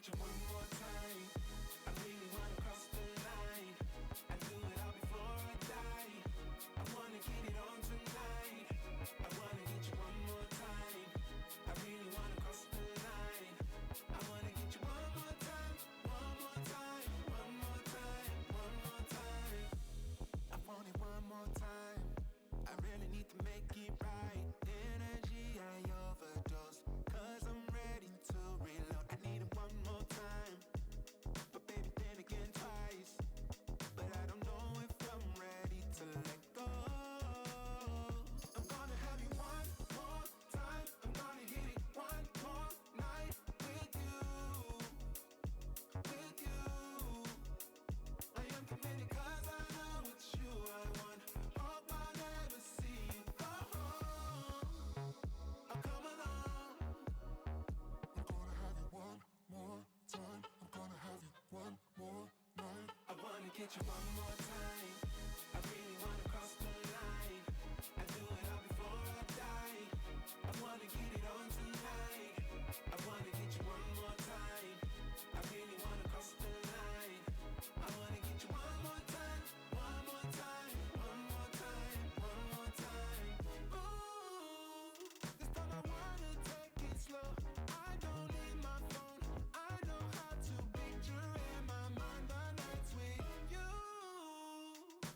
get you one more time. I really wanna cross the line. I do it all before I die. I wanna get it on tonight. I wanna get you one more time. I really wanna cross the line. I wanna get you one more time, one more time, one more time, one more time. I want it one more time. I really need to make it right. Energy I overdose, 'cause I'm ready to reload. I need it one more time, but baby then again twice. But I don't know if I'm ready to let go. I'm gonna have you one more time. I'm gonna hit it one more night with you, with you. I am committed 'cause I know it's you I want. Hope I never see you go home. Oh, come along. I'm gonna have you one more time. I'm gonna have you one more night. I wanna get you one more time. I really wanna cross the line. I do it all before I die. I wanna get it on tonight. I wanna get you one more time. I really wanna cross the line. I wanna get you one more time, one more time, one more time, one more time. Ooh, this time I wanna take it slow. I don't need my phone. I know how to picture in my mind the nights with you.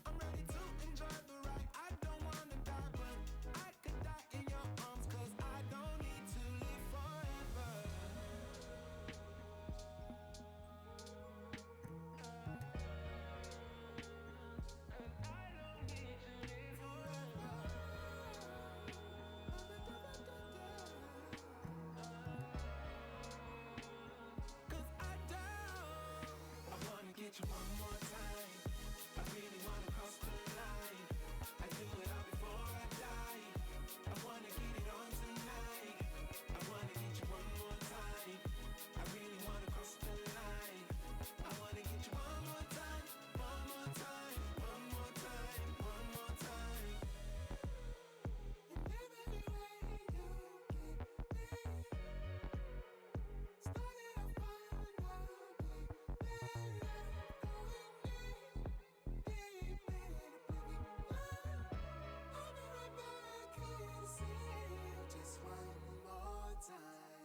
I'm ready to enjoy the ride. I don't wanna die, but I could die in your arms, 'cause I don't need to live forever. I wanna get you one more time. I really wanna cross the line. I do it all before I die. I wanna get it on tonight. I wanna get you one more time. I really wanna cross the line. I wanna get you one more time, one more time, one more time, one more time. And every way you get me started off fine, now deep in love, going deep in oblivion. I'll be right back here to see you just one more time.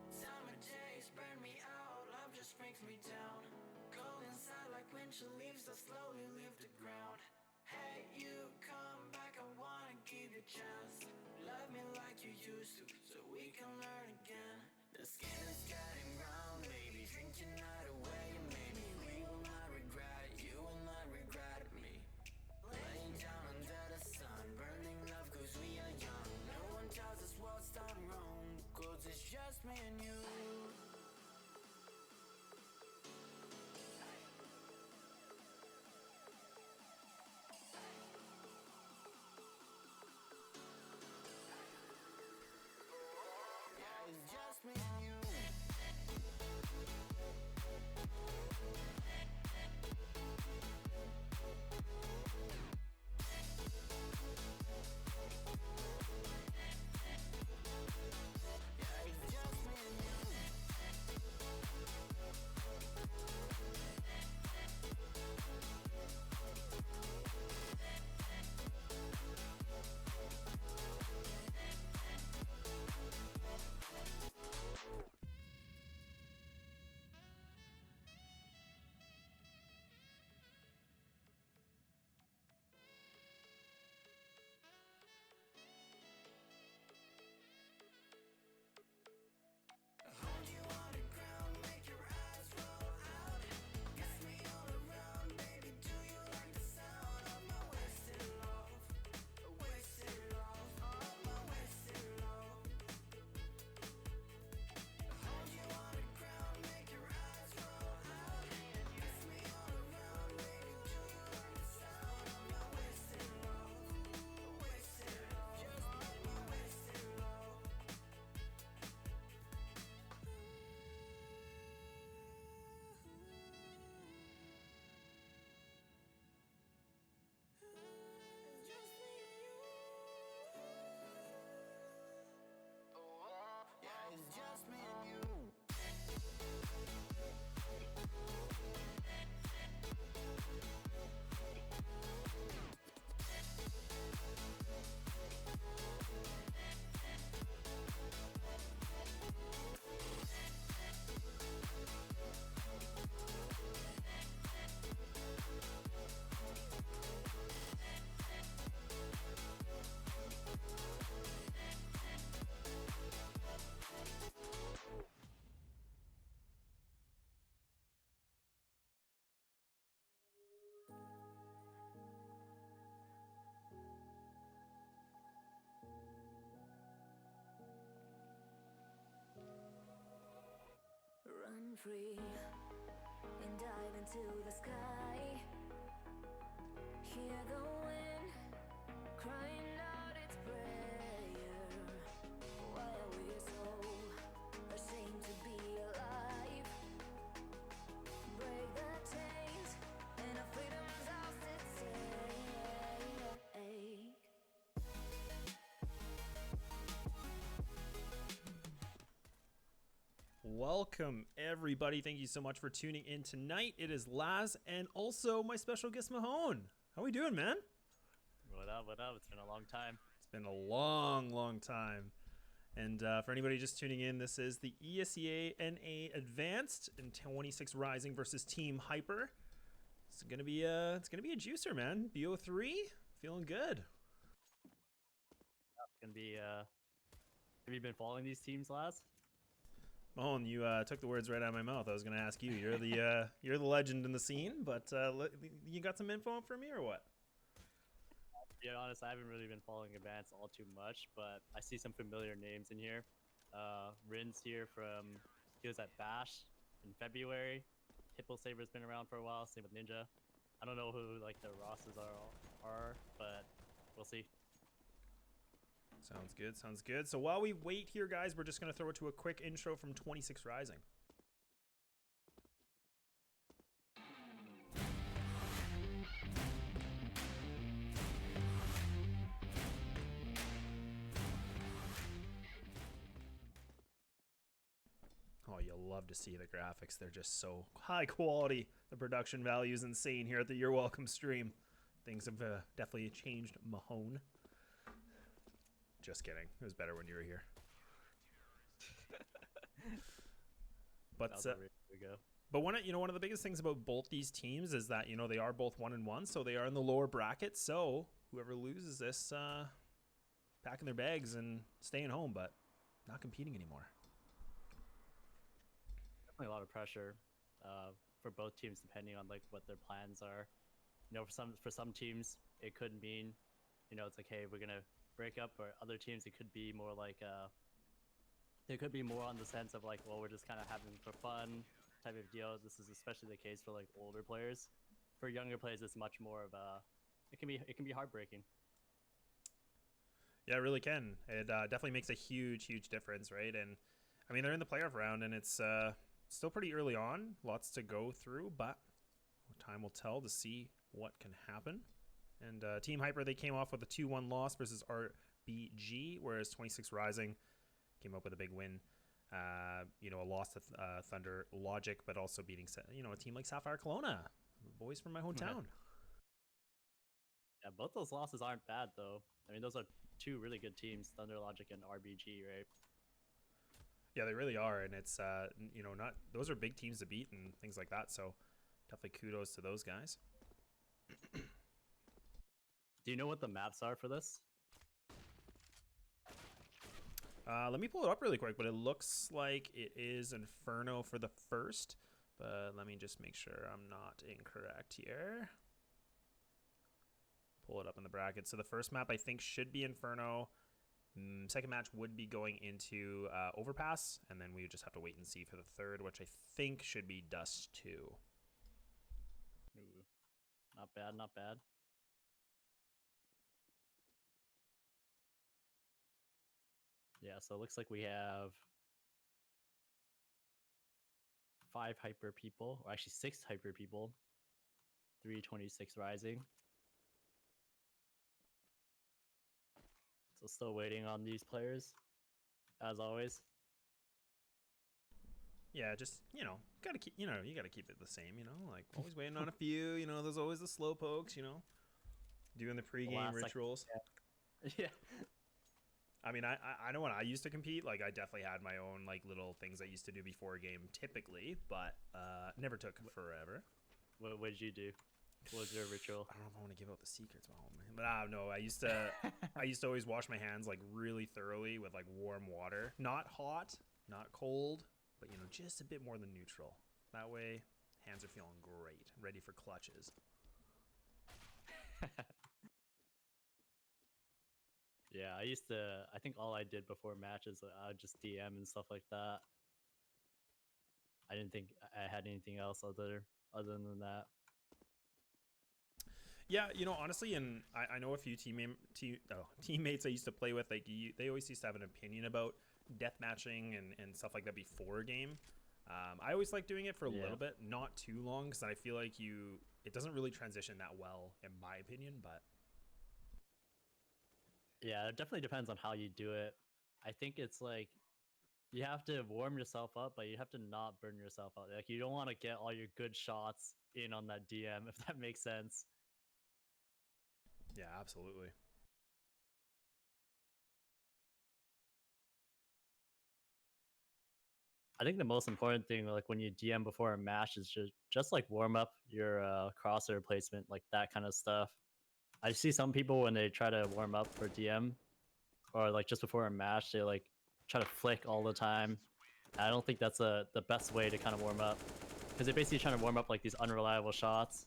Summer days burn me out, love just brings me down. Cold inside like winter leaves that slowly leave the ground. Hey, you come back, I wanna give you a chance. Love me like you used to, so we can learn again. The skin is getting brown, baby, drink your night away. Maybe we will not regret it, you will not regret me. Laying down under the sun, burning love 'cause we are young. No one tells us what's done wrong, 'cause it's just me and you. Yeah, it's just me and you. Yeah, it's just me and you. free and dive into the sky. Hear the wind crying out its prayer. Why are we so ashamed to be alive? Break the chains and our freedom's ours to take. Welcome, everybody. Thank you so much for tuning in tonight. It is Laz and also my special guest, Mahone. How we doing, man? What up? What up? It's been a long time. It's been a long, long time. And for anybody just tuning in, this is the ESEA NA Advanced and 26 Rising versus Team Hyper. It's gonna be a juicer, man. BO3, feeling good. It's gonna be. Have you been following these teams, Laz? Mahone, you took the words right out of my mouth. I was gonna ask you. You're the legend in the scene, but you got some info for me or what? To be honest, I haven't really been following Advance all too much, but I see some familiar names in here. Rin's here he was at Bash in February. Hippo Saber's been around for a while. Same with Ninja. I don't know who like the rosters are, but we'll see. Sounds good, sounds good. So while we wait here, guys, we're just going to throw it to a quick intro from 26 Rising. Oh, you'll love to see the graphics. They're just so high quality. The production value is insane here at the You're Welcome stream. Things have definitely changed, Mahone. Just kidding. It was better when you were here. But one of the biggest things about both these teams is that they are both 1-1, so they are in the lower bracket. So whoever loses this, packing their bags and staying home, but not competing anymore. Definitely a lot of pressure for both teams, depending on like what their plans are. For some teams, it could mean, it's like, hey, we're gonna break up. Or other teams, it could be more like it could be more on the sense of like, well, we're just kind of having for fun type of deal. This is especially the case for like older players. For younger players, it's much more of it can be heartbreaking. Yeah, it really can. It definitely makes a huge difference, right? And I mean, they're in the playoff round, and it's still pretty early on, lots to go through, but time will tell to see what can happen. And Team Hyper, they came off with a 2-1 loss versus RBG, whereas 26 Rising came up with a big win. A loss to Thunder Logic, but also beating a team like Sapphire Kelowna, boys from my hometown. Yeah, both those losses aren't bad though. I mean, those are two really good teams, Thunder Logic and RBG, right? Yeah, they really are, and it's not those are big teams to beat and things like that. So definitely kudos to those guys. Do you know what the maps are for this? Let me pull it up really quick, but it looks like it is Inferno for the first. But let me just make sure I'm not incorrect here. Pull it up in the bracket. So the first map I think should be Inferno. Second match would be going into Overpass, and then we would just have to wait and see for the third, which I think should be Dust 2. Ooh, not bad, not bad. Yeah, so it looks like we have 5 Hyper people, or actually 6 Hyper people, 326 Rising. So still waiting on these players, as always. Yeah, just, gotta keep, you gotta keep it the same, like always waiting on a few, there's always the slow pokes, doing the pregame rituals. Yeah. I mean, I know when I used to compete, like I definitely had my own like little things I used to do before a game typically, but never took forever. What did you do? What was your ritual? I don't know if I want to give out the secrets, but no, I used to always wash my hands like really thoroughly with like warm water, not hot, not cold, but just a bit more than neutral. That way, hands are feeling great, ready for clutches. Yeah, I think all I did before matches, I would just DM and stuff like that. I didn't think I had anything else other than that. Yeah, you know, honestly, and I know a few teammates I used to play with, like they always used to have an opinion about death matching and stuff like that before a game. I always like doing it for a Yeah. little bit, not too long, because I feel like it doesn't really transition that well, in my opinion. But Yeah, it definitely depends on how you do it. I think it's like you have to warm yourself up, but you have to not burn yourself out. Like you don't want to get all your good shots in on that DM, if that makes sense. yeah, absolutely. I think the most important thing, like when you DM before a match, is just like warm up your crosshair placement, like that kind of stuff. I see some people when they try to warm up for DM or like just before a match, they like try to flick all the time. I don't think that's the best way to kind of warm up because they're basically trying to warm up like these unreliable shots.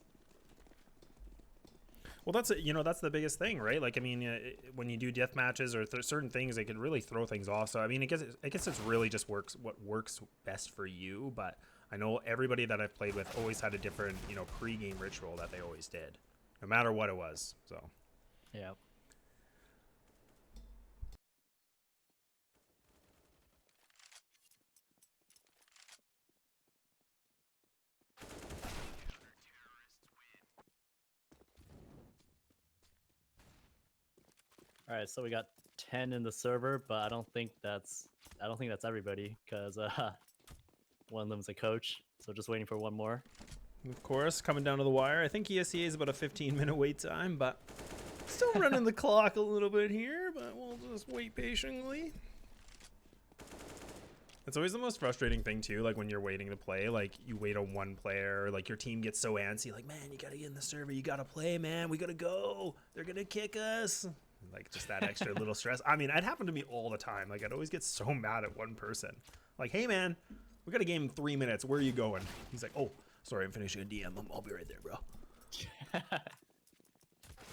Well, that's the biggest thing, right? Like, I mean, when you do death matches or certain things, it could really throw things off. So, I mean, I guess it's really just what works best for you. But I know everybody that I've played with always had a different, pre-game ritual that they always did, no matter what it was. So, Yeah. All right, so we got 10 in the server, but I don't think that's everybody because one of them's a coach. So just waiting for one more. of course, coming down to the wire. I think ESEA is about a 15-minute wait time, but still running the clock a little bit here. But we'll just wait patiently. It's always the most frustrating thing too, like when you're waiting to play, like you wait on one player, like your team gets so antsy, like, man, you gotta get in the server, you gotta play, man, we gotta go, they're gonna kick us. Like just that extra little stress. I mean, it happened to me all the time. Like I'd always get so mad at one person. Like, hey man, we got a game in 3 minutes, where are you going? He's like, oh, sorry, I'm finishing a DM, I'll be right there, bro.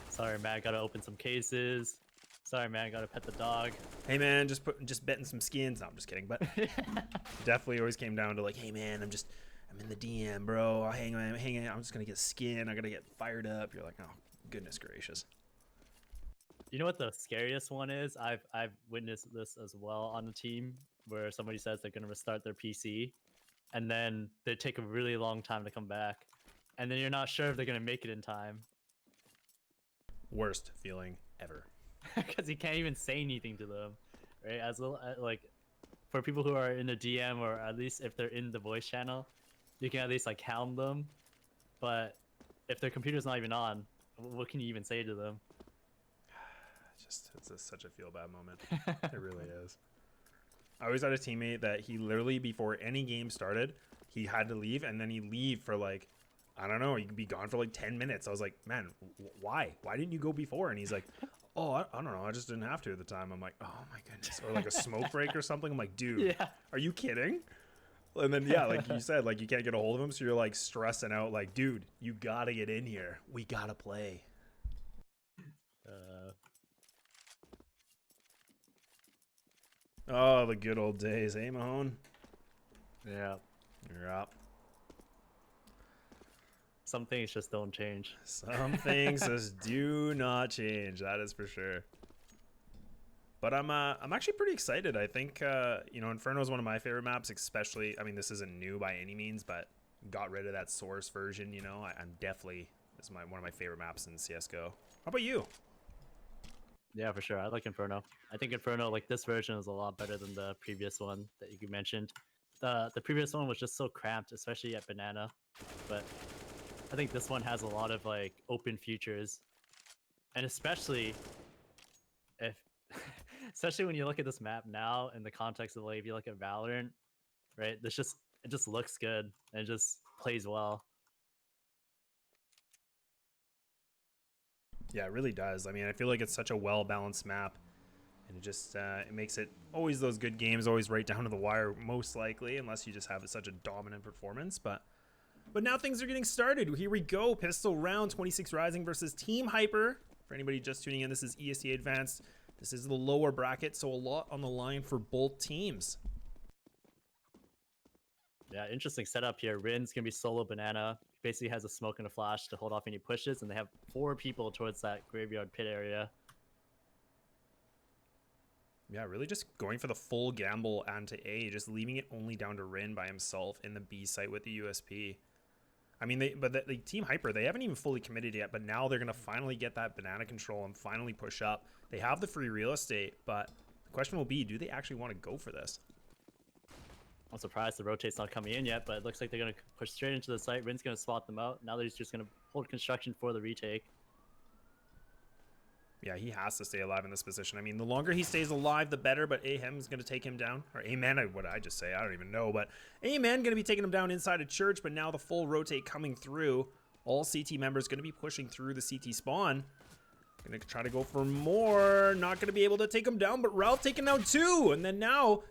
Sorry, man, gotta open some cases. Sorry, man, gotta pet the dog. Hey man, just betting some skins. No, I'm just kidding. But definitely always came down to like, hey man, I'm in the DM, bro. I'll hang on. I'm just gonna get skin. I gotta get fired up. You're like, oh goodness gracious. You know what the scariest one is? I've witnessed this as well on the team where somebody says they're gonna restart their PC, and then they take a really long time to come back, and then you're not sure if they're gonna make it in time Worst feeling ever. because you can't even say anything to them, right? Like for people who are in the DM or at least if they're in the voice channel, you can at least like calm them. But if their computer's not even on, what can you even say to them? It's such a feel bad moment. It really is. I always had a teammate that he literally before any game started, he had to leave, and then he'd leave for like, I don't know, he could be gone for like 10 minutes. I was like, man, why? Why didn't you go before? And he's like, oh, I don't know. I just didn't have to at the time. I'm like, oh my goodness. Or like a smoke break or something. I'm like, dude, Yeah. are you kidding? And then, yeah, like you said, like you can't get a hold of him. So you're like stressing out like, dude, you got to get in here. We got to play. Oh, the good old days, eh, Mahone? Yeah. You're up. Some things just don't change. Some things just do not change. That is for sure. But I'm actually pretty excited. I think Inferno is one of my favorite maps, especially. I mean, this isn't new by any means, but got rid of that source version. I'm definitely this is one of my favorite maps in CS:GO. How about you? Yeah, for sure. I like Inferno. I think Inferno, like this version, is a lot better than the previous one that you mentioned. The previous one was just so cramped, especially at Banana. But I think this one has a lot of like open features, and especially if, especially when you look at this map now in the context of like if you look at Valorant, right? It just looks good and it just plays well. Yeah, it really does. I mean, I feel like it's such a well-balanced map, and it makes it always those good games, always right down to the wire, most likely, unless you just have such a dominant performance. But now things are getting started. Here we go. Pistol round 26 Rising versus Team Hyper. For anybody just tuning in, this is ESEA Advanced. This is the lower bracket, so a lot on the line for both teams. Yeah, interesting setup here. Rin's gonna be solo banana. Basically has a smoke and a flash to hold off any pushes, and they have 4 people towards that graveyard pit area. Yeah, really just going for the full gamble onto A, just leaving it only down to Rin by himself in the B site with the USP. I mean, the Team Hyper, they haven't even fully committed yet, but now they're going to finally get that banana control and finally push up. They have the free real estate, but the question will be, do they actually want to go for this? I'm surprised the rotate's not coming in yet, but it looks like they're going to push straight into the site. Rin's going to spot them out. Now they're just going to hold construction for the retake. Yeah, he has to stay alive in this position. I mean, the longer he stays alive, the better, but Ahem's going to take him down. Or Amen, what did I just say? I don't even know, but Amen going to be taking him down inside a church, but now the full rotate coming through. All CT members going to be pushing through the CT spawn. Going to try to go for more. Not going to be able to take him down, but Ralph taking down 2. And then now,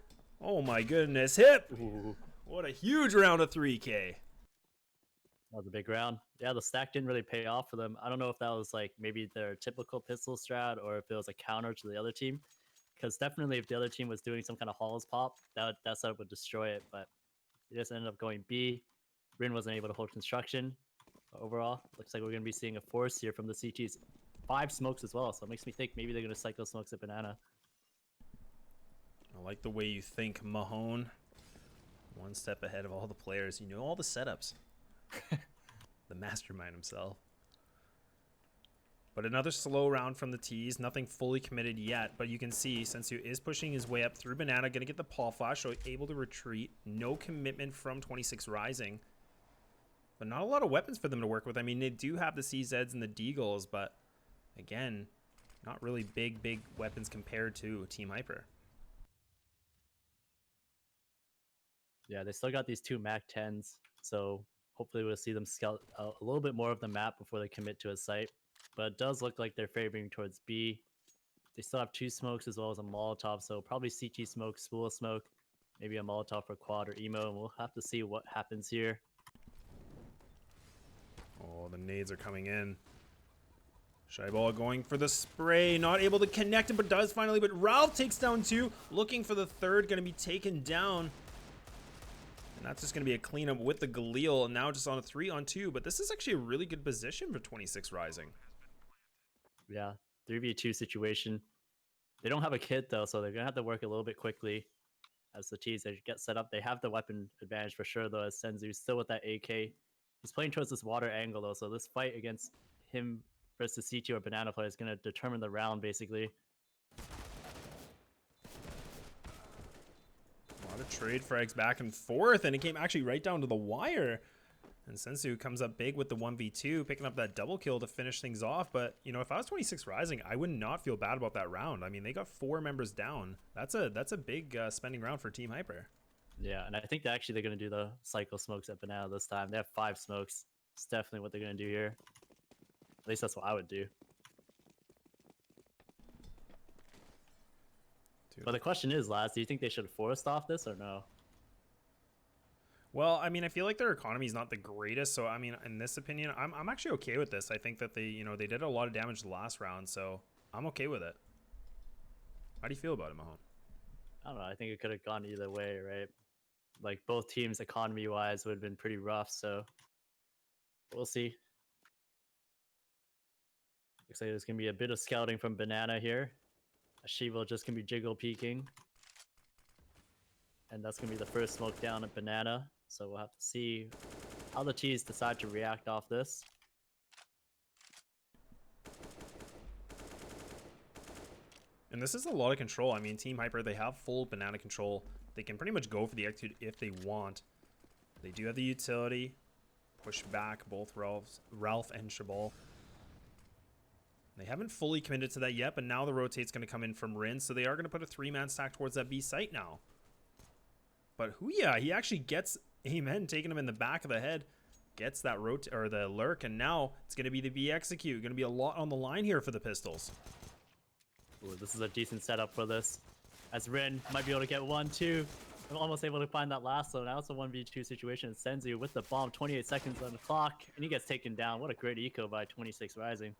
oh my goodness, Hip. Ooh. What a huge round of 3K. That was a big round. Yeah, the stack didn't really pay off for them. I don't know if that was like maybe their typical pistol strat or if it was a counter to the other team. Because definitely if the other team was doing some kind of halls pop, that setup would destroy it. But it just ended up going B. Rin wasn't able to hold construction. Overall, looks like we're going to be seeing a force here from the CTs. 5 smokes as well, so it makes me think maybe they're going to cycle smokes at banana. I like the way you think, Mahone. One step ahead of all the players. You know all the setups. The mastermind himself. But another slow round from the T's. Nothing fully committed yet, but you can see Sensu is pushing his way up through banana. Going to get the paw flash, so able to retreat. No commitment from 26 Rising. But not a lot of weapons for them to work with. I mean, they do have the CZs and the Deagles, but again, not really big weapons compared to Team Hyper. Yeah, they still got these 2 Mac 10s, so hopefully we'll see them scout a little bit more of the map before they commit to a site. But it does look like they're favoring towards B. They still have 2 smokes as well as a Molotov, so probably CT smoke, spool smoke, maybe a Molotov for quad or emo, and we'll have to see what happens here. Oh, the nades are coming in. Shyball going for the spray, not able to connect him, but does finally. But Ralph takes down 2, looking for the third, going to be taken down. And that's just going to be a cleanup with the Galil, and now just on a 3-on-2. But this is actually a really good position for 26 Rising. Yeah, 3v2 situation. They don't have a kit though, so they're going to have to work a little bit quickly as the T's they get set up. They have the weapon advantage for sure though, as Senzu's still with that AK. He's playing towards this water angle though, so this fight against him versus CT or banana player is going to determine the round basically. A lot of trade frags back and forth, and it came actually right down to the wire. And Sensu comes up big with the 1v2, picking up that double kill to finish things off. But, you know, if I was 26 Rising, I would not feel bad about that round. I mean, they got 4 members down. That's a big spending round for Team Hyper. Yeah, and I think that actually they're going to do the cycle smokes at banana this time. They have 5 smokes. It's definitely what they're going to do here. At least that's what I would do. But the question is, Laz, do you think they should have forced off this or no? Well, I mean, I feel like their economy is not the greatest, so I mean, in this opinion, I'm actually okay with this. I think that they did a lot of damage the last round, so I'm okay with it. How do you feel about it, Mahone? I don't know. I think it could have gone either way, right? Like both teams, economy-wise, would have been pretty rough. So we'll see. Looks like there's gonna be a bit of scouting from Banana here. Shiva just gonna be jiggle peeking, and that's gonna be the first smoke down at Banana. So we'll have to see how the T's decide to react off this. And this is a lot of control. I mean, Team Hyper, they have full banana control. They can pretty much go for the execute if they want. They do have the utility. Push back both Ralph and Shabal. They haven't fully committed to that yet, but now the rotate's going to come in from Rin, so they are going to put a 3-man stack towards that B site now. But Huya, he actually gets Amen, taking him in the back of the head. Gets that the lurk, and now it's going to be the B execute. Going to be a lot on the line here for the Pistols. Ooh, this is a decent setup for this. As Rin might be able to get 1-2. I'm almost able to find that last, so now it's a 1v2 situation. Senzu with the bomb, 28 seconds on the clock, and he gets taken down. What a great eco by 26 Rising.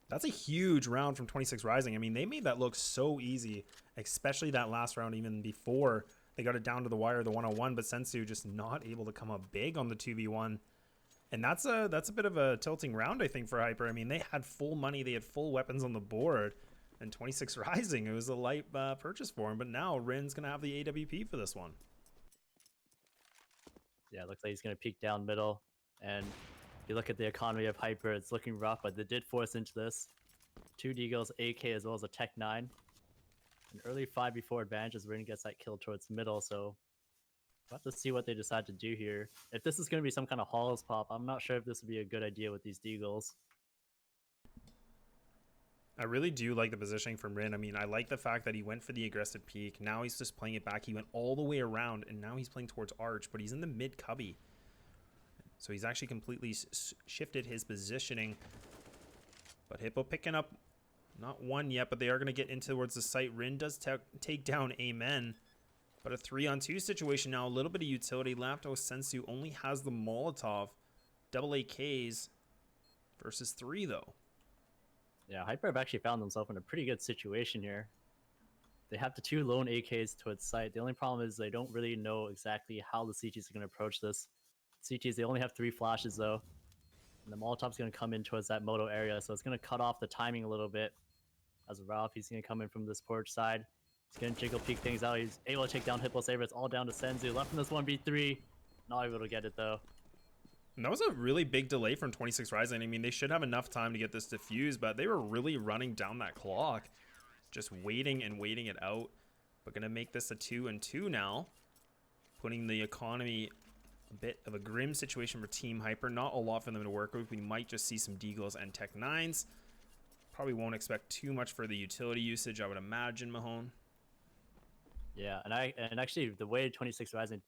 That's a huge round from 26 Rising. I mean, they made that look so easy, especially that last round even before They got it down to the wire, the 1-on-1, but Sensu just not able to come up big on the 2v1. And that's a bit of a tilting round, I think, for Hyper. I mean, they had full money, they had full weapons on the board, and 26 Rising, it was a light purchase for him. But now Rin's gonna have the AWP for this one. Yeah, it looks like he's gonna peek down middle, and if you look at the economy of Hyper, it's looking rough, but they did force into this. 2 Deagles, AK, as well as a Tech 9. An early 5v4 advantage as Rin gets that kill towards middle, so we'll have to see what they decide to do here. If this is going to be some kind of hollows pop, I'm not sure if this would be a good idea with these Deagles. I really do like the positioning from Rin. I mean, I like the fact that he went for the aggressive peak. Now he's just playing it back. He went all the way around, and now he's playing towards Arch, but he's in the mid cubby. So he's actually completely shifted his positioning. But Hippo picking up not one yet, but they are going to get in towards the site. Rin does take down Amen. But a 3-on-2 situation now. A little bit of utility left. Oh, Sensu only has the Molotov. Double AKs versus 3, though. Yeah, Hyper have actually found themselves in a pretty good situation here. They have the 2 lone AKs towards site. The only problem is they don't really know exactly how the CTs are going to approach this. CTs, they only have 3 flashes, though. And the Molotov's going to come in towards that Moto area, so it's going to cut off the timing a little bit. As Ralph, he's going to come in from this porch side. He's going to jiggle peek things out. He's able to take down Hippo Saber. It's all down to Senzu. Left in this 1v3. Not able to get it, though. And that was a really big delay from 26 Rising. I mean, they should have enough time to get this diffused, but they were really running down that clock. Just waiting and waiting it out. But going to make this a 2-and-2 now. Putting the economy a bit of a grim situation for Team Hyper. Not a lot for them to work with. We might just see some Deagles and Tech 9s. Probably won't expect too much for the utility usage, I would imagine, Mahone. Yeah, and actually the way 26 Rising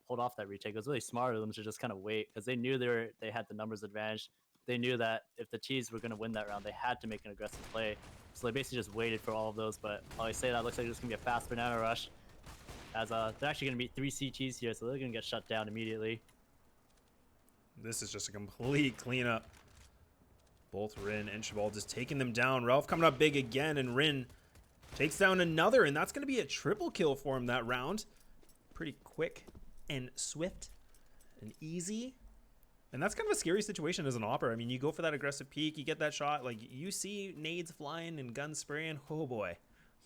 pulled off that retake was really smart of them to just kind of wait, because they knew they had the numbers advantage. They knew that if the T's were going to win that round, they had to make an aggressive play. So they basically just waited for all of those. But while I say that, looks like it's going to be a fast banana rush, as they're actually going to be 3 CTs here, so they're going to get shut down immediately. This is just a complete cleanup. Both Rin and Shabal just taking them down. Ralph coming up big again, and Rin takes down another, and that's going to be a triple kill for him that round. Pretty quick and swift and easy. And that's kind of a scary situation as an Opera. I mean, you go for that aggressive peek, you get that shot, like you see nades flying and guns spraying. Oh boy,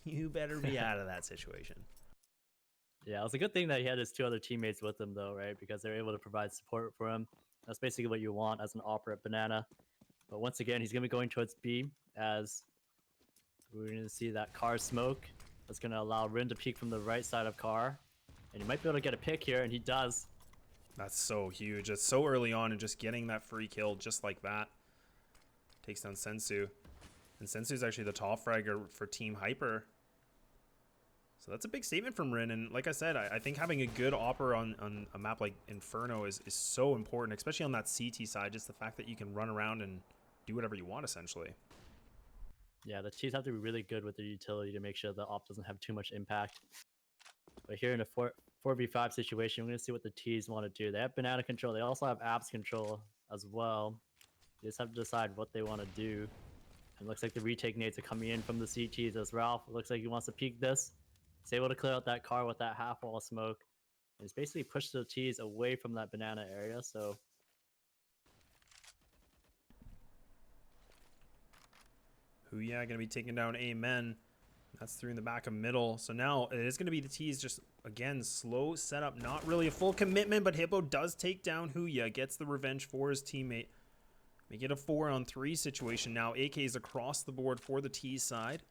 you better be out of that situation. Yeah, it was a good thing that he had his 2 other teammates with him, though, right? Because they're able to provide support for him. That's basically what you want as an Opera at Banana. But once again, he's going to be going towards B, as we're going to see that car smoke. That's going to allow Rin to peek from the right side of car. And he might be able to get a pick here, and he does. That's so huge. It's so early on, and just getting that free kill just like that. Takes down Sensu. And Sensu's actually the top fragger for Team Hyper. So that's a big statement from Rin. And like I said, I think having a good Opera on a map like Inferno is so important, especially on that CT side. Just the fact that you can run around and do whatever you want, essentially. Yeah, the T's have to be really good with their utility to make sure the op doesn't have too much impact. But here in a 4v5 situation, we're going to see what the T's want to do. They have banana control. They also have apps control as well. They just have to decide what they want to do. And it looks like the retake nades are coming in from the CTs as Ralph. It looks like he wants to peek this. He's able to clear out that car with that half wall smoke. And he's basically pushed the T's away from that banana area, so... Huya going to be taking down Amen. That's through in the back of middle. So now it is going to be the T's, just, again, slow setup. Not really a full commitment, but Hippo does take down Huya. Gets the revenge for his teammate. Make it a 4-on-3 situation now. AK's across the board for the T side.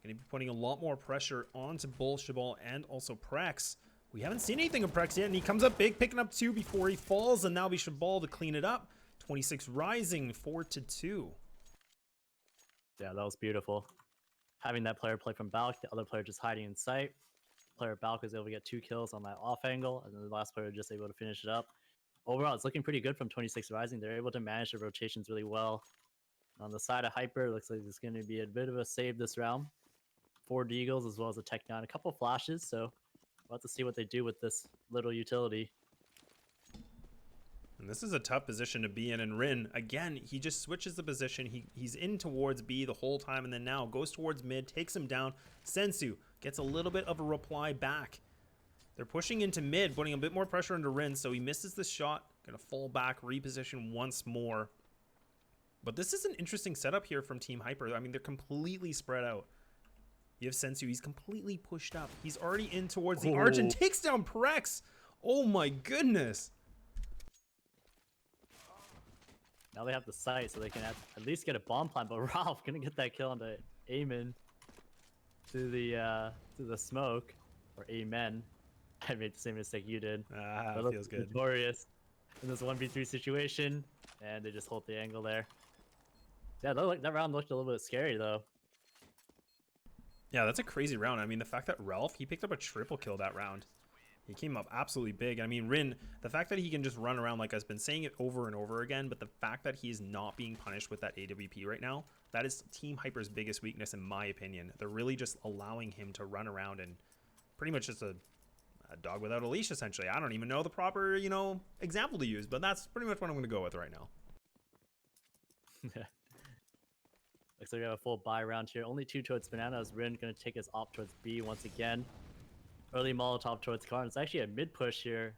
Going to be putting a lot more pressure onto Bull, Shabal, and also Prex. We haven't seen anything of Prex yet, and he comes up big, picking up 2 before he falls, and now be Shabal to clean it up. 26 Rising, 4-2. Yeah, that was beautiful. Having that player play from Balk, the other player just hiding in sight. Player Balk was able to get 2 kills on that off angle, and then the last player just able to finish it up. Overall, it's looking pretty good from 26 Rising. They're able to manage the rotations really well. On the side of Hyper, it looks like it's going to be a bit of a save this round. 4 Deagles as well as a Tech 9, a couple flashes, so we'll have to see what they do with this little utility. And this is a tough position to be in, and Rin, again, he just switches the position. He's in towards B the whole time, and then now goes towards mid, takes him down. Sensu gets a little bit of a reply back. They're pushing into mid, putting a bit more pressure into Rin, so he misses the shot. Gonna fall back, reposition once more. But this is an interesting setup here from Team Hyper. I mean, they're completely spread out. You have Sensu, he's completely pushed up. He's already in towards the arch and takes down Prex. Oh my goodness. Now they have the site, so they can at least get a bomb plant. But Ralph gonna get that kill onto Amen to the smoke, or Amen. I made the same mistake you did. Ah, feels good. Notorious in this 1v3 situation, and they just hold the angle there. Yeah, that round looked a little bit scary though. Yeah, that's a crazy round. I mean, the fact that Ralph, he picked up a triple kill that round. He came up absolutely big. I mean, Rin, the fact that he can just run around, like I've been saying it over and over again, but the fact that he's not being punished with that AWP right now, that is Team Hyper's biggest weakness in my opinion. They're really just allowing him to run around and pretty much just a dog without a leash, essentially. I don't even know the proper, you know, example to use, but that's pretty much what I'm going to go with right now. Looks like we have a full buy round here. Only 2 towards Bananas. Rin gonna take his op towards B once again. Early Molotov towards Karn. It's actually a mid push here.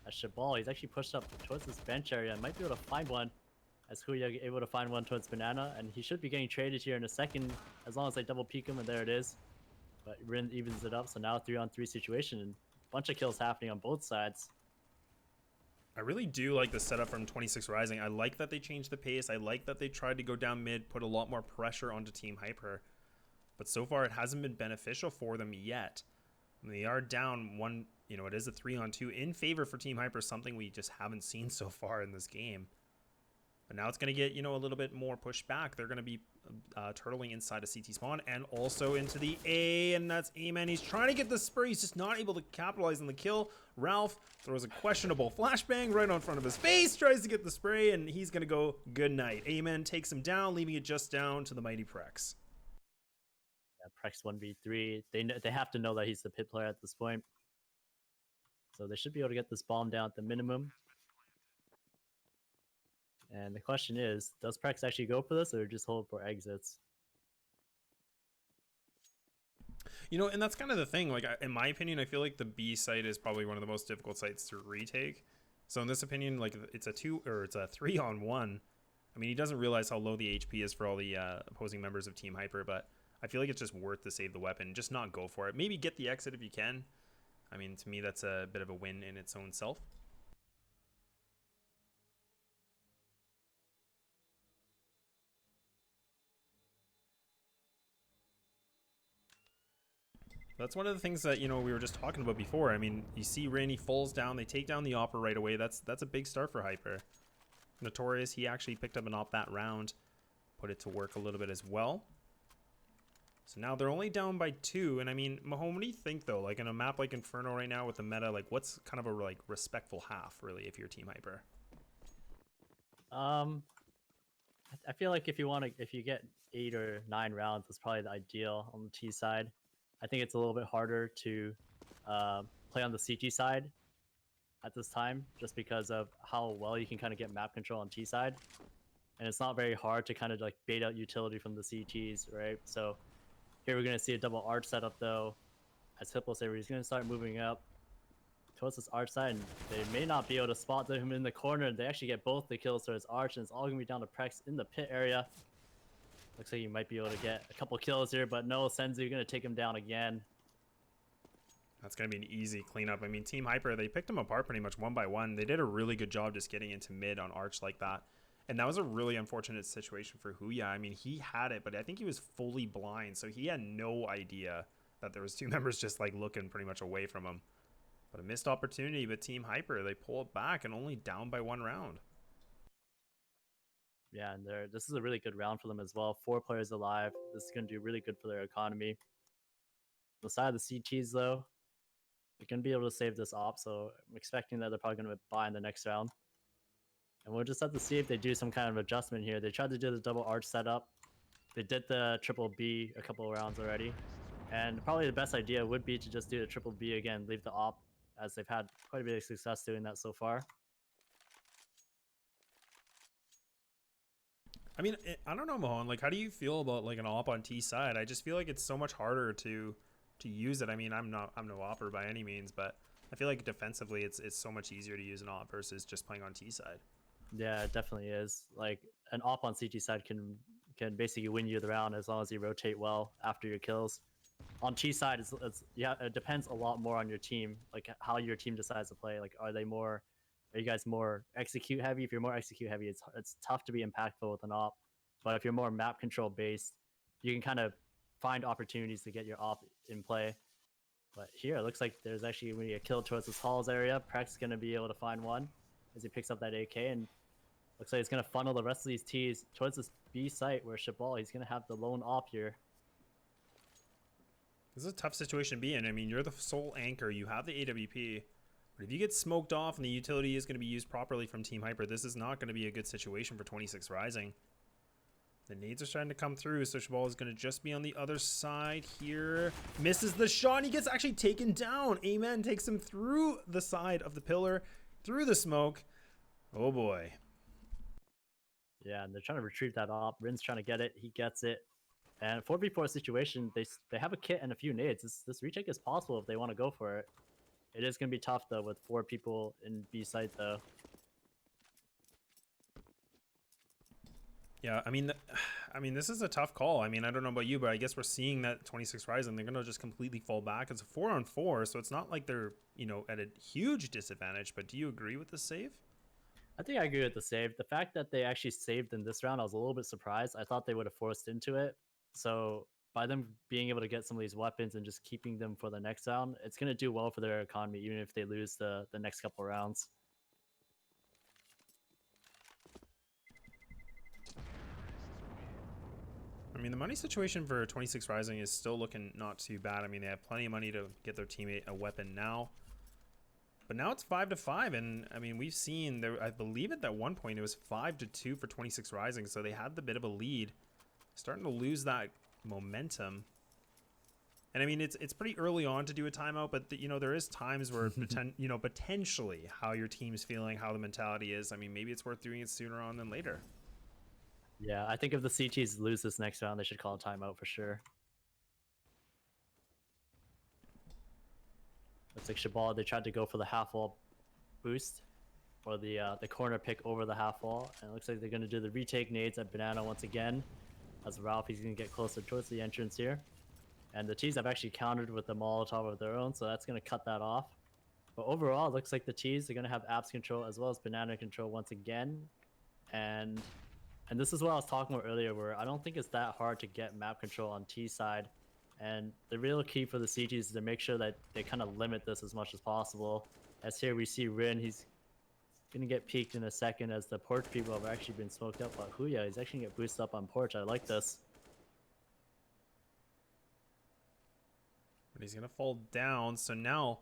At Shabal, he's actually pushed up towards this bench area. Might be able to find one. As Huya able to find one towards Banana, and he should be getting traded here in a second, as long as I double peek him, and there it is. But Rin evens it up, so now 3-on-3 situation, and a bunch of kills happening on both sides. I really do like the setup from 26 Rising. I like that they changed the pace. I like that they tried to go down mid, put a lot more pressure onto Team Hyper. But so far, it hasn't been beneficial for them yet. I mean, they are down one, you know, it is a 3-on-2 in favor for Team Hyper, something we just haven't seen so far in this game. But now it's going to get, you know, a little bit more pushed back. They're going to be turtling inside a CT spawn and also into the A, and that's Amen. He's trying to get the spray. He's just not able to capitalize on the kill. Ralph throws a questionable flashbang right on front of his face, tries to get the spray, and he's going to go good night. Amen takes him down, leaving it just down to the mighty Prex. Yeah, Prex 1v3. They have to know that he's the pit player at this point. So they should be able to get this bomb down at the minimum. And the question is, does Prex actually go for this or just hold for exits? You know, and that's kind of the thing. Like, in my opinion, I feel like the B site is probably one of the most difficult sites to retake. So in this opinion, like, it's a 3-on-1. I mean, he doesn't realize how low the HP is for all the opposing members of Team Hyper, but I feel like it's just worth to save the weapon. Just not go for it. Maybe get the exit if you can. I mean, to me, that's a bit of a win in its own self. That's one of the things that, you know, we were just talking about before. I mean, you see Rin, he falls down, they take down the Opera right away. That's a big start for Hyper. Notorious, he actually picked up an op that round, put it to work a little bit as well. So now they're only down by 2, and I mean, Mahone, what do you think though? Like in a map like Inferno right now with the meta, like what's kind of a like respectful half really if you're Team Hyper? I feel like if you get 8 or 9 rounds, that's probably the ideal on the T side. I think it's a little bit harder to play on the CT side at this time, just because of how well you can kind of get map control on T side, and it's not very hard to kind of like bait out utility from the CTs, right? So here we're gonna see a double arch setup though, as Hippo said, he's gonna start moving up towards this arch side, and they may not be able to spot him in the corner. They actually get both the kills towards arch, and it's all gonna be down to Prex in the pit area. Looks like you might be able to get a couple kills here, but no, Senzu gonna take him down again. That's going to be an easy cleanup. I mean, Team Hyper, they picked him apart pretty much one by one. They did a really good job just getting into mid on Arch like that. And that was a really unfortunate situation for Huya. I mean, he had it, but I think he was fully blind, so he had no idea that there was 2 members just like looking pretty much away from him. But a missed opportunity, but Team Hyper, they pull it back and only down by 1 round. Yeah, and this is a really good round for them as well. 4 players alive. This is going to do really good for their economy. The side of the CTs, though, they're going to be able to save this op, so I'm expecting that they're probably going to buy in the next round. And we'll just have to see if they do some kind of adjustment here. They tried to do the double arch setup. They did the triple B a couple of rounds already. And probably the best idea would be to just do the triple B again, leave the op, as they've had quite a bit of success doing that so far. I mean, I don't know, Mahone. Like, how do you feel about like an op on T side? I just feel like it's so much harder to to use it. I mean, I'm no opper by any means, but I feel like defensively it's so much easier to use an op versus just playing on T side. Yeah, it definitely is. Like an op on CT side can basically win you the round as long as you rotate well after your kills. On T side, it's yeah, it depends a lot more on your team, like how your team decides to play. Like, are you guys more execute heavy? If you're more execute heavy, it's tough to be impactful with an op. But if you're more map control based, you can kind of find opportunities to get your op in play. But here, it looks like there's actually going to be a kill towards this halls area. Prex going to be able to find one as he picks up that AK, and looks like he's going to funnel the rest of these Ts towards this B site where Shabal, he's going to have the lone op here. This is a tough situation to be in. I mean, you're the sole anchor. You have the AWP. But if you get smoked off and the utility is going to be used properly from Team Hyper, this is not going to be a good situation for 26 Rising. The nades are starting to come through, so Shabal is going to just be on the other side here. Misses the shot, and he gets actually taken down. Amen takes him through the side of the pillar, through the smoke. Oh boy. Yeah, and they're trying to retrieve that op. Rin's trying to get it. He gets it. And 4v4 situation, they have a kit and a few nades. This retake is possible if they want to go for it. It is going to be tough, though, with 4 people in B site, though. Yeah, I mean, this is a tough call. I mean, I don't know about you, but I guess we're seeing that 26 Rising, they're going to just completely fall back. It's a 4-on-4, so it's not like they're, you know, at a huge disadvantage. But do you agree with the save? I think I agree with the save. The fact that they actually saved in this round, I was a little bit surprised. I thought they would have forced into it. So by them being able to get some of these weapons and just keeping them for the next round, it's going to do well for their economy, even if they lose the next couple rounds. I mean, the money situation for 26 Rising is still looking not too bad. I mean, they have plenty of money to get their teammate a weapon now. But now it's 5-5, and I mean, we've seen there. I believe at that one point it was 5-2 for 26 Rising, so they had the bit of a lead, starting to lose that momentum. And I mean, it's pretty early on to do a timeout, but you know, there is times where potentially how your team's feeling, how the mentality is. I mean, maybe it's worth doing it sooner on than later. Yeah, I think if the CTs lose this next round, they should call a timeout for sure. Looks like Shabal, they tried to go for the half wall boost, or the corner pick over the half wall, and it looks like they're going to do the retake nades at Banana once again. As Ralph, he's going to get closer towards the entrance here. And the T's have actually countered with the Molotov of their own, so that's going to cut that off. But overall, it looks like the T's are going to have apps control as well as Banana control once again. And this is what I was talking about earlier, where I don't think it's that hard to get map control on T side. And the real key for the CTs is to make sure that they kind of limit this as much as possible. As here we see Rin, he's going to get peeked in a second as the porch people have actually been smoked up by Huya. He's actually going to get boosted up on porch. I like this. But he's going to fall down, so now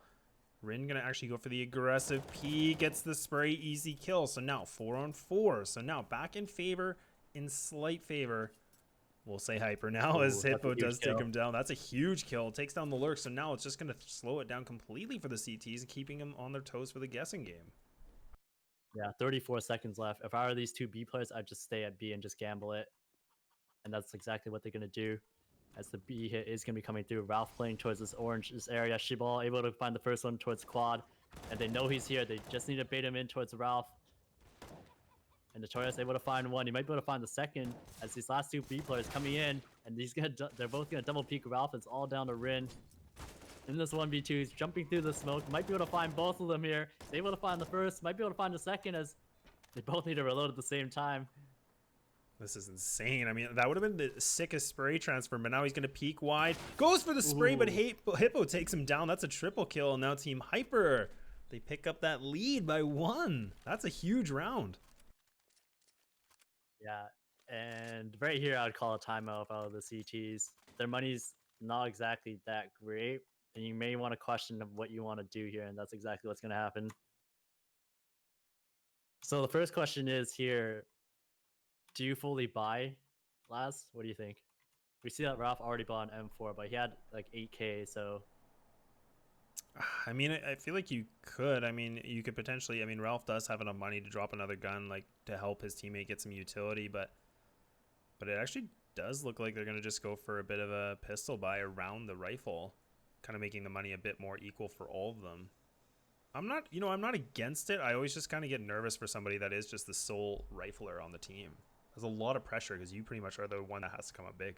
Rin going to actually go for the aggressive peek, gets the spray, easy kill. So now 4-on-4. So now back in favor, in slight favor. We'll say Hyper now. Ooh, as Hippo does take him down. That's a huge kill. Takes down the lurk. So now it's just going to slow it down completely for the CTs and keeping them on their toes for the guessing game. Yeah, 34 seconds left. If I were these two B players, I'd just stay at B and just gamble it. And that's exactly what they're going to do. As the B hit is going to be coming through. Ralph playing towards this area. Shibal able to find the first one towards quad. And they know he's here. They just need to bait him in towards Ralph. And Notorious able to find one. He might be able to find the second as these last two B players coming in. And they're both going to double peek Ralph. It's all down to Rin. In this 1v2, he's jumping through the smoke. Might be able to find both of them here. He's able to find the first. Might be able to find the second as they both need to reload at the same time. This is insane. I mean, that would have been the sickest spray transfer, but now he's going to peek wide. Goes for the spray, But Hippo takes him down. That's a triple kill. And now Team Hyper, they pick up that lead by 1. That's a huge round. Yeah, and right here, I would call a timeout if I were the CTs. Their money's not exactly that great, and you may want to question what you want to do here, and that's exactly what's going to happen. So the first question is here, do you fully buy Laz? What do you think? We see that Ralph already bought an M4, but he had like 8K, so... I mean, I feel like you could. I mean, you could potentially... I mean, Ralph does have enough money to drop another gun, like, to help his teammate get some utility, but it actually does look like they're going to just go for a bit of a pistol buy around the rifle. kind of making the money a bit more equal for all of them. I'm not against it. I always just kind of get nervous for somebody that is just the sole rifler on the team. There's a lot of pressure because you pretty much are the one that has to come up big.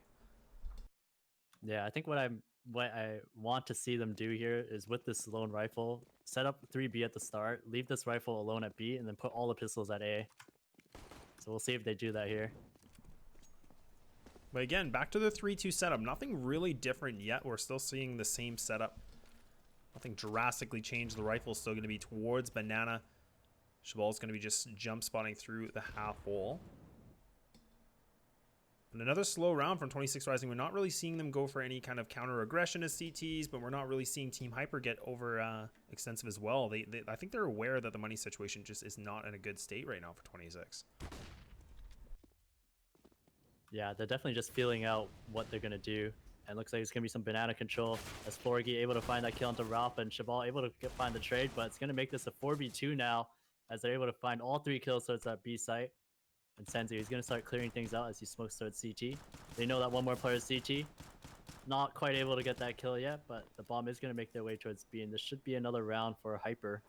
Yeah, I think what I want to see them do here is with this lone rifle, set up 3B at the start, leave this rifle alone at B, and then put all the pistols at A. So we'll see if they do that here. But again, back to the 3-2 setup. Nothing really different yet. We're still seeing the same setup. Nothing drastically changed. The rifle's still going to be towards Banana. Shabal's going to be just jump spotting through the half wall. And another slow round from 26 Rising. We're not really seeing them go for any kind of counter aggression as CTs, but we're not really seeing Team Hyper get over extensive as well. I think they're aware that the money situation just is not in a good state right now for 26. Yeah, they're definitely just feeling out what they're going to do. And looks like it's going to be some banana control as Florgy able to find that kill onto Ralph and Shabal able to find the trade, but it's going to make this a 4v2 now as they're able to find all 3 kills towards that B site. And Senzu, he's going to start clearing things out as he smokes towards CT. They know that one more player is CT. Not quite able to get that kill yet, but the bomb is going to make their way towards B, and this should be another round for Hyper.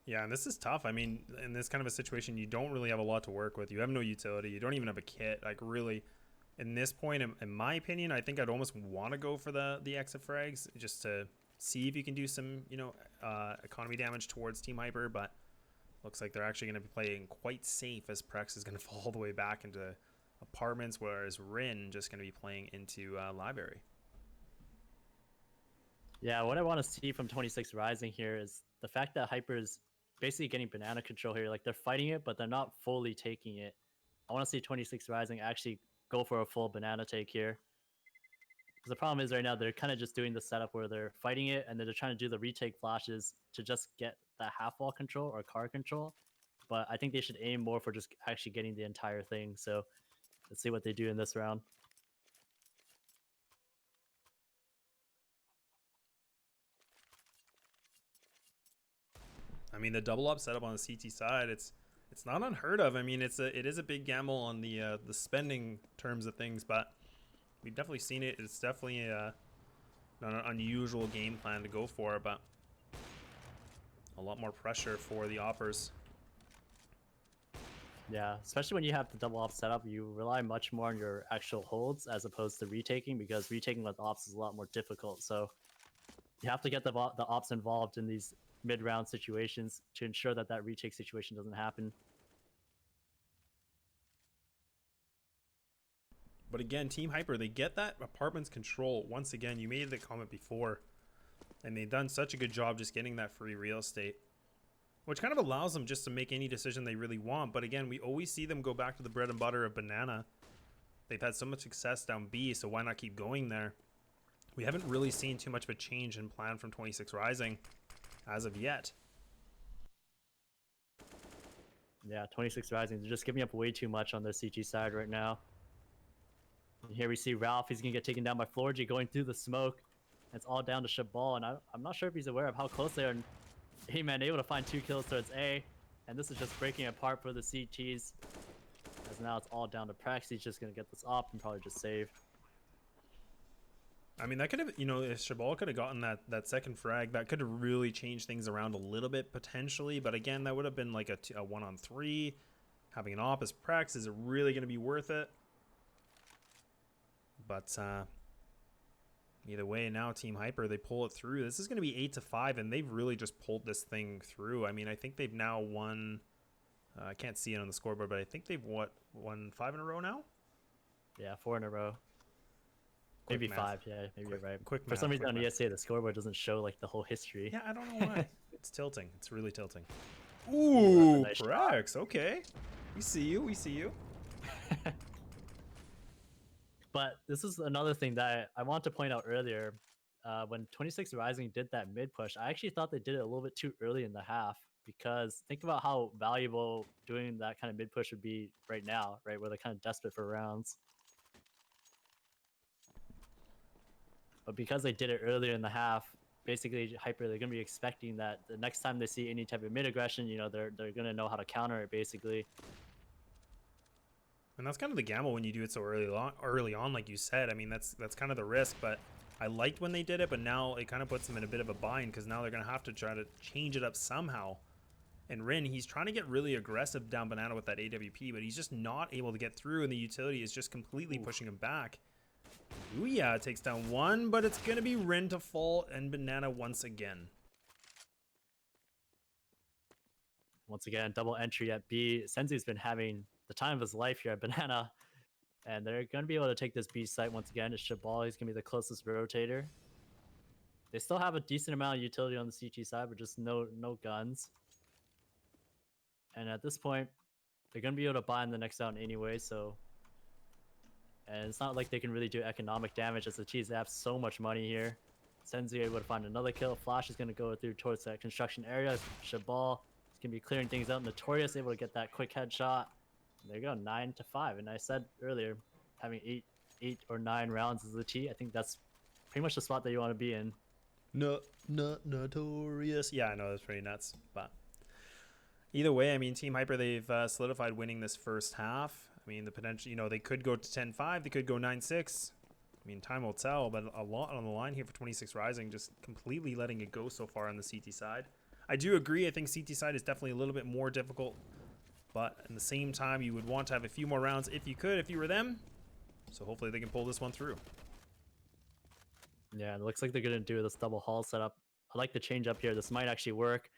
Yeah, and this is tough. I mean, in this kind of a situation, you don't really have a lot to work with. You have no utility. You don't even have a kit. Like, really, in this point, in my opinion, I think I'd almost want to go for the exit frags just to see if you can do some, economy damage towards Team Hyper, but looks like they're actually going to be playing quite safe as Prex is going to fall all the way back into apartments, whereas Rin just going to be playing into library. Yeah, what I want to see from 26 Rising here is the fact that Hyper is basically getting banana control here. Like, they're fighting it, but they're not fully taking it. I want to see 26 Rising actually go for a full banana take here. Because the problem is right now they're kind of just doing the setup where they're fighting it and then they're trying to do the retake flashes to just get that half wall control or car control. But I think they should aim more for just actually getting the entire thing. So let's see what they do in this round. I mean, the double up setup on the CT side, it's not unheard of. I mean, it is a big gamble on the spending terms of things, but we've definitely seen it. It's definitely not an unusual game plan to go for, but a lot more pressure for the oppers. Yeah, especially when you have the double op setup, you rely much more on your actual holds as opposed to retaking, because retaking with ops is a lot more difficult. So you have to get the ops involved in these mid-round situations to ensure that that retake situation doesn't happen. But again, Team Hyper, they get that apartment's control. Once again, you made the comment before, and they've done such a good job just getting that free real estate, which kind of allows them just to make any decision they really want. But again, we always see them go back to the bread and butter of banana. They've had so much success down B, so why not keep going there? We haven't really seen too much of a change in plan from 26 Rising as of yet. Yeah, 26 Rising, they're just giving up way too much on their CT side right now. And here we see Ralph, he's going to get taken down by Florgy going through the smoke. It's all down to Shabal, and I'm not sure if he's aware of how close they are. And Hey-Man able to find 2 kills towards A, and this is just breaking apart for the CTs. As now it's all down to Prax, he's just going to get this up and probably just save. I mean, that could have, if Shabal could have gotten that second frag, that could have really changed things around a little bit potentially. But again, that would have been like a 1-on-3. Having an op as Prax, is it really going to be worth it? But either way, now Team Hyper, they pull it through. This is going to be 8-5, and they've really just pulled this thing through. I mean, I think they've now won. I can't see it on the scoreboard, but I think they've won 5 in a row now. Yeah, 4 in a row. Quick maybe math. 5. Yeah, maybe you're right. Quick For math, some reason quick on math. ESEA, the scoreboard doesn't show like the whole history. Yeah, I don't know why. It's tilting. It's really tilting. Ooh, nice Prax. Okay, we see you. We see you. But this is another thing that I want to point out earlier. When 26 Rising did that mid push, I actually thought they did it a little bit too early in the half, because think about how valuable doing that kind of mid push would be right now, right? Where they're kind of desperate for rounds. But because they did it earlier in the half, basically Hyper, they're going to be expecting that the next time they see any type of mid aggression, they're going to know how to counter it basically. And that's kind of the gamble when you do it so early on, like you said. I mean, that's kind of the risk, but I liked when they did it, but now it kind of puts them in a bit of a bind because now they're going to have to try to change it up somehow. And Rin, he's trying to get really aggressive down Banana with that AWP, but he's just not able to get through, and the utility is just completely pushing him back. Ooh, yeah, it takes down one, but it's going to be Rin to fall and Banana once again. Once again, double entry at B. Senzu's been having the time of his life here at Banana, and they're going to be able to take this B site once again. It's Shabal. He's going to be the closest rotator. They still have a decent amount of utility on the CT side, but just no guns. And at this point, they're going to be able to buy in the next round anyway, so... And it's not like they can really do economic damage as the T's have so much money here. Senzu able to find another kill. Flash is going to go through towards that construction area. Shabal is going to be clearing things out. Notorious able to get that quick headshot. There you go, 9-5. And I said earlier, having eight or 9 rounds as the T, I think that's pretty much the spot that you want to be in. Notorious. Yeah, I know, that's pretty nuts. But either way, I mean, Team Hyper, they've solidified winning this first half. I mean, the potential, you know, they could go to 10-5, they could go 9-6. I mean, time will tell, but a lot on the line here for 26 Rising, just completely letting it go so far on the CT side. I do agree, I think CT side is definitely a little bit more difficult, but at the same time, you would want to have a few more rounds if you could, if you were them. So hopefully they can pull this one through. Yeah, it looks like they're going to do this double haul setup. I like the change up here. This might actually work.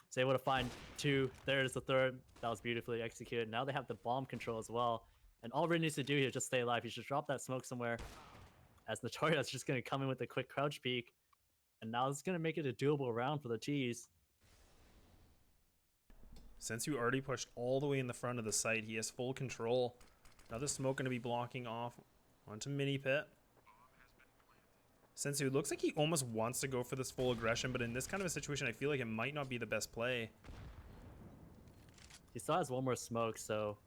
It's able to find 2. There's the third. That was beautifully executed. Now they have the bomb control as well. And all Rin needs to do here is just stay alive. He should drop that smoke somewhere. As Notorious is just going to come in with a quick crouch peek. And now it's going to make it a doable round for the T's. Since you already pushed all the way in the front of the site, he has full control. Another smoke going to be blocking off onto mini pit. Sensu looks like he almost wants to go for this full aggression, but in this kind of a situation, I feel like it might not be the best play. He still has one more smoke, so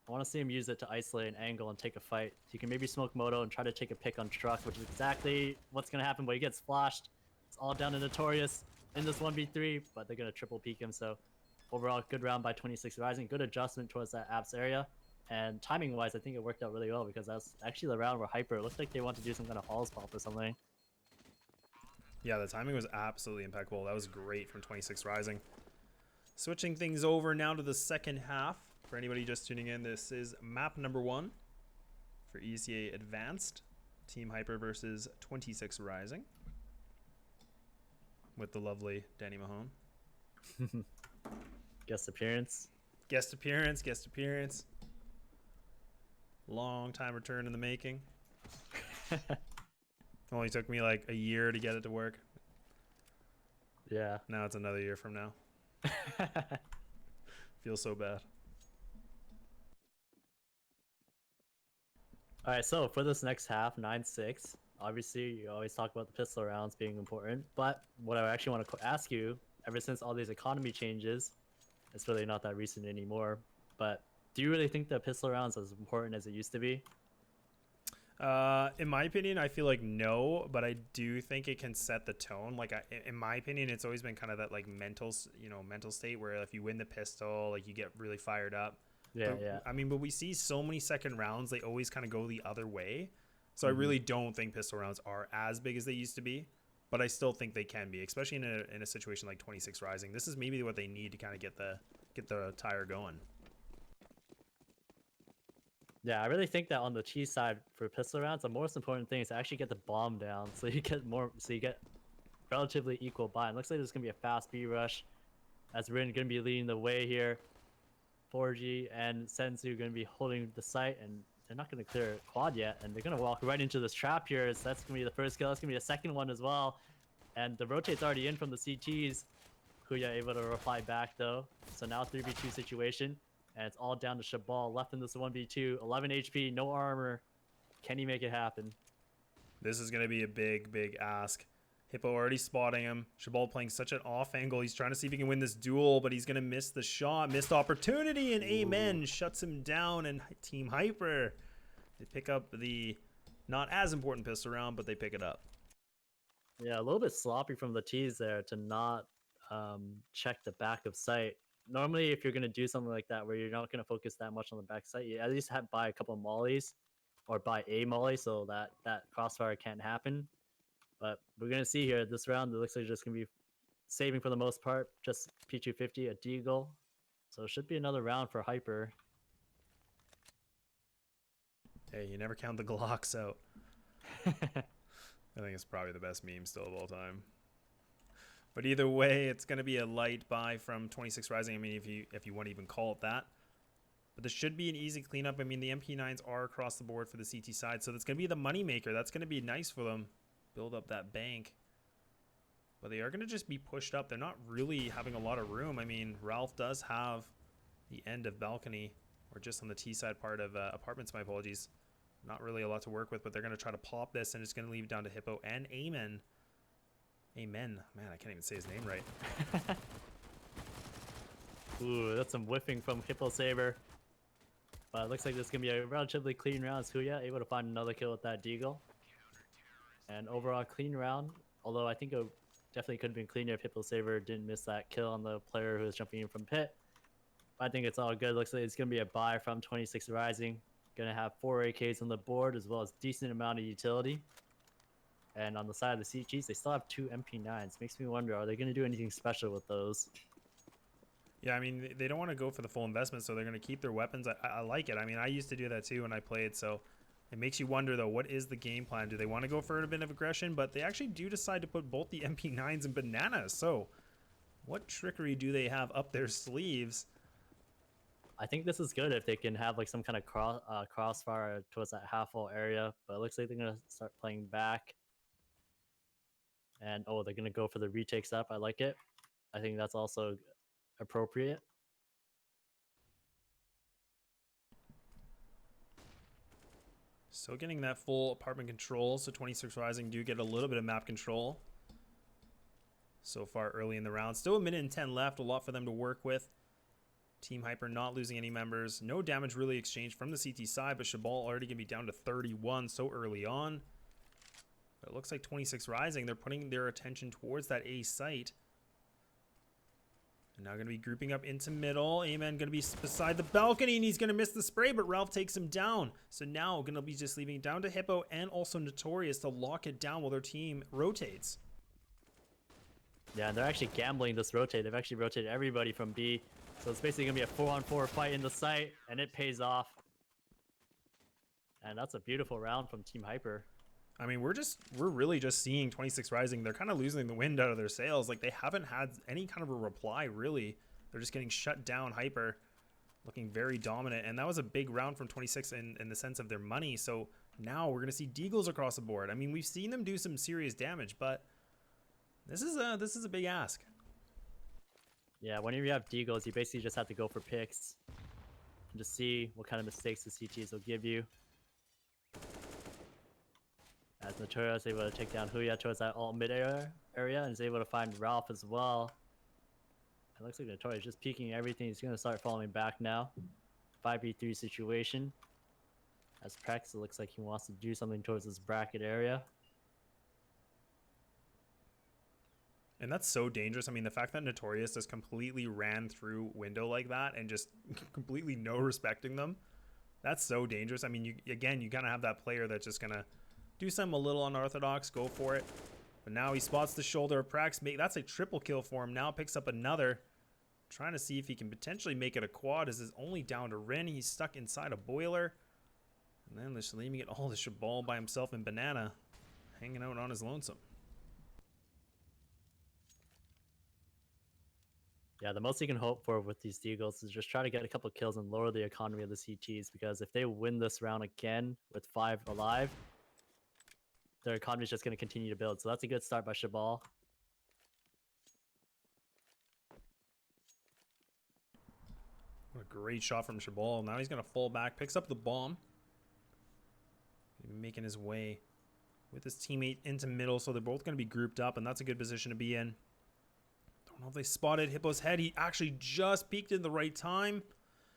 I want to see him use it to isolate an angle and take a fight. He can maybe smoke Moto and try to take a pick on Truck, which is exactly what's going to happen, but he gets flashed. It's all down to Notorious in this 1v3, but they're going to triple peek him, so overall, good round by 26 Rising. Good adjustment towards that apps area. And timing-wise, I think it worked out really well because that's actually the round where Hyper looked like they want to do some kind of halls pop or something. Yeah, the timing was absolutely impeccable. That was great from 26 Rising. Switching things over now to the second half. For anybody just tuning in, this is map number 1 for ESEA Advanced. Team Hyper versus 26 Rising. With the lovely Danny Mahone. Guest appearance. Guest appearance, guest appearance. Long time return in the making. Only took me like a year to get it to work. Yeah. Now it's another year from now. Feels so bad. All right, so for this next half, 9-6, obviously you always talk about the pistol rounds being important, but what I actually want to ask you, ever since all these economy changes, it's really not that recent anymore, but do you really think the pistol rounds are as important as it used to be? In my opinion, I feel like no, but I do think it can set the tone. Like, in my opinion, it's always been kind of that like mental state where if you win the pistol, like you get really fired up. Yeah, but, yeah. I mean, but we see so many second rounds, they always kind of go the other way. So I really don't think pistol rounds are as big as they used to be, but I still think they can be, especially in a situation like 26 Rising. This is maybe what they need to kind of get the tire going. Yeah, I really think that on the cheese side for pistol rounds, the most important thing is to actually get the bomb down, so you get relatively equal buy. It looks like there's gonna be a fast B rush, as Rin gonna be leading the way here. 4G and Sensu gonna be holding the site, and they're not gonna clear quad yet, and they're gonna walk right into this trap here. So that's gonna be the first kill. That's gonna be the second one as well, and the rotate's already in from the CTs. Kuya able to reply back though, so now 3v2 situation. And it's all down to Shabal, left in this 1v2, 11 HP, no armor. Can he make it happen? This is going to be a big, big ask. Hippo already spotting him. Shabal playing such an off angle. He's trying to see if he can win this duel, but he's going to miss the shot. Missed opportunity, and Amen shuts him down, and Team Hyper, they pick up the not as important pistol round, but they pick it up. Yeah, a little bit sloppy from the T's there to not check the back of sight. Normally, if you're going to do something like that where you're not going to focus that much on the back side, you at least buy a couple of mollies or buy a molly so that that crossfire can't happen. But we're gonna see here this round. It looks like just gonna be saving for the most part. Just P250, a deagle. So it should be another round for Hyper. Hey, you never count the Glocks out. I think it's probably the best meme still of all time. But either way, it's going to be a light buy from 26 Rising. I mean, if you want to even call it that. But this should be an easy cleanup. I mean, the MP9s are across the board for the CT side, so that's going to be the moneymaker. That's going to be nice for them. Build up that bank. But they are going to just be pushed up. They're not really having a lot of room. I mean, Ralph does have the end of balcony, or just on the T side part of apartments, my apologies. Not really a lot to work with, but they're going to try to pop this, and it's going to leave down to Hippo and Amen. Amen. Man, I can't even say his name right. Ooh, that's some whiffing from Hippo Saber. But it looks like this is going to be a relatively clean round. Huya able to find another kill with that deagle. And overall clean round, although I think it definitely could have been cleaner if Hippo Saber didn't miss that kill on the player who was jumping in from pit. But I think it's all good. Looks like it's going to be a buy from 26 Rising. Going to have 4 AKs on the board as well as decent amount of utility. And on the side of the CGs, they still have 2 MP9s. Makes me wonder, are they going to do anything special with those? Yeah, I mean, they don't want to go for the full investment, so they're going to keep their weapons. I like it. I mean, I used to do that too when I played, so it makes you wonder, though, what is the game plan? Do they want to go for a bit of aggression? But they actually do decide to put both the MP9s and bananas. So what trickery do they have up their sleeves? I think this is good if they can have like some kind of crossfire towards that half wall area. But it looks like they're going to start playing back. And oh, they're going to go for the retakes up. I like it. I think that's also appropriate. So getting that full apartment control. So 26 Rising do get a little bit of map control so far early in the round. Still a minute and 10 left. A lot for them to work with. Team Hyper not losing any members. No damage really exchanged from the CT side, but Shabal already going to be down to 31 so early on. But it looks like 26 Rising, they're putting their attention towards that A site. And now going to be grouping up into middle. Amen going to be beside the balcony, and he's going to miss the spray, but Ralph takes him down. So now going to be just leaving it down to Hippo and also Notorious to lock it down while their team rotates. Yeah, and they're actually gambling this rotate. They've actually rotated everybody from B. So it's basically going to be a 4-on-4 fight in the site, and it pays off. And that's a beautiful round from Team Hyper. I mean, we're really just seeing 26 Rising. They're kind of losing the wind out of their sails. Like, they haven't had any kind of a reply, really. They're just getting shut down. Hyper looking very dominant. And that was a big round from 26 in the sense of their money. So now we're going to see deagles across the board. I mean, we've seen them do some serious damage, but this is a big ask. Yeah, whenever you have deagles, you basically just have to go for picks and just see what kind of mistakes the CTs will give you. As Notorious is able to take down Huya towards that alt mid area and is able to find Ralph as well. It looks like Notorious just peeking everything. He's going to start falling back now. 5v3 situation. As Prex, it looks like he wants to do something towards this bracket area. And that's so dangerous. I mean, the fact that Notorious just completely ran through window like that and just completely no respecting them, that's so dangerous. I mean, you kind of have that player that's just going to do something a little unorthodox, go for it. But now he spots the shoulder of Prax. That's a triple kill for him. Now picks up another. Trying to see if he can potentially make it a quad. This is only down to Rin. He's stuck inside a boiler. And then just leaving it all to Shabal by himself and Banana. Hanging out on his lonesome. Yeah, the most you can hope for with these deagles is just try to get a couple kills and lower the economy of the CTs. Because if they win this round again with 5 alive, their economy is just going to continue to build. So that's a good start by Shabal. What a great shot from Shabal. Now he's going to fall back, picks up the bomb. Making his way with his teammate into middle. So they're both going to be grouped up, and that's a good position to be in. Don't know if they spotted Hippo's head. He actually just peeked in the right time.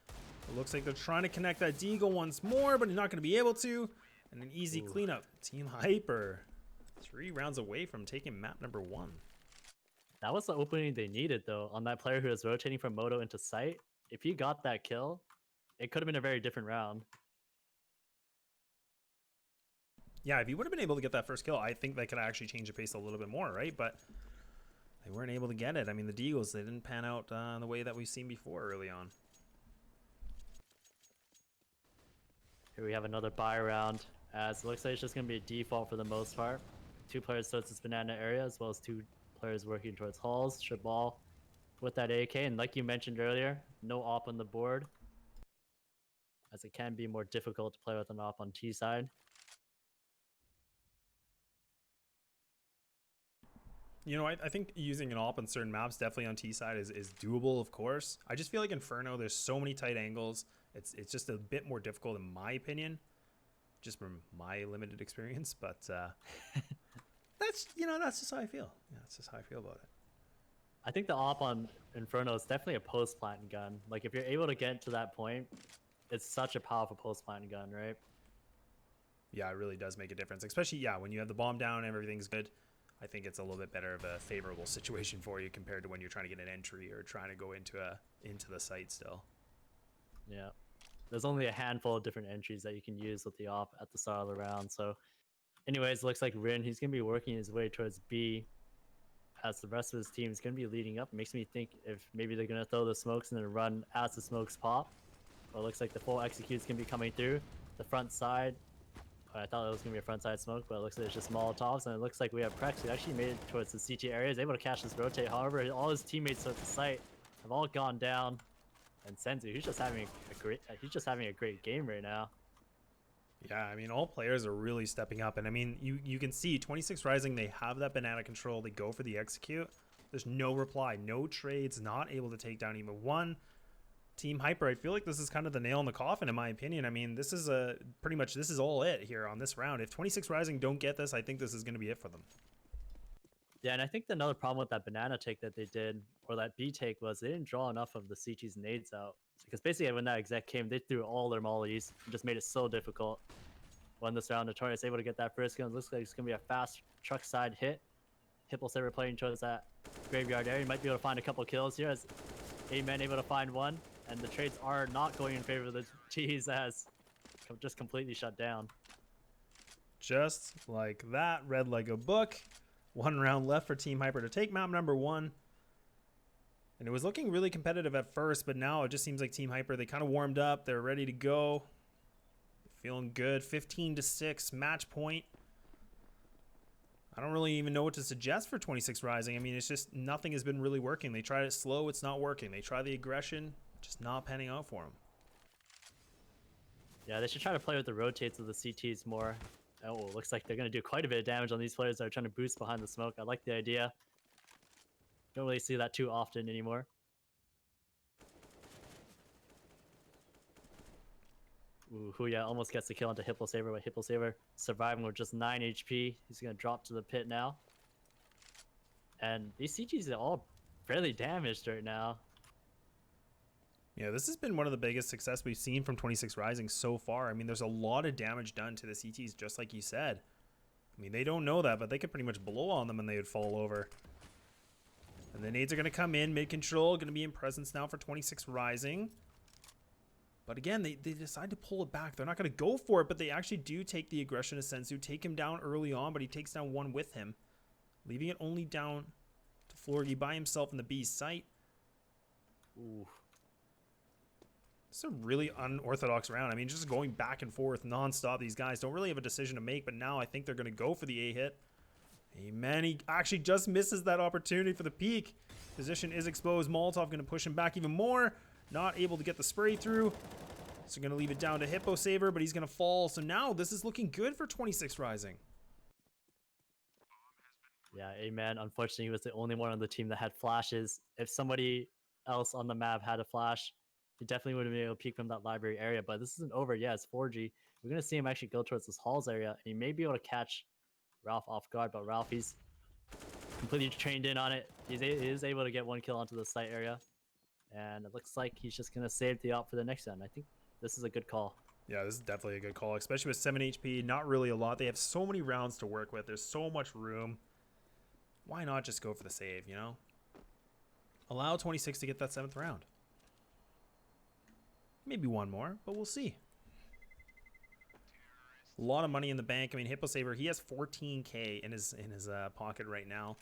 It looks like they're trying to connect that deagle once more, but he's not going to be able to. And an easy cleanup. Team Hyper 3 rounds away from taking map number 1. That was the opening they needed, though, on that player who was rotating from Moto into site. If he got that kill, it could have been a very different round. Yeah, if he would have been able to get that first kill, I think they could actually change the pace a little bit more, right? But they weren't able to get it. I mean, the Deagles, they didn't pan out the way that we've seen before early on. Here we have another buy round, as it looks like it's just going to be a default for the most part. 2 players towards this banana area, as well as 2 players working towards halls. Shabal with that AK, and like you mentioned earlier, no op on the board, as it can be more difficult to play with an op on T side. You know, I think using an op on certain maps, definitely on T side, is doable, of course. I just feel like Inferno, there's so many tight angles. It's just a bit more difficult, in my opinion, just from my limited experience. But that's just how I feel. Yeah, that's just how I feel about it. I think the op on Inferno is definitely a post-plant gun. Like, if you're able to get to that point, it's such a powerful post-plant gun, right? Yeah, it really does make a difference, especially, yeah, when you have the bomb down and everything's good. I think it's a little bit better of a favorable situation for you compared to when you're trying to get an entry or trying to go into the site still. Yeah. There's only a handful of different entries that you can use with the op at the start of the round. So anyways, looks like Rin, he's going to be working his way towards B, as the rest of his team is going to be leading up. It makes me think if maybe they're going to throw the smokes and then run as the smokes pop. But it looks like the full execute is going to be coming through the front side. I thought it was going to be a front side smoke, but it looks like it's just Molotovs, and it looks like we have Prex, who actually made it towards the CT area, is able to catch this rotate. However, all his teammates at the site have all gone down, and Senzu, he's just having a great game right now. Yeah, I mean, all players are really stepping up, and I mean, you can see 26 Rising, they have that banana control, they go for the execute. There's no reply, no trades, not able to take down even one. Team Hyper, I feel like this is kind of the nail in the coffin, in my opinion. I mean, this is pretty much, this is all it here on this round. If 26 Rising don't get this, I think this is going to be it for them. Yeah, and I think another problem with that banana take that they did, or that B take, was they didn't draw enough of the CT's nades out. Because basically when that exec came, they threw all their mollies and just made it so difficult. Won this round, Notorious able to get that first gun. Looks like it's going to be a fast truck side hit. Hipple Saber playing towards that graveyard area. You might be able to find a couple kills here, as Amen able to find one. And the trades are not going in favor of the T's, as just completely shut down. Just like that, read like a book. 1 round left for Team Hyper to take map number 1. And it was looking really competitive at first, but now it just seems like Team Hyper, they kind of warmed up. They're ready to go. Feeling good. 15-6 match point. I don't really even know what to suggest for 26 Rising. I mean, it's just nothing has been really working. They tried it slow, it's not working. They try the aggression, just not panning out for them. Yeah, they should try to play with the rotates of the CTs more. Oh, looks like they're going to do quite a bit of damage on these players that are trying to boost behind the smoke. I like the idea. Don't really see that too often anymore. Ooh, Huya almost gets the kill onto Hippo Saber, but Hippo Saber surviving with just 9 HP. He's going to drop to the pit now. And these CGs are all fairly damaged right now. Yeah, this has been one of the biggest success we've seen from 26 Rising so far. I mean, there's a lot of damage done to the CTs, just like you said. I mean, they don't know that, but they could pretty much blow on them and they would fall over. And the nades are going to come in, mid-control, going to be in presence now for 26 Rising. But again, they decide to pull it back. They're not going to go for it, but they actually do take the aggression of Senzu, take him down early on, but he takes down one with him, leaving it only down to Florgy by himself in the B site. Ooh. It's a really unorthodox round. I mean, just going back and forth nonstop. These guys don't really have a decision to make, but now I think they're going to go for the A hit. Amen. He actually just misses that opportunity for the peak. Position is exposed. Molotov going to push him back even more. Not able to get the spray through. So going to leave it down to Hippo Saber, but he's going to fall. So now this is looking good for 26 Rising. Yeah, Amen. Unfortunately, he was the only one on the team that had flashes. If somebody else on the map had a flash, he definitely would have been able to peek from that library area. But this isn't over yet. It's 4G. We're going to see him actually go towards this halls area, and he may be able to catch Ralph off guard, but Ralph, he's completely trained in on it. He is able to get one kill onto the site area. And it looks like he's just going to save the op for the next round. I think this is a good call. Yeah, this is definitely a good call, especially with 7 HP. Not really a lot. They have so many rounds to work with. There's so much room. Why not just go for the save, you know? Allow 26 to get that 7th round. Maybe one more, but we'll see. A lot of money in the bank. I mean, Hippo Saver, he has 14K in his pocket right now.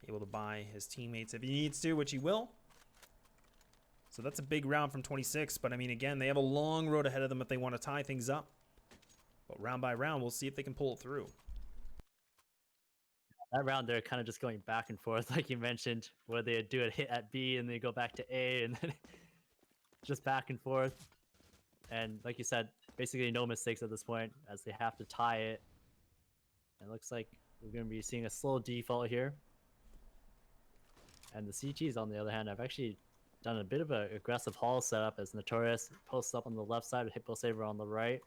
Able to buy his teammates if he needs to, which he will. So that's a big round from 26. But I mean, again, they have a long road ahead of them if they want to tie things up. But round by round, we'll see if they can pull it through. That round, they're kind of just going back and forth, like you mentioned, where they do a hit at B and they go back to A and then just back and forth. And like you said, basically no mistakes at this point as they have to tie it. And it looks like we're going to be seeing a slow default here. And the CTs, on the other hand, have actually done a bit of an aggressive haul setup as Notorious posts up on the left side with Hippo Saver on the right.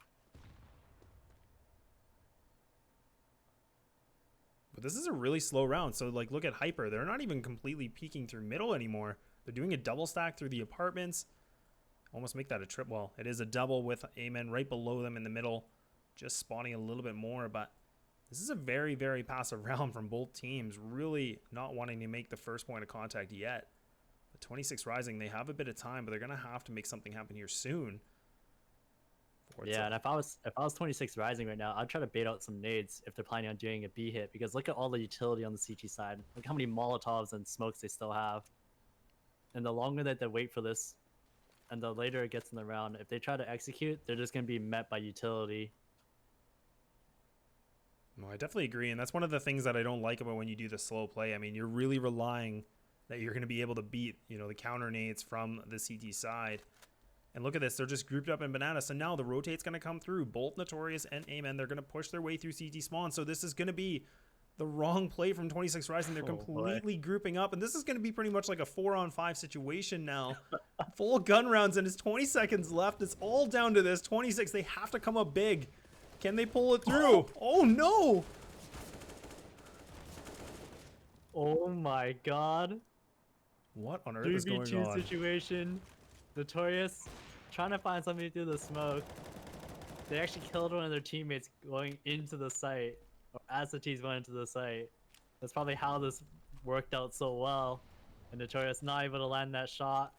But this is a really slow round. So, like, look at Hyper. They're not even completely peeking through middle anymore. They're doing a double stack through the apartments. Almost make that a trip. Well, it is a double with Amen right below them in the middle. Just spawning a little bit more. But this is a very, very passive round from both teams. Really not wanting to make the first point of contact yet. The 26 Rising, they have a bit of time, but they're going to have to make something happen here soon. Yeah, and if I was 26 Rising right now, I'd try to bait out some nades if they're planning on doing a B hit, because look at all the utility on the CT side. Look how many Molotovs and smokes they still have. And the longer that they wait for this, and the later it gets in the round, if they try to execute, they're just going to be met by utility. No, I definitely agree, and that's one of the things that I don't like about when you do the slow play. I mean, you're really relying that you're going to be able to beat, you know, the counter nades from the CT side. And look at this, they're just grouped up in banana. So now the rotate's going to come through. Bolt, Notorious, and Amen, they're going to push their way through CT spawn. So this is going to be the wrong play from 26 Rising. They're completely grouping up. And this is going to be pretty much like a 4-on-5 situation now. Full gun rounds, and it's 20 seconds left. It's all down to this. 26, they have to come up big. Can they pull it through? Oh, no! Oh my god. What on earth is going 3v2 on? situation. Notorious trying to find somebody through the smoke. They actually killed one of their teammates going into the site, or as the teams went into the site. That's probably how this worked out so well. And Notorious not able to land that shot,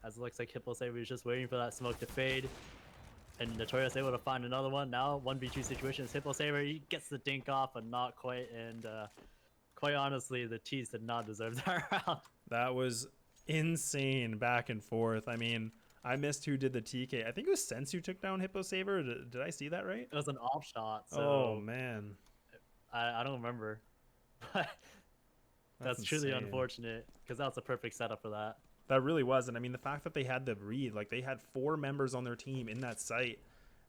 as it looks like Hippo Saver was just waiting for that smoke to fade. And Notorious able to find another one. Now 1v2 situation is Hippo Saver. He gets the dink off, but not quite. And quite honestly, the T's did not deserve that round. That was insane back and forth. I mean, I missed who did the TK. I think it was Sense who took down Hippo Saver. Did I see that right? It was an off shot. So oh man, I don't remember. But that's truly insane. unfortunate, because that was a perfect setup for that. That really was. And I mean, the fact that they had the read, like they had 4 members on their team in that site.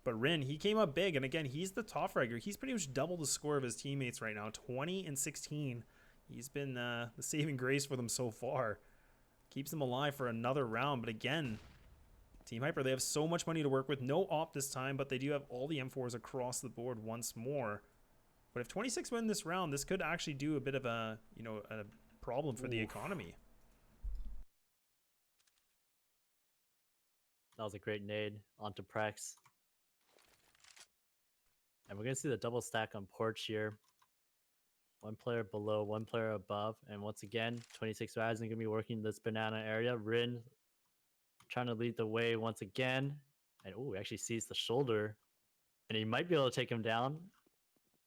But Rin, he came up big. And again, he's the top fragger. He's pretty much double the score of his teammates right now. 20 and 16. He's been the saving grace for them so far. Keeps them alive for another round. But again, Team Hyper, they have so much money to work with. No op this time, but they do have all the M4s across the board once more. But if 26 win this round, this could actually do a bit of a, you know, a problem for the economy. That was a great nade onto Prex. And we're going to see the double stack on Porch here. 1 player below, 1 player above. And once again, 26 Rising going to be working this banana area. Rin trying to lead the way once again. And oh, he actually sees the shoulder. And he might be able to take him down.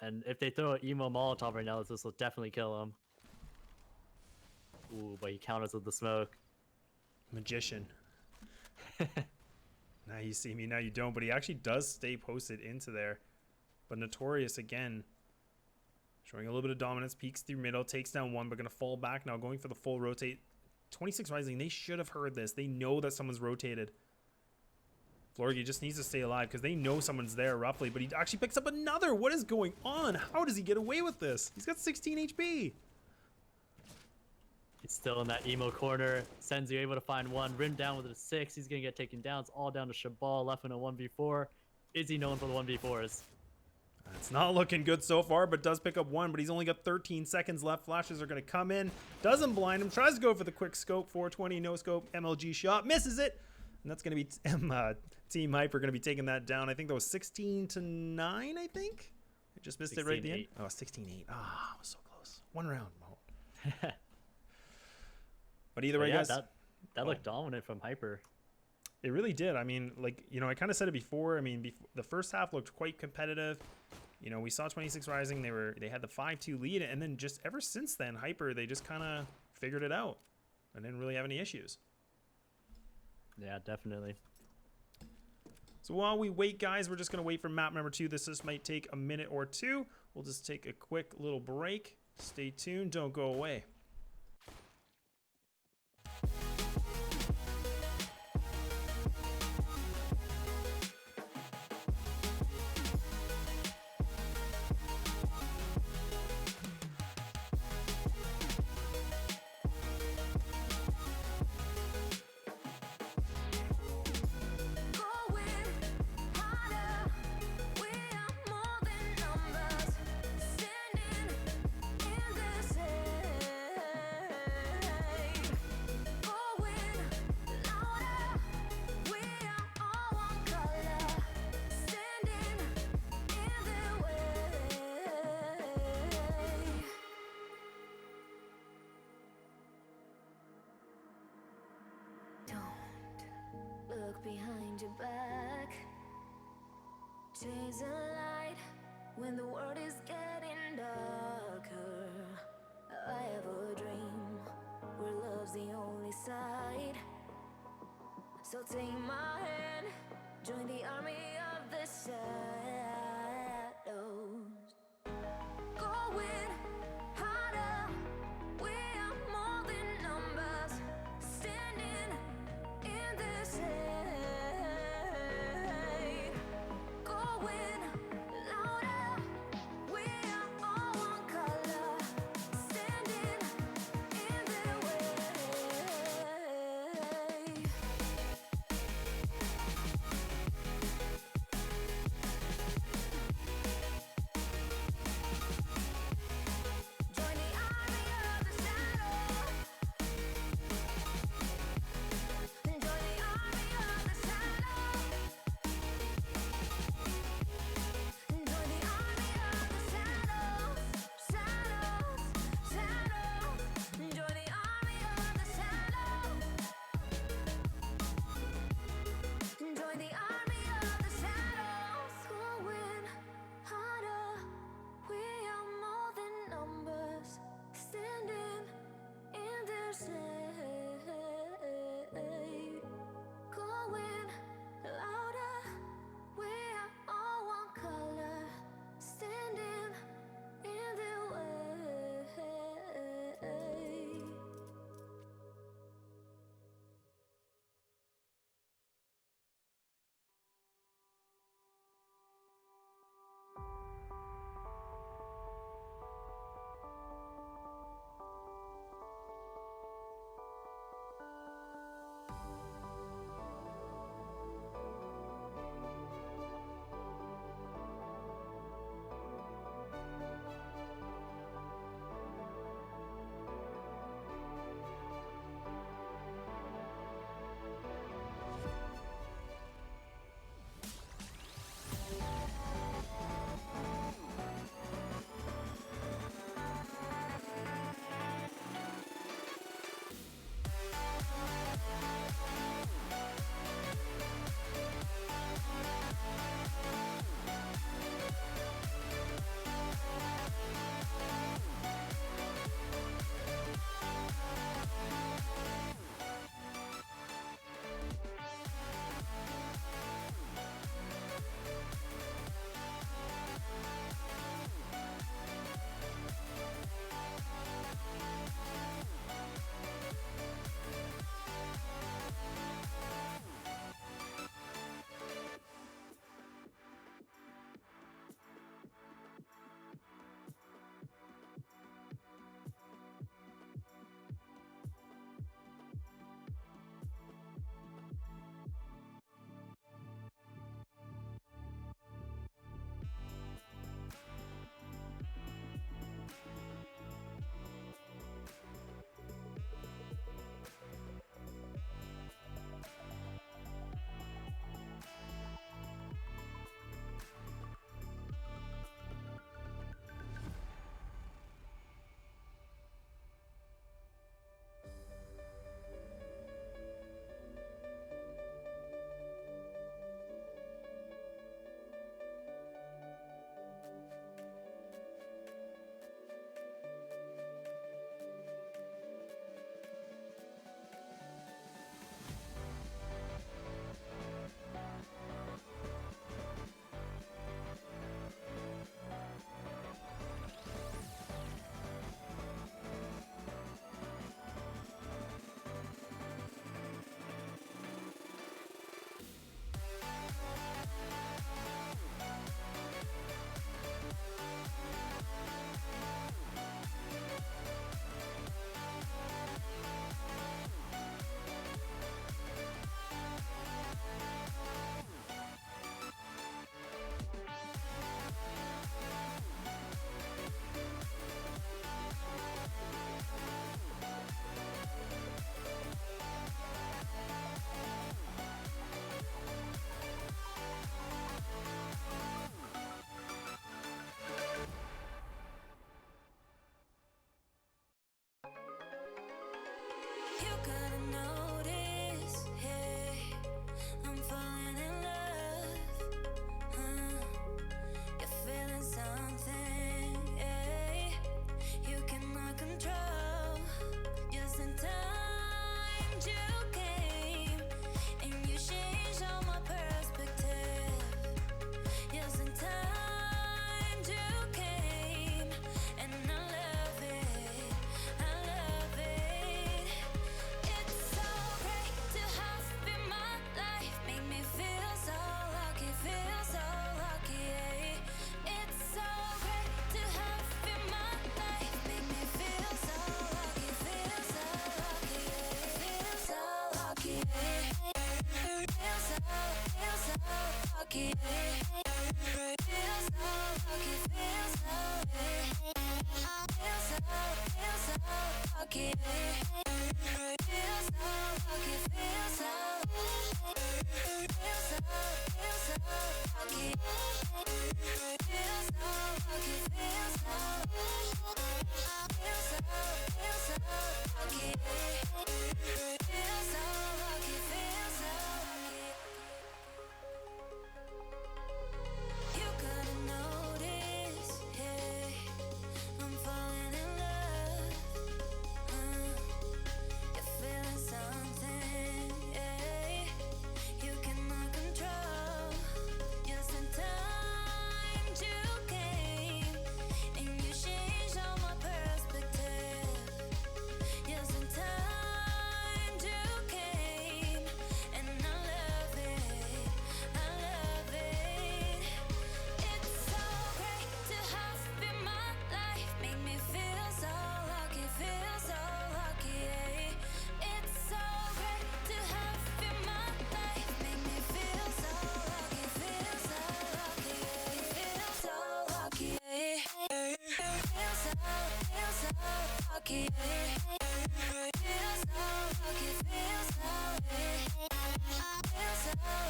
And if they throw an emo Molotov right now, this will definitely kill him. Ooh, but he counters with the smoke. Magician. Now you see me, now you don't. But he actually does stay posted into there. But Notorious again, showing a little bit of dominance, peeks through middle, takes down 1, but going to fall back now, going for the full rotate. 26 Rising, they should have heard this. They know that someone's rotated. Florgy just needs to stay alive because they know someone's there roughly, but he actually picks up another. What is going on? How does he get away with this? He's got 16 HP. He's still in that emo corner. Senzu able to find 1. Rin down with a 6. He's going to get taken down. It's all down to Shabal left in a 1v4. Is he known for the 1v4s? It's not looking good so far, but does pick up 1, but he's only got 13 seconds left. Flashes are going to come in. Doesn't blind him. Tries to go for the quick scope. 420 no scope. MLG shot. Misses it. And that's going to be Team Hyper going to be taking that down. I think that was 16-9, I think. I just missed it right at the end. Oh, 16-8. Ah, I was so close. 1 round. But either way, yeah, guys. that looked dominant from Hyper. It really did. I mean, like, you know, I kind of said it before. I mean, the first half looked quite competitive. You know, we saw 26 Rising. They had the 5-2 lead, and then just ever since then, Hyper, they just kind of figured it out and didn't really have any issues. Yeah, definitely. So while we wait, guys, we're just going to wait for map number 2. This just might take a minute or two. We'll just take a quick little break. Stay tuned. Don't go away. Look behind your back. Chase a light when the world is getting darker. I have a dream where love's the only side. So take my hand, join the army of the shadows. Going harder, we are more than numbers. Standing in this hate. Going louder, we are all one color. Standing in their way. lucky. Feel so lucky, feel so lucky. Feel so lucky, feel so lucky. Feel so lucky, feel so lucky. You couldn't notice, hey, I'm falling in love. You're feeling something, hey, you cannot control. Just in time to came, and you changed all my perspective. Just in time to came, and I love it, I love it. It's so great to have you in my life, make me feel so lucky, feel so lucky. It's so great to have you in my life, make me feel so lucky, feel so lucky, feel so lucky. Feel so lucky. Feel so lucky, feel so lucky. Feel so lucky,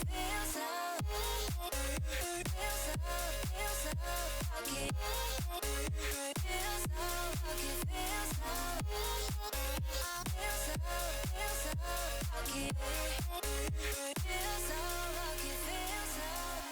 feel so lucky. Feel so lucky, feel so lucky. Feel so lucky, feel so lucky.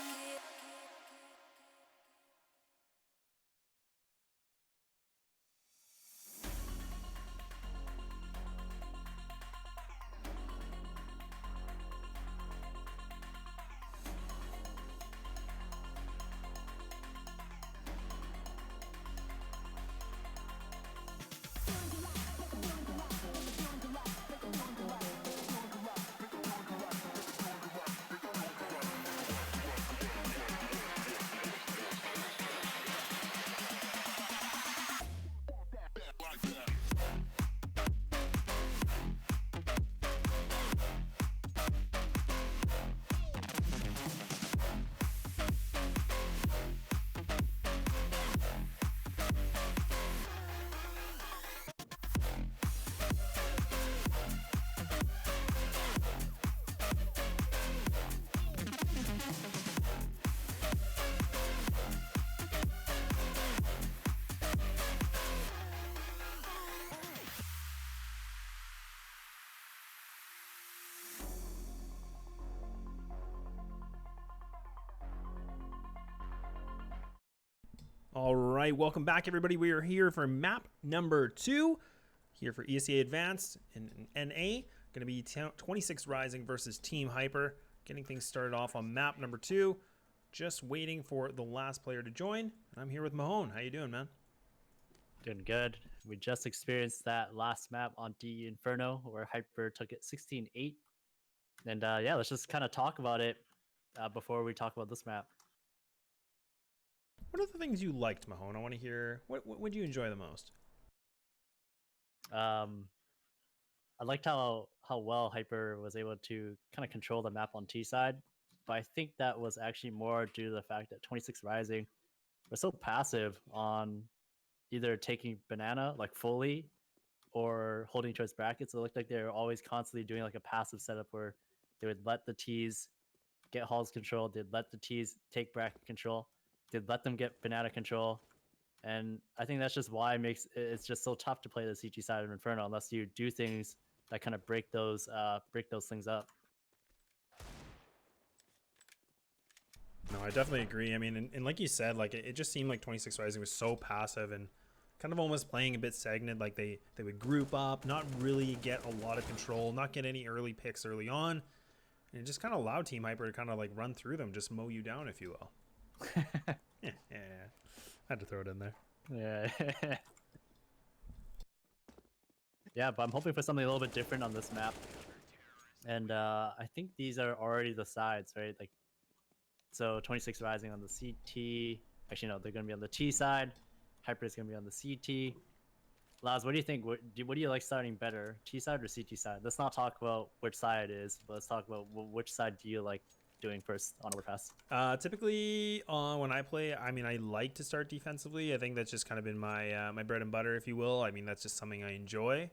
All right, welcome back, everybody. We are here for map number 2, here for ESEA Advanced in NA. Going to be 26 Rising versus Team Hyper. Getting things started off on map number 2. Just waiting for the last player to join. And I'm here with Mahone. How you doing, man? Doing good. We just experienced that last map on D Inferno where Hyper took it 16-8. And yeah, let's just kind of talk about it before we talk about this map. What are the things you liked, Mahone? I want to hear. What would you enjoy the most? I liked how well Hyper was able to kind of control the map on T side, but I think that was actually more due to the fact that 26 Rising was so passive on either taking banana like fully or holding towards brackets. It looked like they were always constantly doing like a passive setup where they would let the T's get halls control, they'd let the T's take bracket control, they'd let them get banana control. And I think that's just why it's just so tough to play the CT side of Inferno unless you do things that kind of break those things up. No, I definitely agree. I mean, and like you said, like it just seemed like 26 Rising was so passive and kind of almost playing a bit stagnant. Like they would group up, not really get a lot of control, not get any early picks early on, and it just kind of allowed Team Hyper to kind of like run through them, just mow you down, if you will. yeah. I had to throw it in there. Yeah. Yeah, but I'm hoping for something a little bit different on this map. And I think these are already the sides, right? Like, so 26 Rising on the CT. Actually, no, they're going to be on the T side. Hyper is going to be on the CT. Laz, what do you think? What do you like starting better, T side or CT side? Let's not talk about which side it is, but let's talk about which side do you like doing first on overpass? Typically, when I play, I mean, I like to start defensively. I think that's just kind of been my my bread and butter, if you will. I mean, that's just something I enjoy.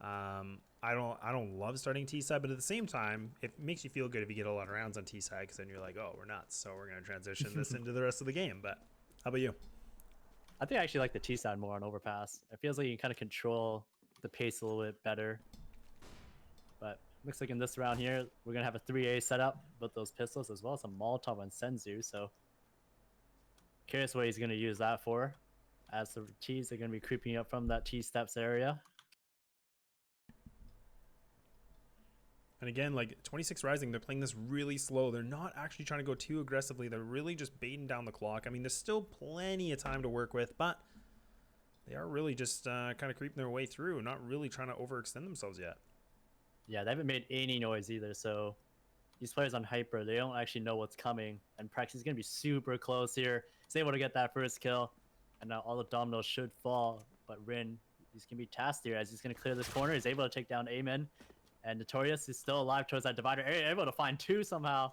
I don't love starting T side, but at the same time, it makes you feel good if you get a lot of rounds on T side, because then you're like, oh, we're nuts, so we're gonna transition this into the rest of the game. But how about you? I think I actually like the T side more on overpass. It feels like you can kind of control the pace a little bit better. But looks like in this round here, we're gonna have a 3A setup with those pistols as well as a Molotov on Senzu. So curious what he's gonna use that for, as the T's are gonna be creeping up from that T steps area. And again, like 26 Rising, they're playing this really slow. They're not actually trying to go too aggressively. They're really just baiting down the clock. I mean, there's still plenty of time to work with, but they are really just kind of creeping their way through, not really trying to overextend themselves yet. Yeah, they haven't made any noise either, so these players on Hyper, they don't actually know what's coming. And Prex is going to be super close here. He's able to get that first kill, and now all the dominoes should fall. But Rin, he's going to be tasked here as he's going to clear this corner. He's able to take down Amen. And Notorious is still alive towards that divider area, able to find two somehow.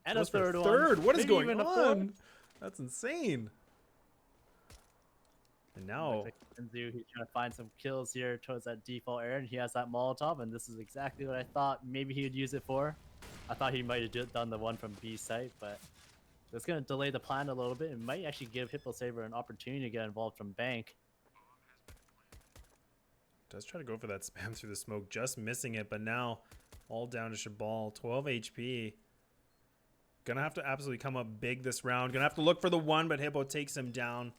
And What's a third for one. third? What is Maybe going even a on? fourth. That's insane. And now, Looks like Senzu, he's trying to find some kills here towards that default area, and he has that Molotov, and this is exactly what I thought maybe he would use it for. I thought he might have done the one from B site, but that's going to delay the plan a little bit. It might actually give Hippo Saber an opportunity to get involved from Bank. does try to go for that spam through the smoke, just missing it, but now all down to Shabal, 12 HP. Gonna have to absolutely come up big this round. Gonna have to look for the one, but Hippo takes him down.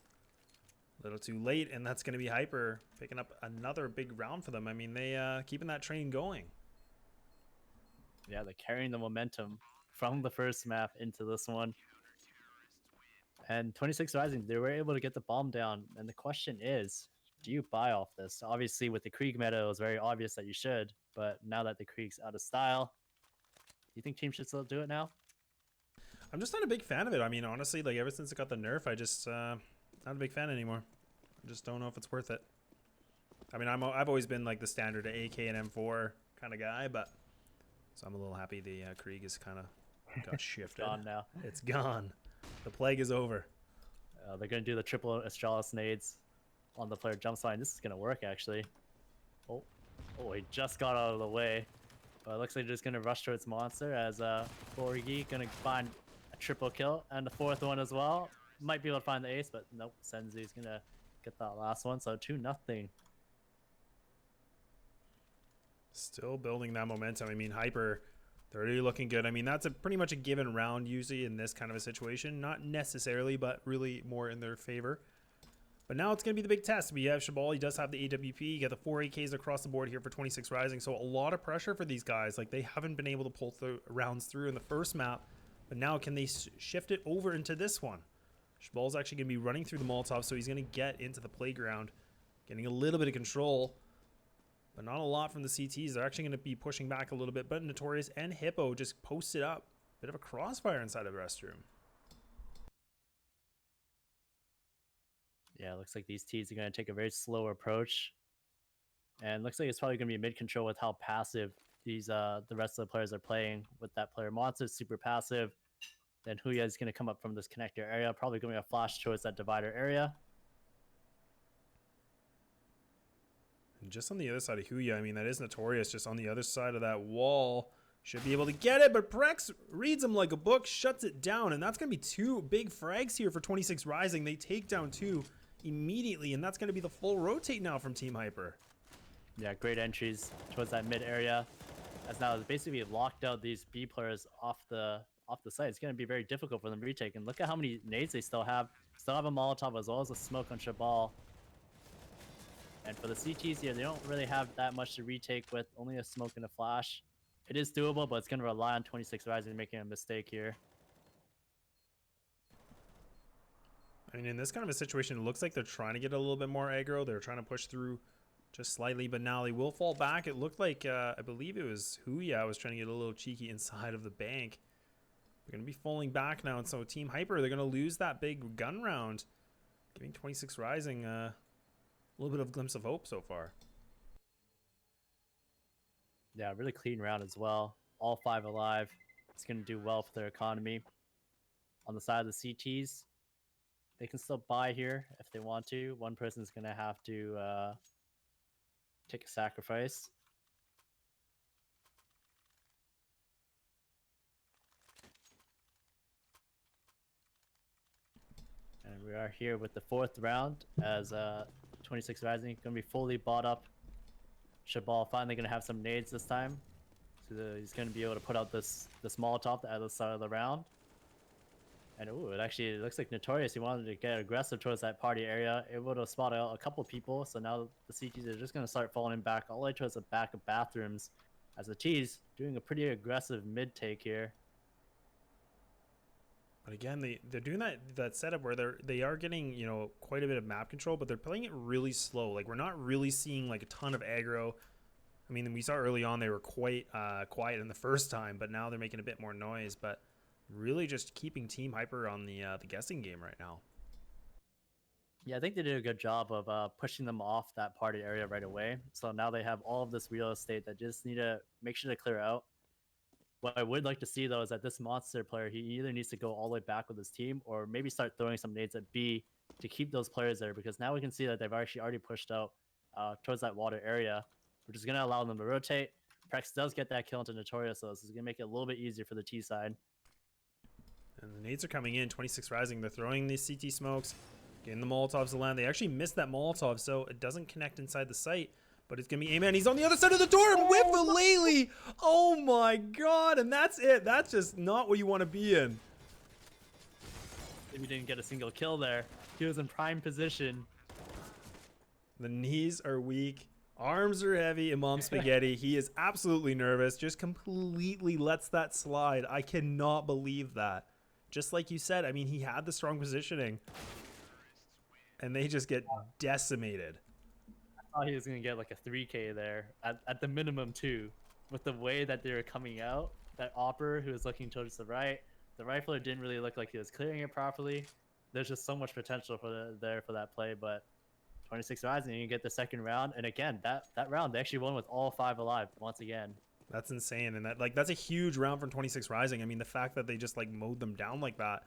A little too late, and that's gonna be Hyper picking up another big round for them. I mean, they keeping that train going. Yeah, they're carrying the momentum from the first map into this one. And 26 Rising, they were able to get the bomb down, and the question is, do you buy off this? Obviously, with the Krieg meta, it was very obvious that you should, but now that the Krieg's out of style, do you think teams should still do it now? I'm just not a big fan of it. I mean, honestly, like ever since it got the nerf, I just not a big fan anymore. I just don't know if it's worth it. I mean, I've always been like the standard AK and M4 kind of guy, but so I'm a little happy the Krieg is kind of got shifted. Gone now. It's gone. The plague is over. They're going to do the triple Astralis nades on the player jump sign. This is going to work, actually. Oh, he just got out of the way. But it looks like they're just going to rush towards Monster as Borgi going to find a triple kill and the fourth one as well. Might be able to find the ace, but nope. Senzu's going to get that last one. So 2-0. Still building that momentum. I mean, Hyper, they're really looking good. I mean, that's pretty much a given round usually in this kind of a situation. Not necessarily, but really more in their favor. But now it's going to be the big test. We have Shabal. He does have the AWP. You got the 4 AKs across the board here for 26 Rising. So a lot of pressure for these guys. Like, they haven't been able to pull rounds through in the first map. But now can they shift it over into this one? Shabal's actually going to be running through the Molotov. So he's going to get into the playground. Getting a little bit of control. But not a lot from the CTs. They're actually going to be pushing back a little bit. But Notorious and Hippo just posted up. Bit of a crossfire inside of the restroom. Yeah, looks like these T's are going to take a very slow approach. And looks like it's probably going to be mid-control with how passive these the rest of the players are playing. With that player Monster, super passive. Then Huya is going to come up from this connector area. Probably going to flash towards that divider area. And just on the other side of Huya, I mean, that is Notorious. Just on the other side of that wall. Should be able to get it, but Prex reads him like a book, shuts it down. And that's going to be two big frags here for 26 Rising. They take down two immediately, and that's going to be the full rotate now from Team Hyper. Yeah, great entries towards that mid area. As now it's basically locked out these B players off the site. It's going to be very difficult for them to retake. And look at how many nades they still have. Still have a Molotov as well as a smoke on Shabal. And for the CTs here, they don't really have that much to retake with. Only a smoke and a flash. It is doable, but it's going to rely on 26 Rising making a mistake here. I mean, in this kind of a situation, it looks like they're trying to get a little bit more aggro. They're trying to push through just slightly, but now they will fall back. It looked like, I believe it was Huya was trying to get a little cheeky inside of the bank. They're going to be falling back now, and so Team Hyper, they're going to lose that big gun round, giving 26 Rising a little bit of glimpse of hope so far. Yeah, really clean round as well. All 5 alive. It's going to do well for their economy. On the side of the CTs, they can still buy here if they want to. One person's going to have to take a sacrifice. And we are here with the 4th round as 26 Rising going to be fully bought up. Shabal finally going to have some nades this time. So he's going to be able to put out this Molotov at the start of the round. And ooh, it looks like Notorious, he wanted to get aggressive towards that party area, able to spot out a couple people. So now the CTs are just going to start falling back all the way towards the back of bathrooms as the T's doing a pretty aggressive mid take here. But again, they're doing that setup where they are getting, you know, quite a bit of map control, but they're playing it really slow. Like, we're not really seeing like a ton of aggro. I mean, we saw early on they were quite quiet in the first time, but now they're making a bit more noise. But really just keeping Team Hyper on the guessing game right now. Yeah, I think they did a good job of pushing them off that party area right away. So now they have all of this real estate that just need to make sure to clear out. What I would like to see, though, is that this monster player, he either needs to go all the way back with his team or maybe start throwing some nades at B to keep those players there, because now we can see that they've actually already pushed out towards that water area, which is going to allow them to rotate. Prex does get that kill into Notorious, so this is going to make it a little bit easier for the T side. And the nades are coming in. 26 Rising. They're throwing these CT smokes, getting the Molotovs to land. They actually missed that Molotov, so it doesn't connect inside the site. But it's going to be A-Man. He's on the other side of the door and whip a Lele. Oh my god. And that's it. That's just not what you want to be in. He didn't get a single kill there. He was in prime position. The knees are weak. Arms are heavy. Imam Spaghetti. He is absolutely nervous. Just completely lets that slide. I cannot believe that. Just like you said, I mean, he had the strong positioning. And they just get decimated. I thought he was going to get like a 3K there at the minimum too. With the way that they were coming out, that Opper who was looking towards the right, the rifler didn't really look like he was clearing it properly. There's just so much potential for that play, but 26 Rising, you get the second round, and again, that round they actually won with all 5 alive once again. That's insane, and that's a huge round from 26 Rising. I mean, the fact that they just like mowed them down like that.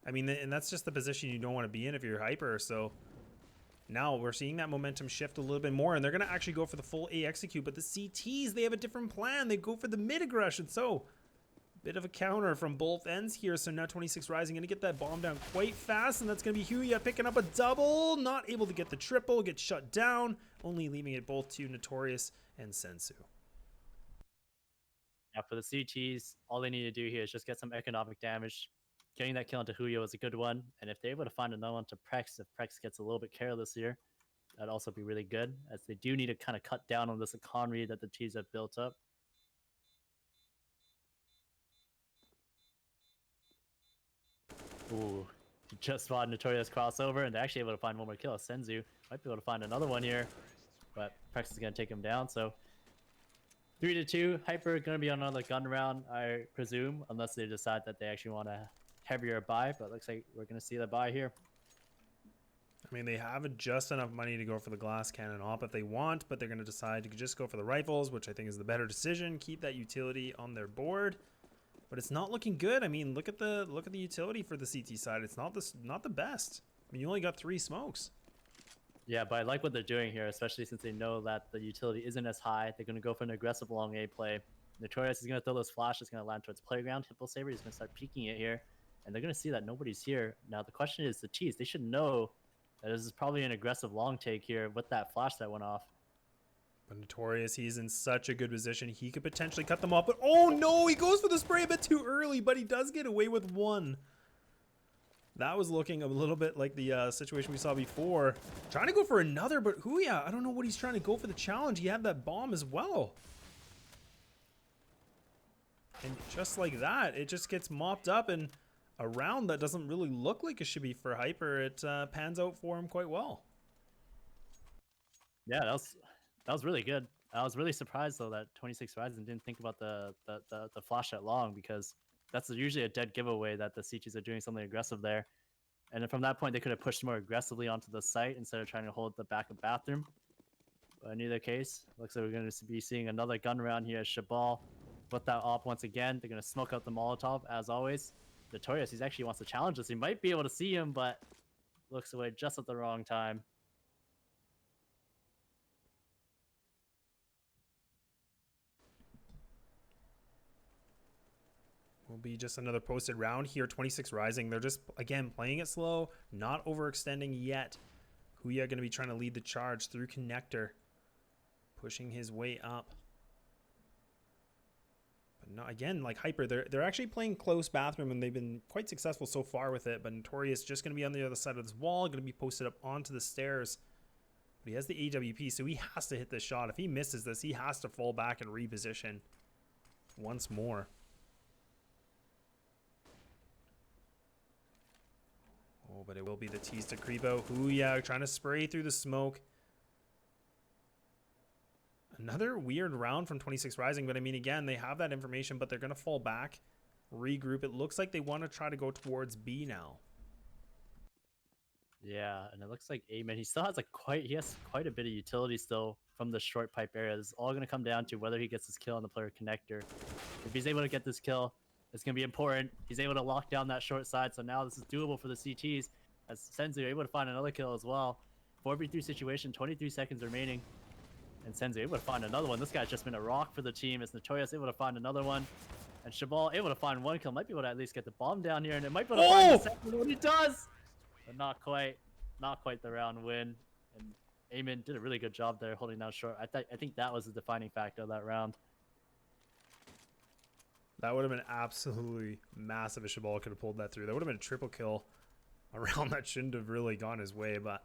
I mean, and that's just the position you don't want to be in if you're Hyper. So now we're seeing that momentum shift a little bit more, and they're going to actually go for the full A execute. But the CTs, they have a different plan. They go for the mid aggression. So bit of a counter from both ends here. So now 26 Rising going to get that bomb down quite fast, and that's going to be Huya picking up a double. Not able to get the triple, get shut down, only leaving it both to Notorious and Sensu. Now for the CTs, all they need to do here is just get some economic damage. Getting that kill into Huyo is a good one, and if they're able to find another one to Prex, if Prex gets a little bit careless here, that'd also be really good, as they do need to kind of cut down on this economy that the T's have built up. Ooh, just spotted Notorious crossover, and they're actually able to find one more kill. Senzu might be able to find another one here, but Prex is going to take him down, so 3-2. Hyper going to be on another gun round, I presume, unless they decide that they actually want a heavier buy, but looks like we're going to see the buy here. I mean, they have just enough money to go for the glass cannon op if they want, but they're going to decide to just go for the rifles, which I think is the better decision. Keep that utility on their board, but it's not looking good. I mean, look at the utility for the CT side. It's not the best. I mean, you only got 3 smokes. Yeah, but I like what they're doing here, especially since they know that the utility isn't as high. They're going to go for an aggressive long A play. Notorious is going to throw those flashes, going to land towards playground. Hippo Saber is going to start peeking it here, and they're going to see that nobody's here. Now the question is the T's. They should know that this is probably an aggressive long take here with that flash that went off. But Notorious, he's in such a good position. He could potentially cut them off, but oh no, he goes for the spray a bit too early, but he does get away with 1. That was looking a little bit like the situation we saw before. Trying to go for another, but Huya, I don't know what he's trying to go for the challenge. He had that bomb as well. And just like that, it just gets mopped up, and a round that doesn't really look like it should be for Hyper, it pans out for him quite well. Yeah, that was really good. I was really surprised though that 26 Rising didn't think about the flash that long, because that's usually a dead giveaway that the CTs are doing something aggressive there. And then from that point, they could have pushed more aggressively onto the site instead of trying to hold the back of bathroom. But in either case, looks like we're going to be seeing another gun round here as Shabal with that op once again. They're going to smoke out the Molotov, as always. Notorious, he actually wants to challenge us. He might be able to see him, but looks away just at the wrong time. Will be just another posted round here. 26 Rising. They're just, again, playing it slow, not overextending yet. Huya going to be trying to lead the charge through Connector, pushing his way up. But not, again, like Hyper, they're actually playing close bathroom, and they've been quite successful so far with it. But Notorious just going to be on the other side of this wall, going to be posted up onto the stairs. But he has the AWP, so he has to hit this shot. If he misses this, he has to fall back and reposition once more. Oh, but it will be the tease to creep out. Huya trying to spray through the smoke. Another weird round from 26 Rising, but I mean, again, they have that information, but they're going to fall back, regroup. It looks like they want to try to go towards B now. Yeah, and it looks like Amen, he still has he has quite a bit of utility still from the short pipe area. It's all going to come down to whether he gets his kill on the player connector. If he's able to get this kill, it's going to be important. He's able to lock down that short side, so now this is doable for the CTs, as Senzu able to find another kill as well. 4v3 situation, 23 seconds remaining, and Senzu able to find another one. This guy's just been a rock for the team. As Notorious able to find another one, and Shabal able to find one kill. Might be able to at least get the bomb down here, and it might be able to find the second one. He does, but not quite the round win. And Amen did a really good job there holding down short. I think that was the defining factor of that round. That would have been absolutely massive if Shabal could have pulled that through. That would have been a triple kill. A round that shouldn't have really gone his way, but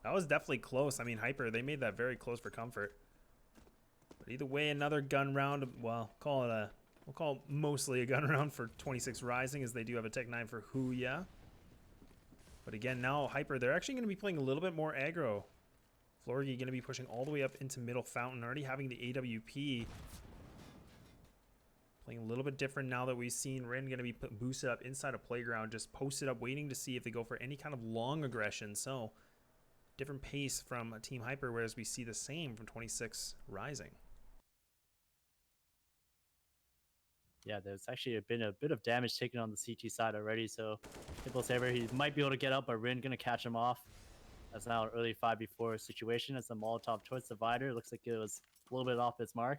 that was definitely close. I mean, Hyper, they made that very close for comfort. But either way, another gun round. Well, we'll call it mostly a gun round for 26 Rising, as they do have a Tech 9 for Huya. But again, now Hyper, they're actually going to be playing a little bit more aggro. Florgy going to be pushing all the way up into middle fountain, already having the AWP. Playing a little bit different now that we've seen Rin going to be boosted up inside a playground, just posted up, waiting to see if they go for any kind of long aggression. So, different pace from Team Hyper, whereas we see the same from 26 Rising. Yeah, there's actually been a bit of damage taken on the CT side already, so Hippo Saber, he might be able to get up, but Rin going to catch him off. That's now an early 5v4 situation as the Molotov towards the divider. Looks like it was a little bit off its mark.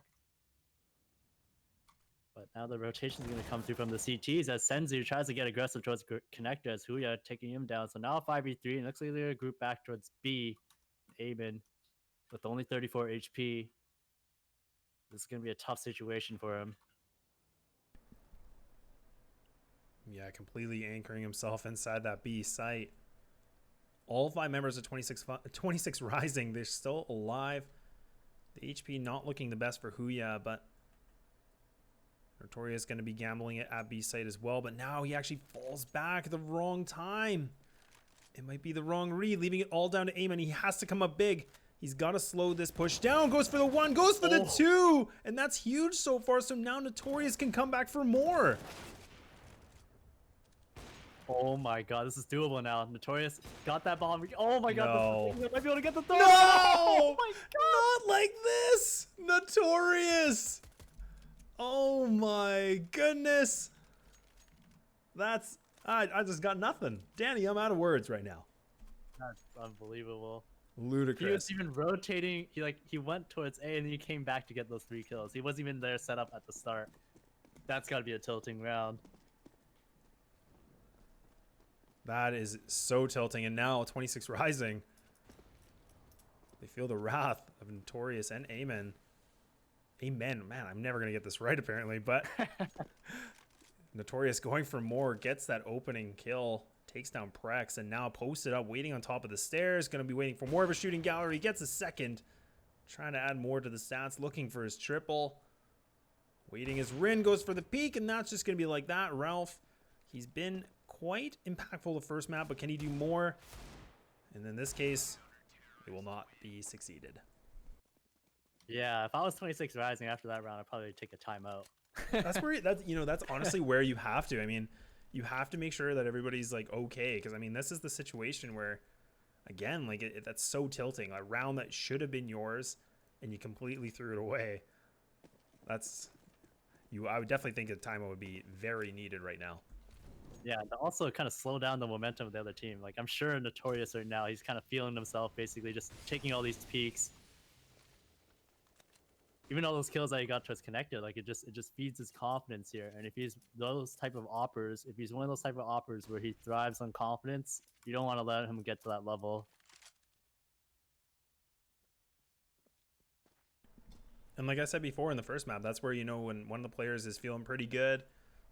But now the rotation is going to come through from the CTs as Senzu tries to get aggressive towards Connector as Huya taking him down. So now 5v3, and looks like they're going to group back towards B. Aben with only 34 HP. This is going to be a tough situation for him. Yeah, completely anchoring himself inside that B site. All 5 members of 26 Rising, they're still alive. The HP not looking the best for Huya, but Notorious going to be gambling it at B site as well, but now he actually falls back at the wrong time. It might be the wrong read, leaving it all down to Amen. He has to come up big. He's got to slow this push down. Goes for the 1, goes for the 2, and that's huge so far. So now Notorious can come back for more. Oh my god, this is doable now. Notorious got that bomb. Oh my god, No. this might be able to get the third. No! Oh my god! Not like this! Notorious! Oh my goodness! That's... I just got nothing. Danny, I'm out of words right now. That's unbelievable. Ludicrous. He was even rotating. He went towards A and then he came back to get those 3 kills. He wasn't even there set up at the start. That's got to be a tilting round. That is so tilting. And now 26 Rising, they feel the wrath of Notorious and Amen. Amen. Man, I'm never going to get this right apparently, but Notorious going for more, gets that opening kill, takes down Prex, and now posted up, waiting on top of the stairs. Going to be waiting for more of a shooting gallery. Gets a second, trying to add more to the stats, looking for his triple. Waiting as Rin goes for the peak, and that's just going to be like that. Ralph, he's been quite impactful the first map, but can he do more? And in this case, it will not be succeeded. Yeah, if I was 26 Rising after that round, I'd probably take a timeout. That's honestly where you have to. I mean, you have to make sure that everybody's like okay, because I mean, this is the situation where, again, like that's so tilting. A round that should have been yours, and you completely threw it away. That's I would definitely think a timeout would be very needed right now. Yeah, and also kind of slow down the momentum of the other team. Like I'm sure Notorious right now, he's kind of feeling himself, basically just taking all these peaks. Even all those kills that he got to his connector, like it just feeds his confidence here. And if he's those type of oppers, if he's one of those type of oppers where he thrives on confidence, you don't want to let him get to that level. And like I said before in the first map, that's where you know when one of the players is feeling pretty good,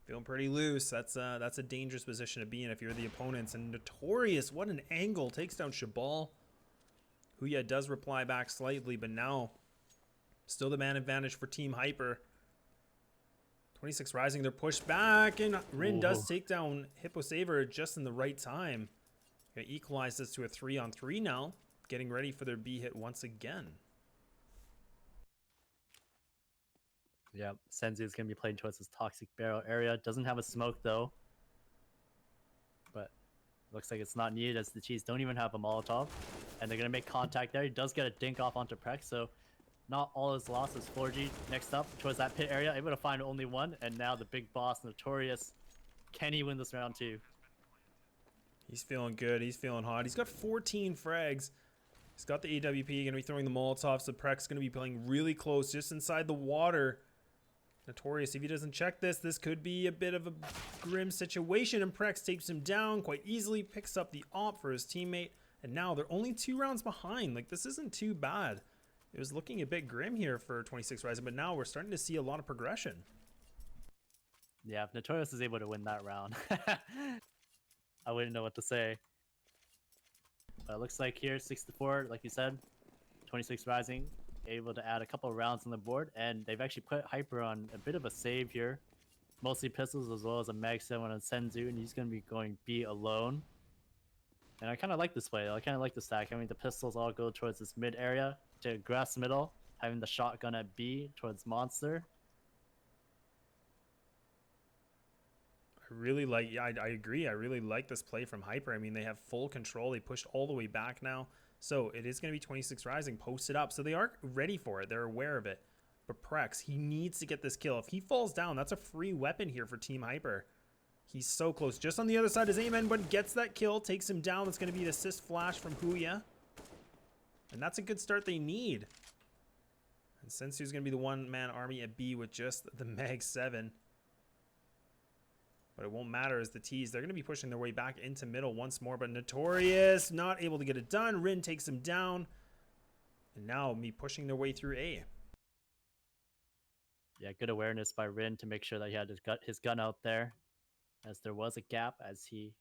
feeling pretty loose. That's a dangerous position to be in if you're the opponents. And Notorious, what an angle, takes down Shabal. Huya does reply back slightly, but now still the man advantage for Team Hyper. 26 Rising, they're pushed back, and Rin does take down Hippo Saver just in the right time. Gonna equalize this to a 3-on-3 now, getting ready for their B hit once again. Yeah, Senzu is going to be playing towards this toxic barrel area. Doesn't have a smoke though, but looks like it's not needed as the Cheese don't even have a Molotov, and they're going to make contact there. He does get a dink off onto Prex, so not all his losses. 4G next up towards that pit area, able to find only one, and now the big boss, Notorious. Can he win this round too? He's feeling good. He's feeling hot. He's got 14 frags. He's got the AWP. Going to be throwing the Molotovs. So Prex going to be playing really close, just inside the water. Notorious, if he doesn't check this, this could be a bit of a grim situation. And Prex takes him down quite easily, picks up the op for his teammate. And now they're only 2 rounds behind. Like, this isn't too bad. It was looking a bit grim here for 26 Rising, but now we're starting to see a lot of progression. Yeah, if Notorious is able to win that round, I wouldn't know what to say. But it looks like here, 6-4, like you said, 26 Rising, able to add a couple of rounds on the board, and they've actually put Hyper on a bit of a save here. Mostly pistols as well as a Mag 7 on Senzu, and he's going to be going B alone. And I kind of like this play. I kind of like the stack. I mean, the pistols all go towards this mid area to grass middle, having the shotgun at B towards Monster. I really like, yeah, I agree. I really like this play from Hyper. I mean, they have full control. They pushed all the way back now. So it is going to be 26 Rising posted up. So they are ready for it. They're aware of it. But Prex, he needs to get this kill. If he falls down, that's a free weapon here for Team Hyper. He's so close. Just on the other side is Amen, but gets that kill, takes him down. That's going to be an assist flash from Huya. And that's a good start they need. And Sensu's going to be the one-man army at B with just the Mag 7. But it won't matter as the T's. They're going to be pushing their way back into middle once more. But Notorious, not able to get it done. Rin takes him down. And now me pushing their way through A. Yeah, good awareness by Rin to make sure that he had his gun out there, as there was a gap, as he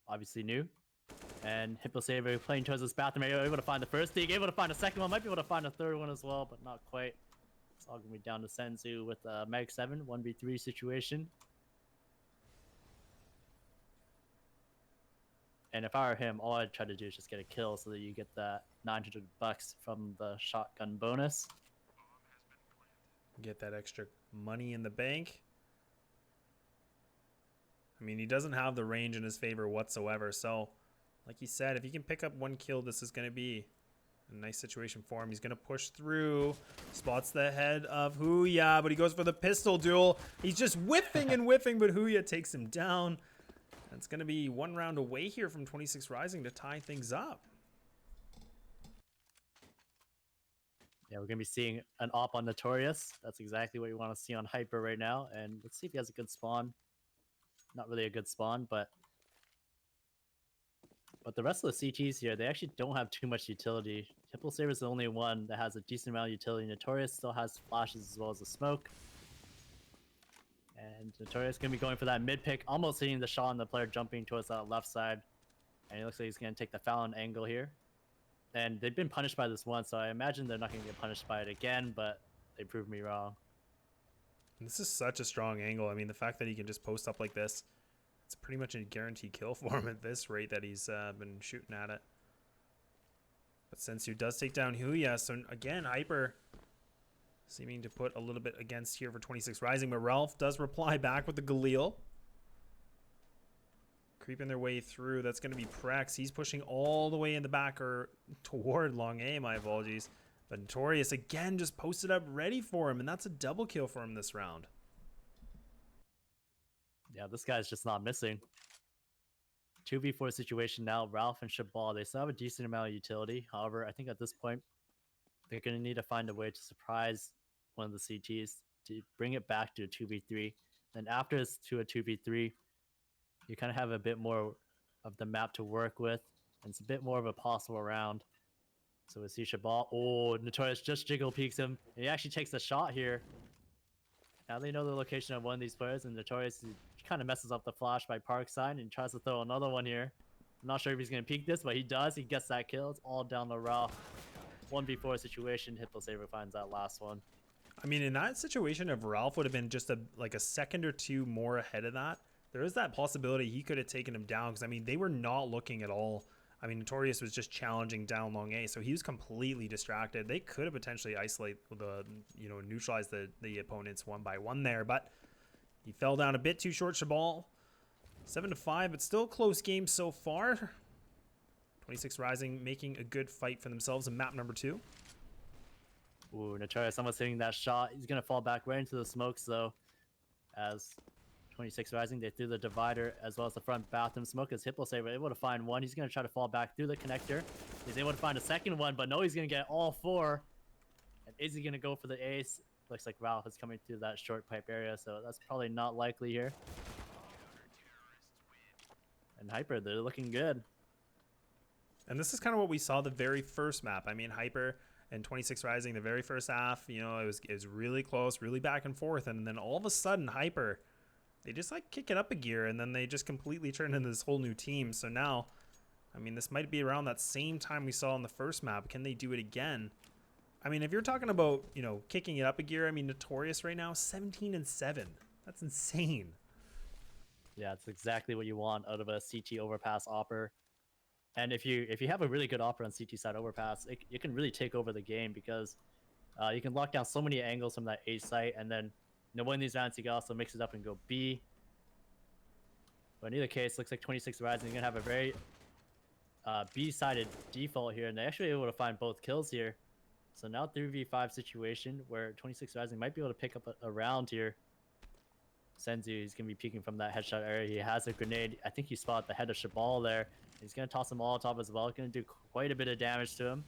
obviously knew. And Hippo Saver playing towards this bathroom area, able to find the first dig, able to find a second one, might be able to find a third one as well, but not quite. It's all going to be down to Senzu with a Mag 7, 1v3 situation. And if I were him, all I'd try to do is just get a kill so that you get that $900 from the shotgun bonus. Get that extra money in the bank. I mean, he doesn't have the range in his favor whatsoever. So, like he said, if he can pick up 1 kill, this is going to be a nice situation for him. He's going to push through. Spots the head of Huya, but he goes for the pistol duel. He's just whiffing and whiffing, but Huya takes him down. It's going to be 1 round away here from 26 Rising to tie things up. Yeah, we're going to be seeing an op on Notorious. That's exactly what you want to see on Hyper right now. And let's see if he has a good spawn. Not really a good spawn, but the rest of the CTs here, they actually don't have too much utility. Hippo Saber is the only one that has a decent amount of utility. Notorious still has flashes as well as a smoke. And Notorious going to be going for that mid pick, almost hitting the shot on the player jumping towards that left side. And it looks like he's going to take the Fallon angle here. And they've been punished by this once, so I imagine they're not going to get punished by it again, but they proved me wrong. This is such a strong angle. I mean, the fact that he can just post up like this, it's pretty much a guaranteed kill for him at this rate that he's been shooting at it. But Sensu does take down Huya, so again, Hyper seeming to put a little bit against here for 26 Rising, but Ralph does reply back with the Galil. Creeping their way through. That's going to be Prex. He's pushing all the way in the back, or toward long A, my apologies. But Notorious again just posted up ready for him, and that's a double kill for him this round. Yeah, this guy's just not missing. 2v4 situation now. Ralph and Shabal, they still have a decent amount of utility. However, I think at this point, they're going to need to find a way to surprise one of the CTs to bring it back to a 2v3. Then after it's to a 2v3, you kind of have a bit more of the map to work with, and it's a bit more of a possible round. So we see Shabal. Oh, Notorious just jiggle peeks him, and he actually takes a shot here. Now they know the location of one of these players, and Notorious kind of messes up the flash by Parkside and tries to throw another one here. I'm not sure if he's going to peek this, but he does. He gets that kill. It's all down the Ralph. 1v4 situation. Hippo Saber finds that last one. I mean, in that situation, if Ralph would have been just a second or two more ahead of that, there is that possibility he could have taken him down. Because I mean, they were not looking at all. I mean, Notorious was just challenging down long A, so he was completely distracted. They could have potentially neutralized the opponents one by one there, but he fell down a bit too short. Shabal, 7-5, but still a close game so far. 26 Rising making a good fight for themselves in map number 2. Ooh, Notorious almost hitting that shot. He's going to fall back right into the smokes, though, as 26 Rising, they threw the divider as well as the front bathroom smoke as Hippo Saber able to find one. He's going to try to fall back through the connector. He's able to find a second one, but no, he's going to get all 4. And is he going to go for the ace? Looks like Ralph is coming through that short pipe area, so that's probably not likely here. And Hyper, they're looking good. And this is kind of what we saw the very first map. I mean, Hyper and 26 Rising, the very first half, it was really close, really back and forth. And then all of a sudden, Hyper, they just like kick it up a gear, and then they just completely turn into this whole new team. So now, I mean, this might be around that same time we saw in the first map. Can they do it again? I mean, if you're talking about, kicking it up a gear, I mean, Notorious right now, 17-7. That's insane. Yeah, it's exactly what you want out of a CT overpass opper. And if you have a really good opper on CT side overpass, it can really take over the game because you can lock down so many angles from that A site, and then one of these rounds you can also mix it up and go B. But in either case, looks like 26 Rising is going to have a very B-sided default here, and they're actually able to find both kills here. So now 3v5 situation where 26 Rising might be able to pick up a round here. Senzu is going to be peeking from that headshot area. He has a grenade. I think he spotted the head of Shabal there. He's going to toss a Molotov as well. Going to do quite a bit of damage to him.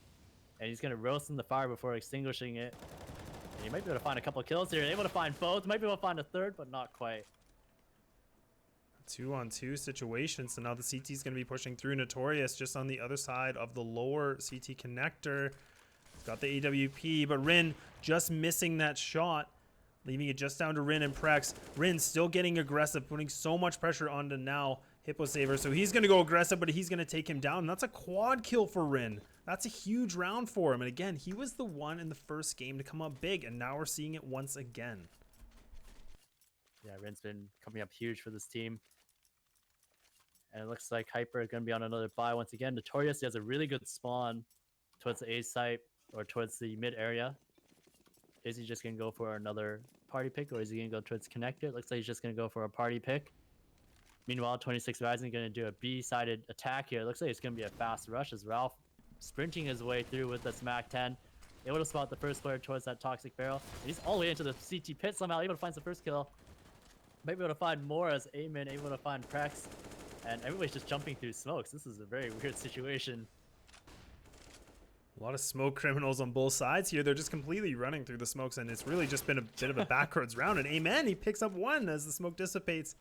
And he's going to roast in the fire before extinguishing it. And he might be able to find a couple kills here. Able to find both. Might be able to find a third, but not quite. 2-on-2 situation. So now the CT is going to be pushing through. Notorious just on the other side of the lower CT connector. He's got the AWP, but Rin just missing that shot, leaving it just down to Rin and Prex. Rin still getting aggressive, putting so much pressure onto now Hippo Saver. So he's going to go aggressive, but he's going to take him down. And that's a quad kill for Rin. That's a huge round for him. And again, he was the one in the first game to come up big, and now we're seeing it once again. Yeah, Rin's been coming up huge for this team. And it looks like Hyper is going to be on another buy once again. Notorious, he has a really good spawn towards the A site or towards the mid area. Is he just going to go for another party pick, or is he going to go towards connector? It looks like he's just going to go for a party pick. Meanwhile, 26 Rising going to do a B-sided attack here. It looks like it's going to be a fast rush as Ralph sprinting his way through with the Smack 10. Able to spot the first player towards that toxic barrel. And he's all the way into the CT pit somehow, able to find the first kill. Might be able to find more as Amen able to find Prex. And everybody's just jumping through smokes. This is a very weird situation. A lot of smoke criminals on both sides here. They're just completely running through the smokes, and it's really just been a bit of a backwards round. And Amen, he picks up one as the smoke dissipates.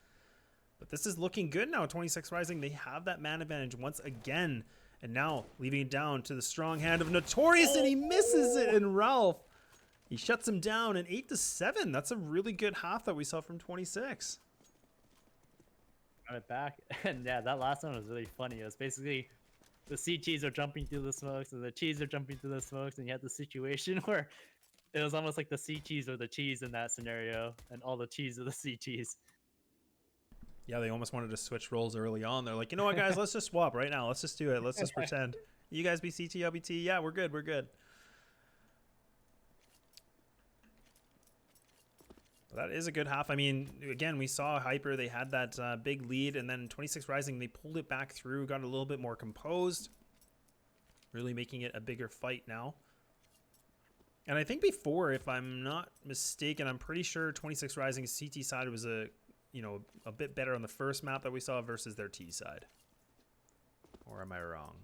But this is looking good now. 26 Rising, they have that man advantage once again. And now leaving it down to the strong hand of Notorious, and he misses it. And Ralph, he shuts him down. And 8-7. That's a really good half that we saw from 26. Got it back. And yeah, that last one was really funny. It was basically the CTs are jumping through the smokes and the Ts are jumping through the smokes, and you had the situation where it was almost like the CTs were the Ts in that scenario and all the Ts are the CTs. Yeah, they almost wanted to switch roles early on. They're like, you know what, guys, let's just swap right now. Let's just do it. Let's just pretend. You guys be CT, I'll be T. Yeah, we're good. We're good. That is a good half. I mean, again, we saw Hyper. They had that big lead, and then 26 Rising, they pulled it back through, got a little bit more composed, really making it a bigger fight now. And I think before, if I'm not mistaken, I'm pretty sure 26 Rising's CT side was a a bit better on the first map that we saw versus their T side. Or am I wrong?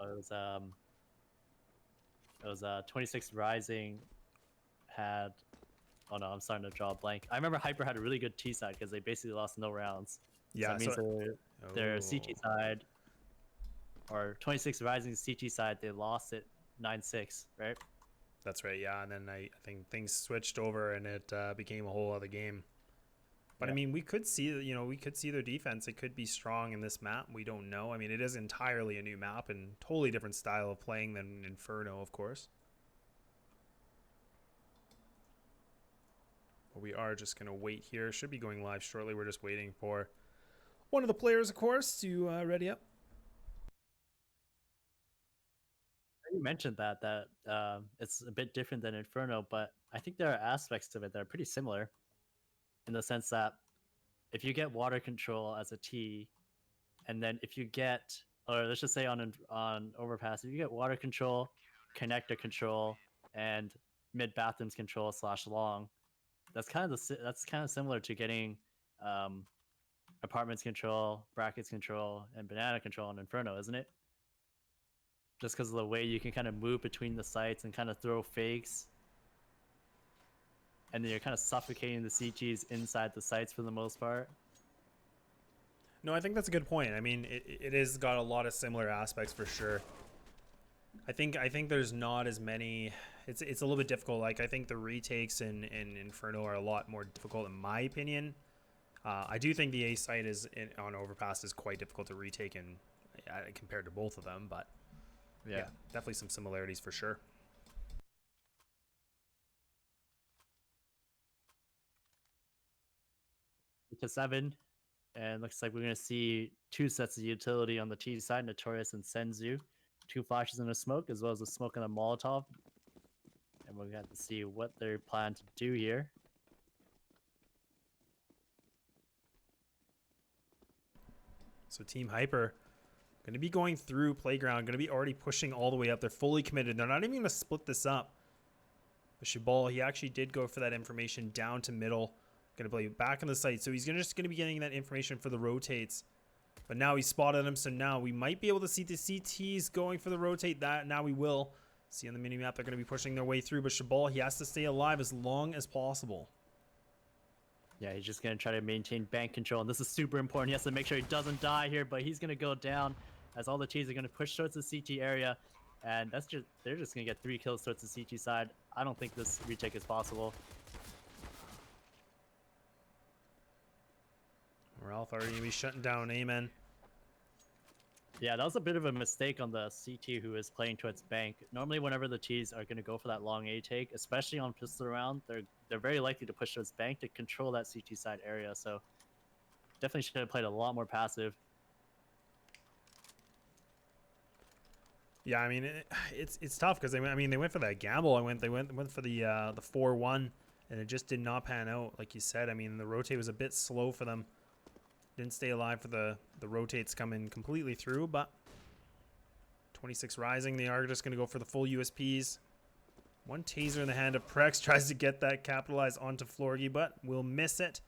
It was 26 Rising had. Oh no, I'm starting to draw a blank. I remember Hyper had a really good T side because they basically lost no rounds. Yeah, so that means their Oh. CT side or 26 Rising CT side, they lost it 9-6, right? That's right, yeah. And then I think things switched over and it became a whole other game. But I mean, we could see their defense. It could be strong in this map. We don't know. I mean, it is entirely a new map and totally different style of playing than Inferno, of course. But we are just going to wait here. Should be going live shortly. We're just waiting for one of the players, of course, to ready up. You mentioned that it's a bit different than Inferno, but I think there are aspects of it that are pretty similar in the sense that if you get water control as a T, and then if you get, or let's just say on Overpass, if you get water control, connector control, and mid bathrooms control / long, that's kind of similar to getting apartments control, brackets control, and banana control on Inferno, isn't it? Just because of the way you can kind of move between the sites and kind of throw fakes. And then you're kind of suffocating the CGs inside the sites for the most part. No, I think that's a good point. I mean, it has got a lot of similar aspects for sure. I think there's not as many. It's a little bit difficult. Like, I think the retakes in Inferno are a lot more difficult in my opinion. I do think the A site on Overpass is quite difficult to retake compared to both of them, but yeah, definitely some similarities for sure. To 7, and looks like we're going to see 2 sets of utility on the T side, Notorious and Senzu. 2 flashes and a smoke, as well as a smoke and a Molotov. And we're going to have to see what they plan to do here. So Team Hyper going to be going through Playground, going to be already pushing all the way up. They're fully committed. They're not even going to split this up. But Shabal, he actually did go for that information down to middle. Going to play back on the site. So he's just going to be getting that information for the rotates. But now he spotted him. So now we might be able to see the CTs going for the rotate. That now we will see on the mini map. They're going to be pushing their way through. But Shabal, he has to stay alive as long as possible. Yeah, he's just going to try to maintain bank control. And this is super important. He has to make sure he doesn't die here. But he's going to go down as all the T's are going to push towards the CT area. And they're just going to get 3 kills towards the CT side. I don't think this retake is possible. Ralph already going to be shutting down Amen. Yeah, that was a bit of a mistake on the CT who is playing towards bank. Normally, whenever the T's are going to go for that long A take, especially on pistol round, they're very likely to push towards bank to control that CT side area. So definitely should have played a lot more passive. Yeah, I mean it's tough because they went for that gamble. They went for the 4-1, and it just did not pan out. Like you said, I mean the rotate was a bit slow for them. Didn't stay alive for the rotates coming completely through, but 26 Rising, they are just going to go for the full USPs. One taser in the hand of Prex, tries to get that capitalized onto Florgy, but will miss it.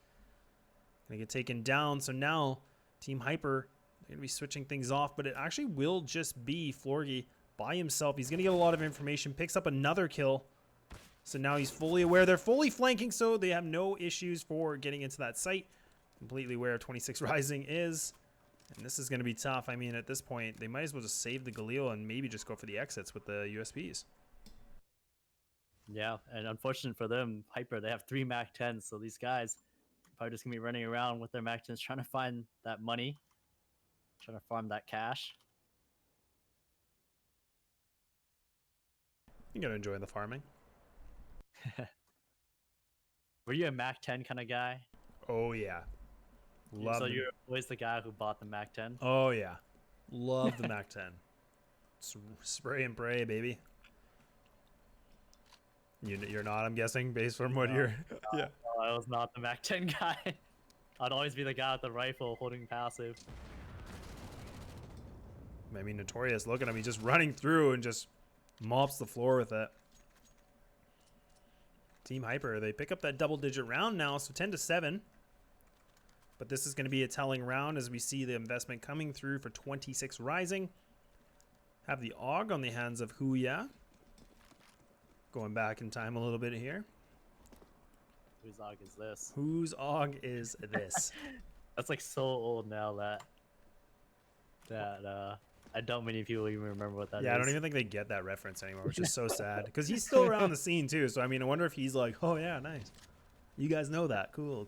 Gonna get taken down. So now Team Hyper, they're going to be switching things off, but it actually will just be Florgy by himself. He's going to get a lot of information, picks up another kill. So now he's fully aware. They're fully flanking, so they have no issues for getting into that site. Completely aware 26 Rising is. And this is going to be tough. I mean, at this point, they might as well just save the Galil and maybe just go for the exits with the USPs. Yeah, and unfortunate for them, Hyper, they have 3 Mac 10s, so these guys are probably just going to be running around with their Mac 10s trying to find that money, trying to farm that cash. You got to enjoy the farming. Were you a Mac 10 kind of guy? Oh, yeah. Love so you're always the guy who bought the Mac 10? Oh, yeah. Love the Mac 10. Spray and pray, baby. You're not, I'm guessing, based on what you're... Yeah. No, I was not the Mac 10 guy. I'd always be the guy with the rifle holding passive. I mean, Notorious, look at him. He's just running through and just mops the floor with it. Team Hyper, they pick up that double-digit round now, so 10-7. But this is going to be a telling round as we see the investment coming through for 26 Rising. Have the AUG on the hands of Huya. Going back in time a little bit here. Whose AUG is this? Whose AUG is this? That's like so old now that I doubt many people even remember what that is. Yeah, I don't even think they get that reference anymore, which is so sad. Because he's still around the scene too. So I mean, I wonder if he's like, oh yeah, nice. You guys know that. Cool.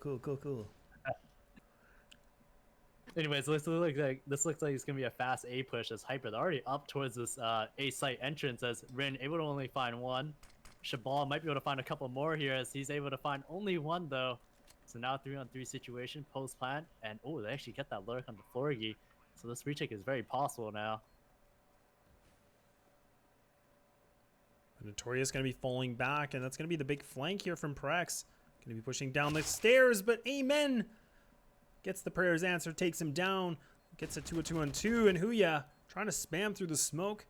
Anyways, this looks like it's gonna be a fast A push as Hyper. They're already up towards this A site entrance as Rin able to only find one. Shabal might be able to find a couple more here as he's able to find only one though. So now 3-on-3 situation post plant, and oh, they actually get that lurk on the Florgy. So this retake is very possible now. Notorious going to be falling back, and that's going to be the big flank here from Prex. Going to be pushing down the stairs, but Amen gets the prayer's answer, takes him down, gets a 2-2-on-2, and Huya trying to spam through the smoke.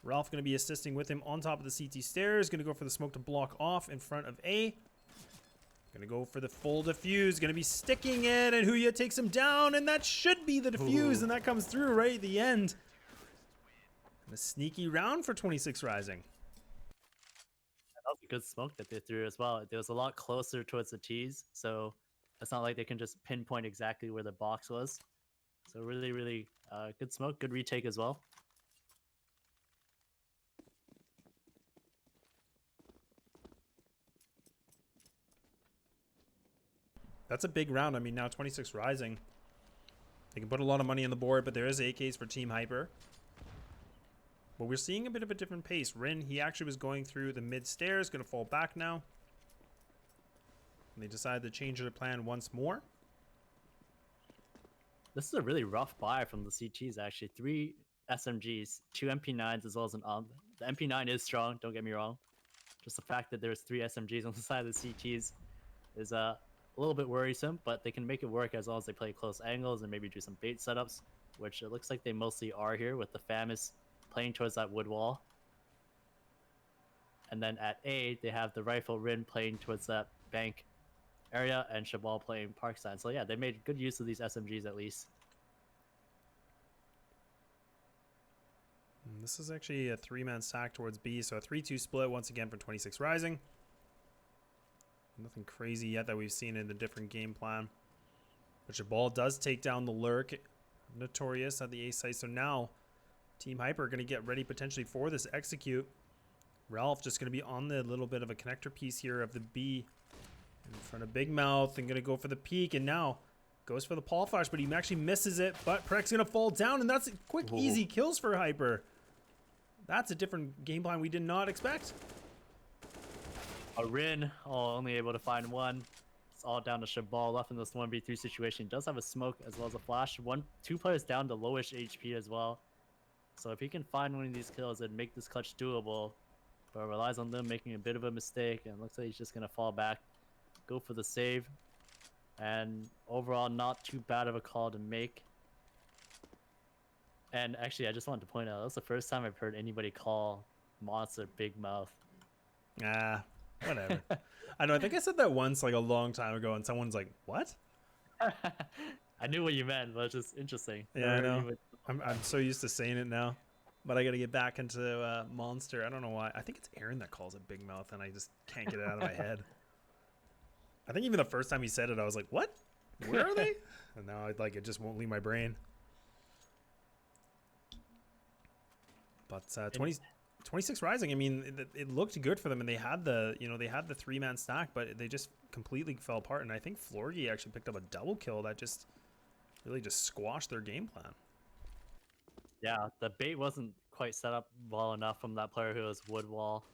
Ralph going to be assisting with him on top of the CT stairs. Going to go for the smoke to block off in front of A. Going to go for the full defuse. Going to be sticking it, and Huya takes him down, and that should be the defuse, and that comes through right at the end. And a sneaky round for 26 Rising. That was a good smoke that they threw as well. It was a lot closer towards the T's, so it's not like they can just pinpoint exactly where the box was. So really, really good smoke, good retake as well. That's a big round. I mean, now 26 Rising. They can put a lot of money on the board, but there is AKs for Team Hyper. But we're seeing a bit of a different pace. Rin, he actually was going through the mid stairs, going to fall back now. And they decided to change their plan once more. This is a really rough buy from the CTs, actually. 3 SMGs, 2 MP9s, as well as an AUG. The MP9 is strong, don't get me wrong. Just the fact that there's 3 SMGs on the side of the CTs is a little bit worrisome, but they can make it work as long as they play close angles and maybe do some bait setups, which it looks like they mostly are here, with the FAMAS playing towards that wood wall. And then at A, they have the Rifle Rin playing towards that bank area and Shabal playing Parkside. So yeah, they made good use of these SMGs at least. And this is actually a 3-man stack towards B, so a 3-2 split once again for 26 Rising. Nothing crazy yet that we've seen in the different game plan. But Shabal does take down the lurk. Notorious at the A site, so now Team Hyper are going to get ready potentially for this execute. Ralph just going to be on the little bit of a connector piece here of the B in front of Big Mouth and going to go for the peek, and now goes for the Paul Flash, but he actually misses it. But Prek's going to fall down, and that's quick, easy kills for Hyper. That's a different game plan we did not expect. A Rin, only able to find one. It's all down to Shabal left in this 1v3 situation. He does have a smoke as well as a flash. 2 players down to lowish HP as well. So if he can find one of these kills and make this clutch doable, but relies on them making a bit of a mistake, and looks like he's just going to fall back, go for the save. And overall, not too bad of a call to make. And actually, I just wanted to point out, that's the first time I've heard anybody call Monster Big Mouth. Ah, whatever. I know, I think I said that once like a long time ago, and someone's like, what? I knew what you meant, but it's just interesting. Yeah, I know. I'm so used to saying it now, but I got to get back into Monster. I don't know why. I think it's Aaron that calls it Big Mouth, and I just can't get it out of my head. I think even the first time he said it, I was like, what? Where are they? And now it just won't leave my brain. But 26 Rising, I mean, it looked good for them, and they had the 3-man stack, but they just completely fell apart. And I think Florgy actually picked up a double kill that just really just squashed their game plan. Yeah, the bait wasn't quite set up well enough from that player who was wood wall.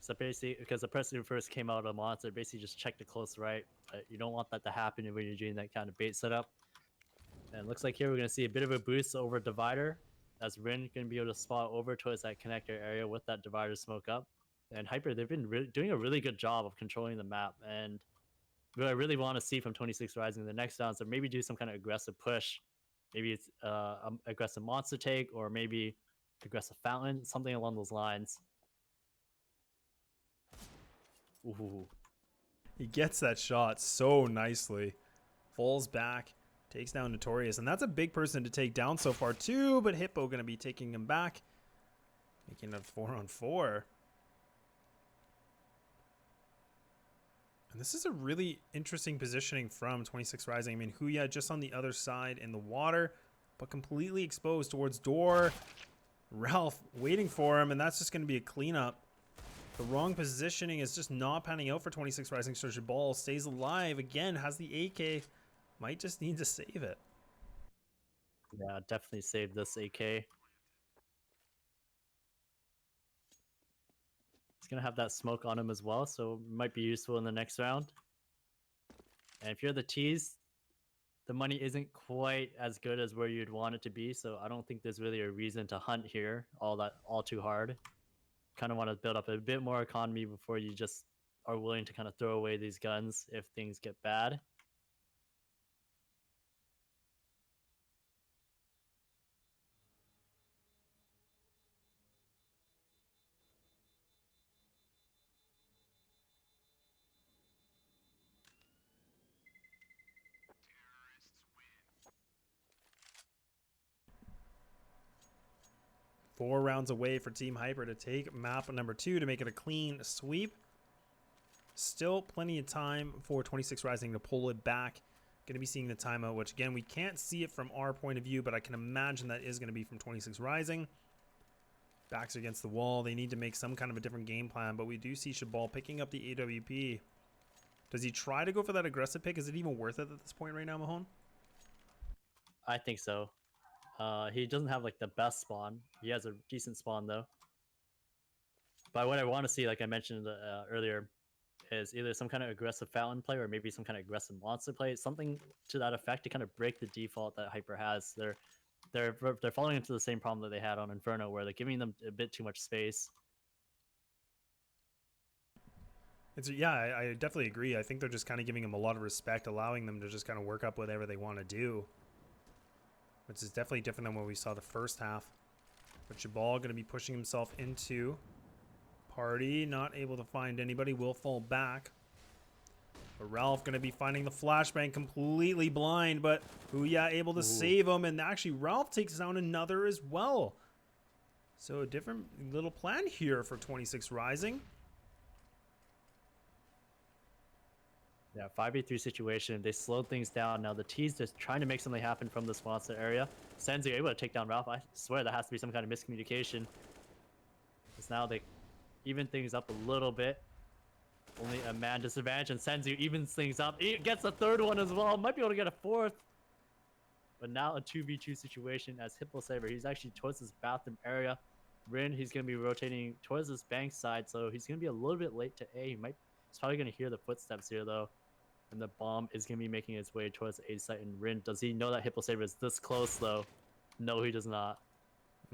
So basically, because the person who first came out of the monster basically just checked it close right, but you don't want that to happen when you're doing that kind of bait setup. And it looks like here we're going to see a bit of a boost over Divider, as Rin going to be able to spot over towards that connector area with that Divider smoke up. And Hyper, they've been doing a really good job of controlling the map, and what I really want to see from 26 Rising in the next rounds, or maybe do some kind of aggressive push. Maybe it's aggressive monster take, or maybe aggressive fountain, something along those lines. Ooh. He gets that shot so nicely. falls back, takes down Notorious, and that's a big person to take down so far too, but Hippo going to be taking him back, making it a 4-on-4. And this is a really interesting positioning from 26 Rising. I mean, Huya just on the other side in the water, but completely exposed towards door. Ralph waiting for him, and that's just going to be a cleanup. The wrong positioning is just not panning out for 26 Rising. So Jabal stays alive again, has the AK, might just need to save it. Yeah, definitely save this AK. He's gonna have that smoke on him as well, so might be useful in the next round. And if you're the T's, the money isn't quite as good as where you'd want it to be, so I don't think there's really a reason to hunt here all too hard. Kind of want to build up a bit more economy before you just are willing to kind of throw away these guns if things get bad. Four rounds away for Team Hyper to take map number 2 to make it a clean sweep. Still plenty of time for 26 Rising to pull it back. Going to be seeing the timeout, which again, we can't see it from our point of view, but I can imagine that is going to be from 26 Rising. Backs against the wall. They need to make some kind of a different game plan, but we do see Shabal picking up the AWP. Does he try to go for that aggressive pick? Is it even worth it at this point right now, Mahone? I think so. He doesn't have like the best spawn. He has a decent spawn though. But what I want to see, like I mentioned earlier, is either some kind of aggressive fountain play or maybe some kind of aggressive monster play, something to that effect to kind of break the default that Hyper has. They're falling into the same problem that they had on Inferno, where they're giving them a bit too much space. Yeah, I definitely agree. I think they're just kind of giving them a lot of respect, allowing them to just kind of work up whatever they want to do, which is definitely different than what we saw the first half. But Jabal going to be pushing himself into party, not able to find anybody, will fall back. But Ralph going to be finding the flashbang completely blind, but Huya able to save him, and actually Ralph takes down another as well. So a different little plan here for 26 Rising. Yeah, 5v3 situation. They slowed things down. Now the T's just trying to make something happen from this monster area. Senzu able to take down Ralph. I swear that has to be some kind of miscommunication. Because now they even things up a little bit. Only a man disadvantage, and Senzu evens things up. He gets a third one as well. Might be able to get a fourth. But now a 2v2 situation as Hippo Saber. He's actually towards this bathroom area. Rin, he's going to be rotating towards this bank side, so he's going to be a little bit late to A. He's probably going to hear the footsteps here, though. And the bomb is going to be making its way towards the A site. And Rin, does he know that Hippo Saber is this close, though? No, he does not.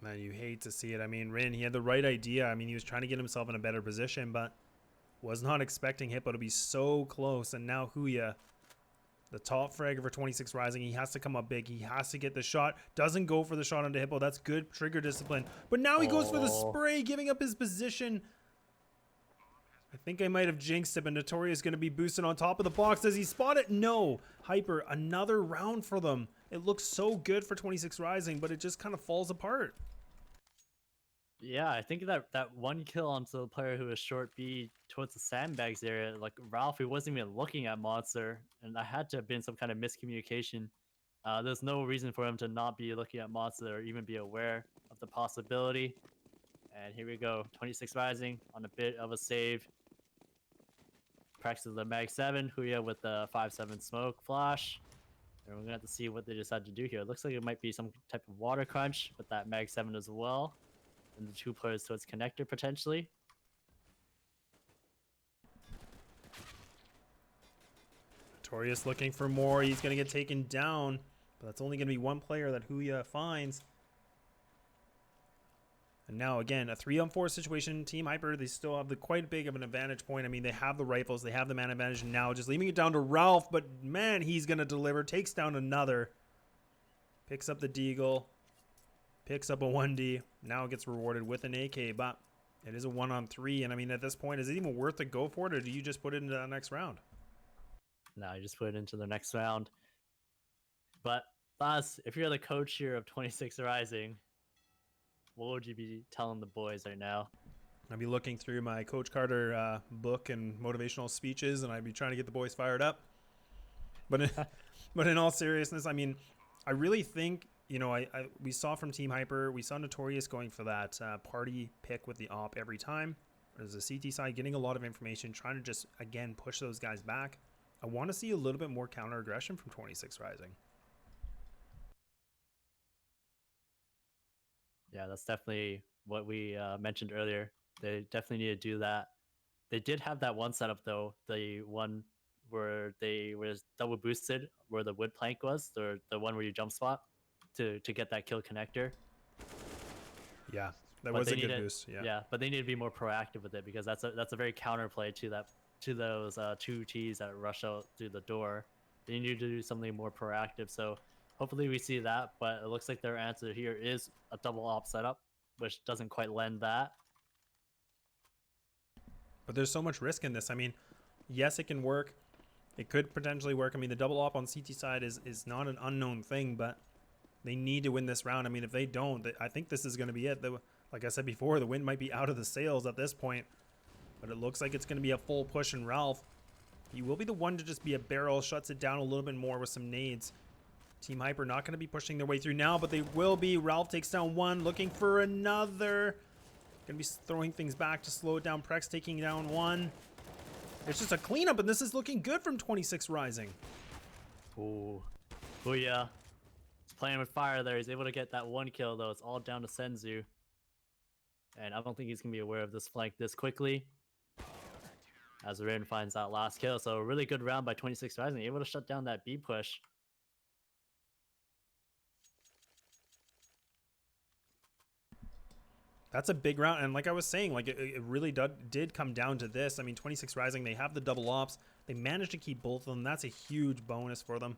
Man, you hate to see it. I mean, Rin, he had the right idea. I mean, he was trying to get himself in a better position, but was not expecting Hippo to be so close. And now Huya, the top fragger for 26 Rising, he has to come up big. He has to get the shot. Doesn't go for the shot onto Hippo. That's good trigger discipline. But now he goes for the spray, giving up his position. I think I might have jinxed it, but Notorious is going to be boosted on top of the box. Does he spot it? No. Hyper, another round for them. It looks so good for 26 Rising, but it just kind of falls apart. Yeah, I think that one kill onto the player who was short B towards the sandbags area, like Ralph, he wasn't even looking at Monster, and that had to have been some kind of miscommunication. There's no reason for him to not be looking at Monster or even be aware of the possibility. And here we go, 26 Rising on a bit of a save. Practices the Mag 7, Huya with the 5-7 smoke flash. And we're gonna have to see what they decide to do here. It looks like it might be some type of water crunch with that Mag 7 as well. And the two players towards connector potentially. Notorious looking for more. He's going to get taken down, but that's only going to be one player that Huya finds. And now again, a 3-on-4 situation. Team Hyper, they still have quite big of an advantage point. I mean, they have the rifles, they have the man advantage, and now just leaving it down to Ralph, but man, he's going to deliver. Takes down another. Picks up the Deagle. Picks up a 1D. Now gets rewarded with an AK, but it is a 1-on-3. And I mean, at this point, is it even worth to go for it, or do you just put it into the next round? No, you just put it into the next round. But Bas, if you're the coach here of 26 Rising, what would you be telling the boys right now? I'd be looking through my Coach Carter book and motivational speeches, and I'd be trying to get the boys fired up. But but in all seriousness, I mean, I really think, you know, we saw from Team Hyper, we saw Notorious going for that party pick with the op every time. There's a CT side getting a lot of information, trying to just, again, push those guys back. I want to see a little bit more counter aggression from 26 Rising. Yeah, that's definitely what we mentioned earlier. They definitely need to do that. They did have that one setup though, the one where they was double boosted, where the wood plank was, the one where you jump spot to get that kill connector. Yeah, that But was they a good need boost. Yeah. yeah, but they need to be more proactive with it because that's a very counterplay to those two Ts that rush out through the door. They need to do something more proactive. So hopefully we see that. But it looks like their answer here is a double op setup, which doesn't quite lend that. But there's so much risk in this. I mean, yes, it can work. It could potentially work. I mean, the double op on CT side is not an unknown thing, but they need to win this round. I mean, if they don't, I think this is going to be it. Like I said before, the wind might be out of the sails at this point, but it looks like it's going to be a full push, and Ralph, he will be the one to just be a barrel, shuts it down a little bit more with some nades. Team Hyper not going to be pushing their way through now, but they will be. Ralph takes down one, looking for another. Going to be throwing things back to slow it down. Prex taking down one. It's just a cleanup, and this is looking good from 26 Rising. Ooh. Booyah. He's playing with fire there. He's able to get that one kill, though. It's all down to Senzu. And I don't think he's going to be aware of this flank this quickly. As Rin finds that last kill. So a really good round by 26 Rising. Able to shut down that B push. That's a big round, and like I was saying, like it really did come down to this. I mean, 26 Rising, they have the double ops. They managed to keep both of them. That's a huge bonus for them.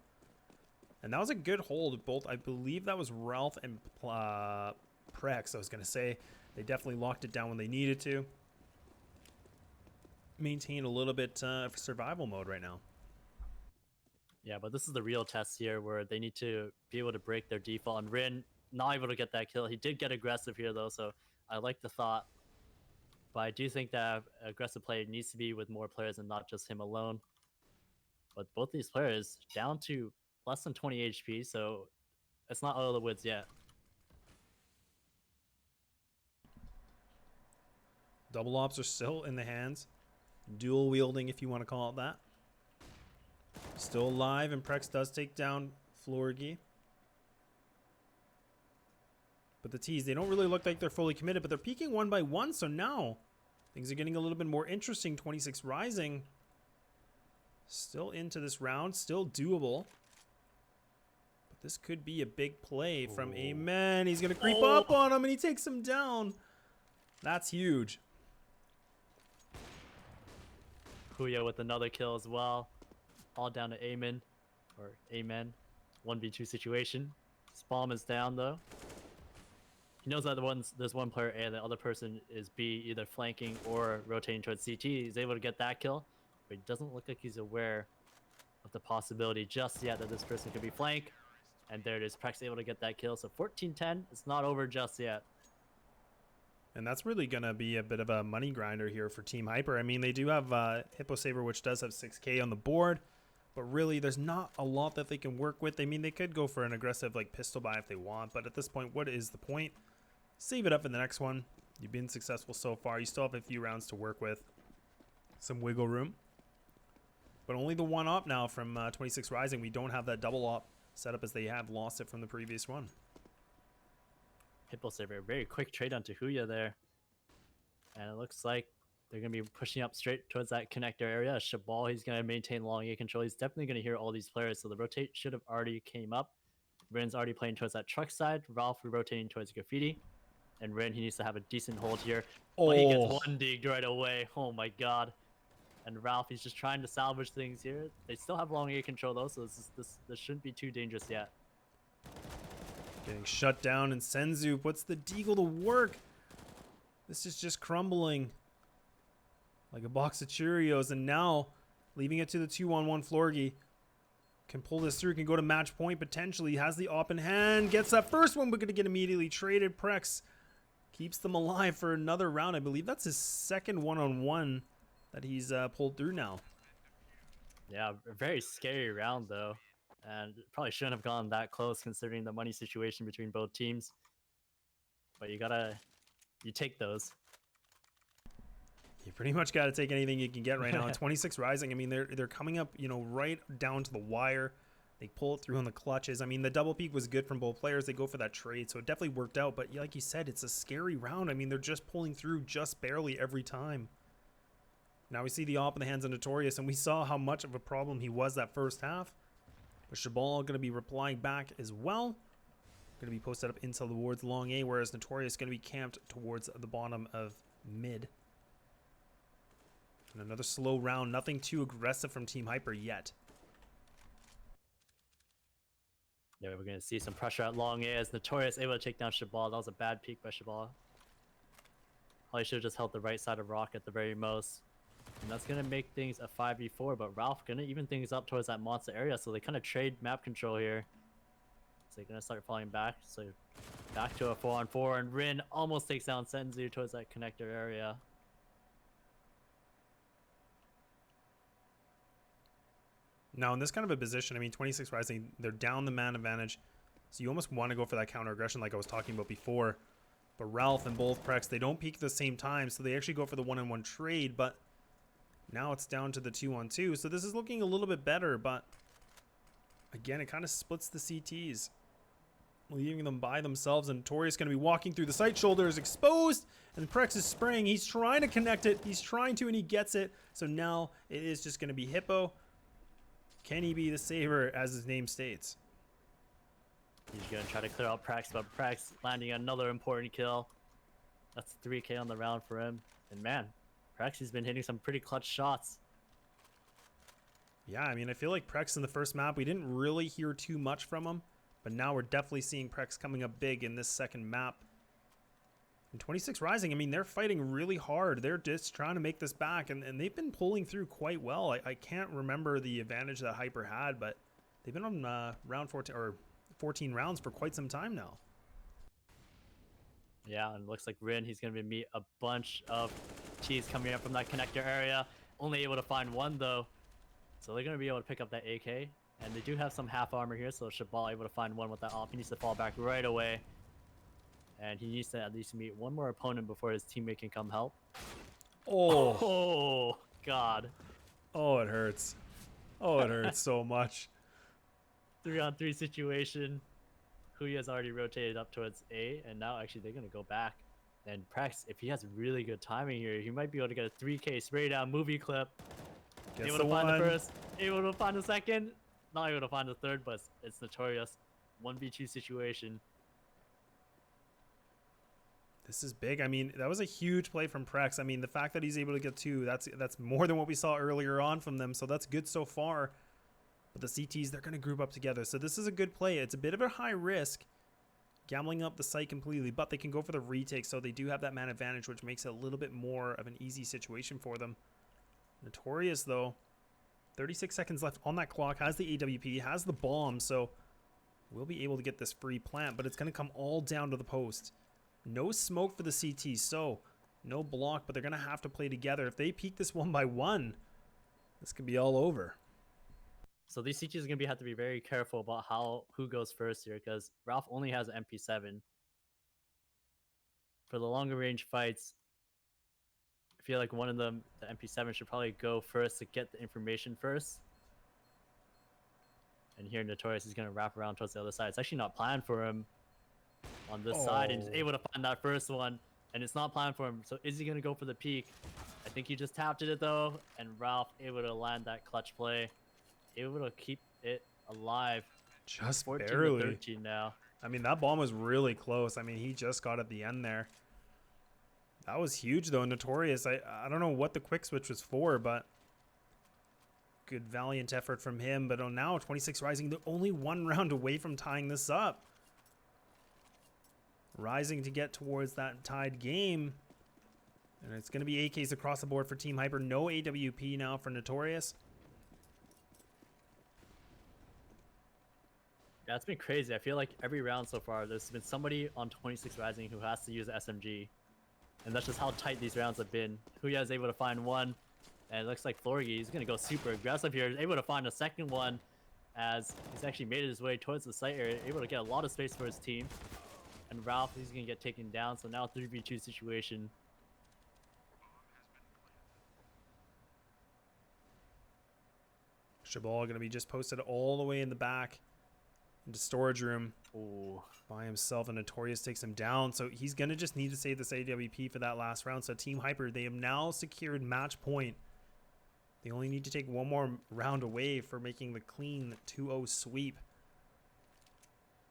And that was a good hold. Both, I believe that was Ralph and Prex, I was going to say. They definitely locked it down when they needed to. Maintain a little bit of survival mode right now. Yeah, but this is the real test here where they need to be able to break their default. And Rin not able to get that kill. He did get aggressive here, though, so I like the thought. But I do think that aggressive play needs to be with more players and not just him alone. But both these players down to less than 20 HP, so it's not out of the woods yet. Double ops are still in the hands. Dual wielding, if you want to call it that. Still alive, and Prex does take down Florgy. But the T's, they don't really look like they're fully committed, but they're peaking one by one, so now things are getting a little bit more interesting. 26 Rising still into this round, still doable. But this could be a big play from Amen. He's going to creep up on him, and he takes him down. That's huge. Huya with another kill as well. All down to Amen. Or Amen. 1v2 situation. Spawn is down, though. He knows that there's one player A, the other person is B, either flanking or rotating towards CT. He's able to get that kill, but he doesn't look like he's aware of the possibility just yet that this person could be flank. And there it is, Prex able to get that kill. So 14-10, it's not over just yet. And that's really going to be a bit of a money grinder here for Team Hyper. I mean, they do have Hippo Saber, which does have 6k on the board, but really there's not a lot that they can work with. I mean, they could go for an aggressive like pistol buy if they want, but at this point, what is the point? Save it up for the next one. You've been successful so far. You still have a few rounds to work with. Some wiggle room. But only the one op now from 26 Rising. We don't have that double op setup as they have lost it from the previous one. Hippo Saber, very quick trade onto Huya there. And it looks like they're going to be pushing up straight towards that connector area. Shabal, he's going to maintain long A control. He's definitely going to hear all these players. So the rotate should have already came up. Rin's already playing towards that truck side. Ralph rotating towards Graffiti. And Rin, he needs to have a decent hold here. But he gets one digged right away. Oh my god. And Ralph, he's just trying to salvage things here. They still have long A control though, so this shouldn't be too dangerous yet. Getting shut down, and Senzu puts the Deagle to work. This is just crumbling like a box of Cheerios, and now leaving it to the 2-on-1 Florgy. can pull this through, can go to match point potentially, has the op in hand, gets that first one, but going to get immediately traded. Prex keeps them alive for another round. I believe that's his second one-on-one that he's pulled through now. Yeah, a very scary round though, and probably shouldn't have gone that close considering the money situation between both teams. But you take those. You pretty much got to take anything you can get right now. 26 Rising, I mean, they're coming up, you know, right down to the wire. They pull it through on the clutches. I mean, the double peak was good from both players. They go for that trade, so it definitely worked out. But like you said, it's a scary round. I mean, they're just pulling through just barely every time. Now we see the op in the hands of Notorious, and we saw how much of a problem he was that first half. But Shabal going to be replying back as well. Going to be posted up into the wards long A, whereas Notorious going to be camped towards the bottom of mid. And another slow round. Nothing too aggressive from Team Hyper yet. Yeah, we're going to see some pressure at long A as Notorious able to take down Shabal. That was a bad peek by Shabal. Probably should have just held the right side of Rock at the very most. And that's going to make things a 5v4, but Ralph going to even things up towards that monster area, so they kind of trade map control here. So they're going to start falling back, so back to a 4-on-4, and Rin almost takes down Senzu towards that connector area. Now in this kind of a position, I mean, 26 Rising, they're down the man advantage, so you almost want to go for that counter aggression like I was talking about before. But Ralph and both Prex, they don't peak at the same time, so they actually go for the 1-on-1 trade, but now it's down to the 2-on-2, so this is looking a little bit better, but again, it kind of splits the CTs, leaving them by themselves, and Notorious going to be walking through the site. Shoulder is exposed, and Prex is spraying. He's trying to connect it. He's trying to, and he gets it. So now it is just going to be Hippo. Can he be the saver, as his name states? He's going to try to clear out Prax, but Prax landing another important kill. That's 3k on the round for him. And man, Prax has been hitting some pretty clutch shots. Yeah, I mean, I feel like Prex in the first map, we didn't really hear too much from him. But now we're definitely seeing Prex coming up big in this second map. And 26 Rising, I mean, they're fighting really hard. They're just trying to make this back, and they've been pulling through quite well. I can't remember the advantage that Hyper had, but they've been on round 14 or 14 rounds for quite some time now. Yeah, and it looks like Rin, he's going to meet a bunch of cheese coming up from that connector area. Only able to find one, though. So they're going to be able to pick up that AK. And they do have some half armor here, so Shabal able to find one with that op. He needs to fall back right away. And he needs to at least meet one more opponent before his teammate can come help. Oh. Oh, God. Oh, it hurts. Oh, it hurts so much. 3-on-3 situation. Huya has already rotated up towards A, and now actually they're going to go back. And Prex, if he has really good timing here, he might be able to get a 3k spray down movie clip. Gets able the to find the one. first, able to find the second, not able to find the third, but it's Notorious. 1v2 situation. This is big. I mean, that was a huge play from Prex. I mean, the fact that he's able to get two, that's more than what we saw earlier on from them, so that's good so far. But the CTs, they're going to group up together, so this is a good play. It's a bit of a high risk, gambling up the site completely, but they can go for the retake, so they do have that man advantage, which makes it a little bit more of an easy situation for them. Notorious, though, 36 seconds left on that clock, has the AWP, has the bomb, so we'll be able to get this free plant, but it's going to come all down to the post. No smoke for the CT, so no block, but they're going to have to play together. If they peek this 1-by-1, this could be all over. So these CTs are going to have to be very careful about who goes first here, because Ralph only has an MP7. For the longer range fights, I feel like one of them, the MP7, should probably go first to get the information first. And here Notorious is going to wrap around towards the other side. It's actually not planned for him on this side, and he's able to find that first one, and it's not planned for him. So is he going to go for the peak? I think he just tapped it though, and Ralph able to land that clutch play, able to keep it alive. Just 14 barely. to 13 now. I mean, that bomb was really close. I mean, he just got at the end there. That was huge, though. Notorious. I don't know what the quick switch was for, but good valiant effort from him. But now 26 Rising, they're only one round away from tying this up. Rising to get towards that tied game. And it's going to be AKs across the board for Team Hyper. No AWP now for Notorious. Yeah, it's been crazy. I feel like every round so far, there's been somebody on 26 Rising who has to use the SMG. And that's just how tight these rounds have been. Huya is able to find one. And it looks like Florgy is going to go super aggressive here. He's able to find a second one as he's actually made his way towards the site area. Able to get a lot of space for his team. And Ralph, he's going to get taken down. So now 3v2 situation. Shabal going to be just posted all the way in the back into storage room. Ooh. By himself, and Notorious takes him down. So he's going to just need to save this AWP for that last round. So Team Hyper, they have now secured match point. They only need to take one more round away for making the clean 2-0 sweep.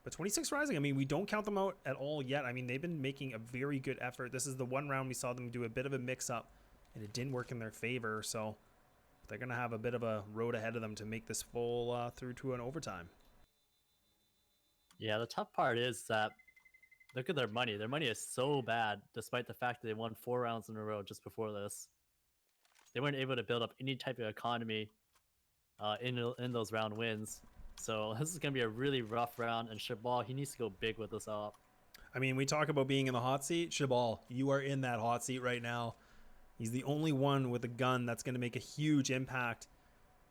But 26 Rising, I mean, we don't count them out at all yet. I mean, they've been making a very good effort. This is the one round we saw them do a bit of a mix-up, and it didn't work in their favor. So they're going to have a bit of a road ahead of them to make this full through to an overtime. Yeah, the tough part is that look at their money. Their money is so bad, despite the fact that they won 4 rounds in a row just before this. They weren't able to build up any type of economy in those round wins. So this is going to be a really rough round, and Shabal, he needs to go big with this op. I mean, we talk about being in the hot seat. Shabal, you are in that hot seat right now. He's the only one with a gun that's going to make a huge impact.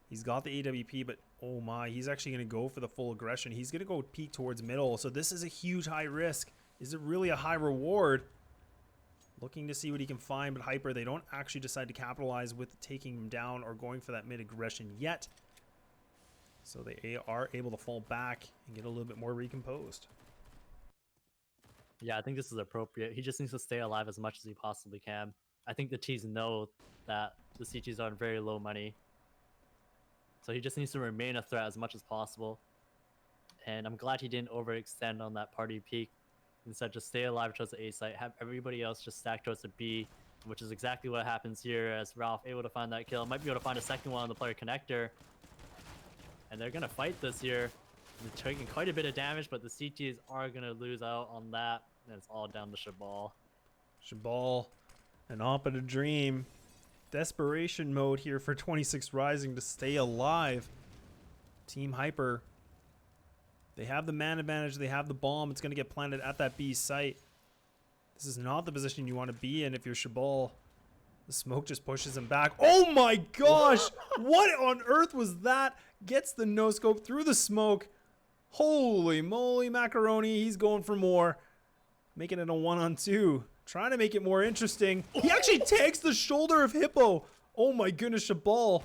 He's got the AWP, but oh my, he's actually going to go for the full aggression. He's going to go peek towards middle. So this is a huge high risk. Is it really a high reward? Looking to see what he can find, but Hyper, they don't actually decide to capitalize with taking him down or going for that mid aggression yet. So they are able to fall back and get a little bit more recomposed. Yeah, I think this is appropriate. He just needs to stay alive as much as he possibly can. I think the T's know that the CTs are on very low money. So he just needs to remain a threat as much as possible. And I'm glad he didn't overextend on that party peak. Instead, just stay alive towards the A site, have everybody else just stack towards the B, which is exactly what happens here as Ralph able to find that kill. Might be able to find a second one on the player connector. And they're going to fight this here. They're taking quite a bit of damage, but the CTs are going to lose out on that. And it's all down to Shabal. Shabal, an op and a dream. Desperation mode here for 26 Rising to stay alive. Team Hyper, they have the man advantage. They have the bomb. It's going to get planted at that B site. This is not the position you want to be in if you're Shabal. The smoke just pushes him back. Oh my gosh! What on earth was that? Gets the no-scope through the smoke. Holy moly macaroni. He's going for more. Making it a 1-on-2. Trying to make it more interesting. He actually takes the shoulder of Hippo. Oh my goodness, Shabal.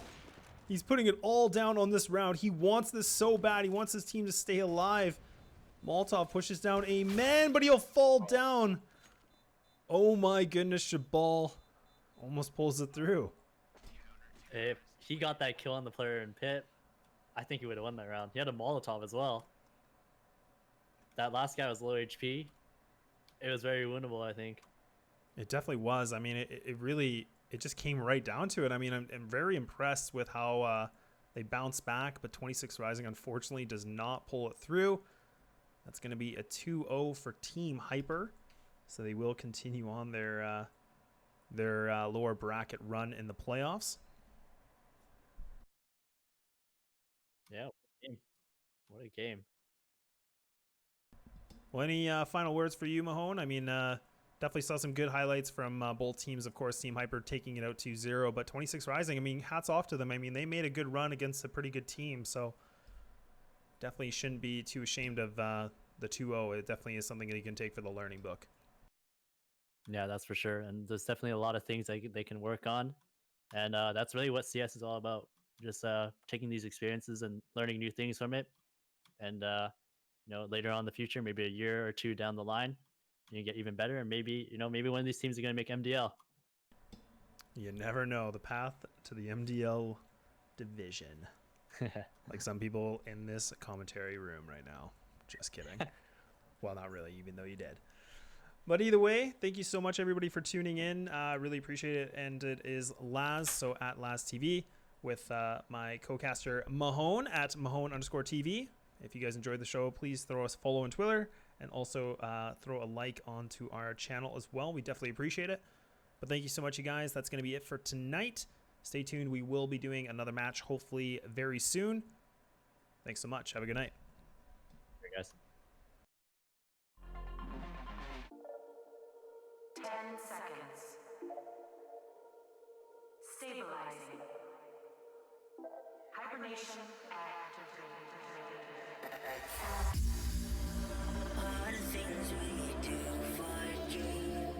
He's putting it all down on this round. He wants this so bad. He wants his team to stay alive. Molotov pushes down a man, but he'll fall down. Oh my goodness, Shabal almost pulls it through. If he got that kill on the player in pit, I think he would have won that round. He had a Molotov as well. That last guy was low HP. It was very winnable, I think. It definitely was. I mean, it really, it just came right down to it. I mean, I'm very impressed with how they bounce back, but 26 Rising unfortunately does not pull it through. That's going to be a 2-0 for Team Hyper. So they will continue on their lower bracket run in the playoffs. Yeah, what a game. What a game. Well, any final words for you, Mahone? I mean, definitely saw some good highlights from both teams. Of course, Team Hyper taking it out 2-0, but 26 Rising, I mean, hats off to them. I mean, they made a good run against a pretty good team, so definitely shouldn't be too ashamed of the 2-0. It definitely is something that you can take for the learning book. Yeah, that's for sure. And there's definitely a lot of things they can work on. And that's really what CS is all about. Just taking these experiences and learning new things from it. And, later on in the future, maybe a year or two down the line, you get even better. And maybe one of these teams are going to make MDL. You never know. The path to the MDL division. Like some people in this commentary room right now. Just kidding. Well, not really, even though you did. But either way, thank you so much, everybody, for tuning in. Really appreciate it. And it is Laz, so at Laz TV, with my co-caster Mahone at Mahone_TV. If you guys enjoyed the show, please throw us a follow on Twitter and also throw a like onto our channel as well. We definitely appreciate it. But thank you so much, you guys. That's going to be it for tonight. Stay tuned. We will be doing another match hopefully very soon. Thanks so much. Have a good night. guys. 10 seconds. Stabilizing. Hibernation activated. All the things we do for a dream.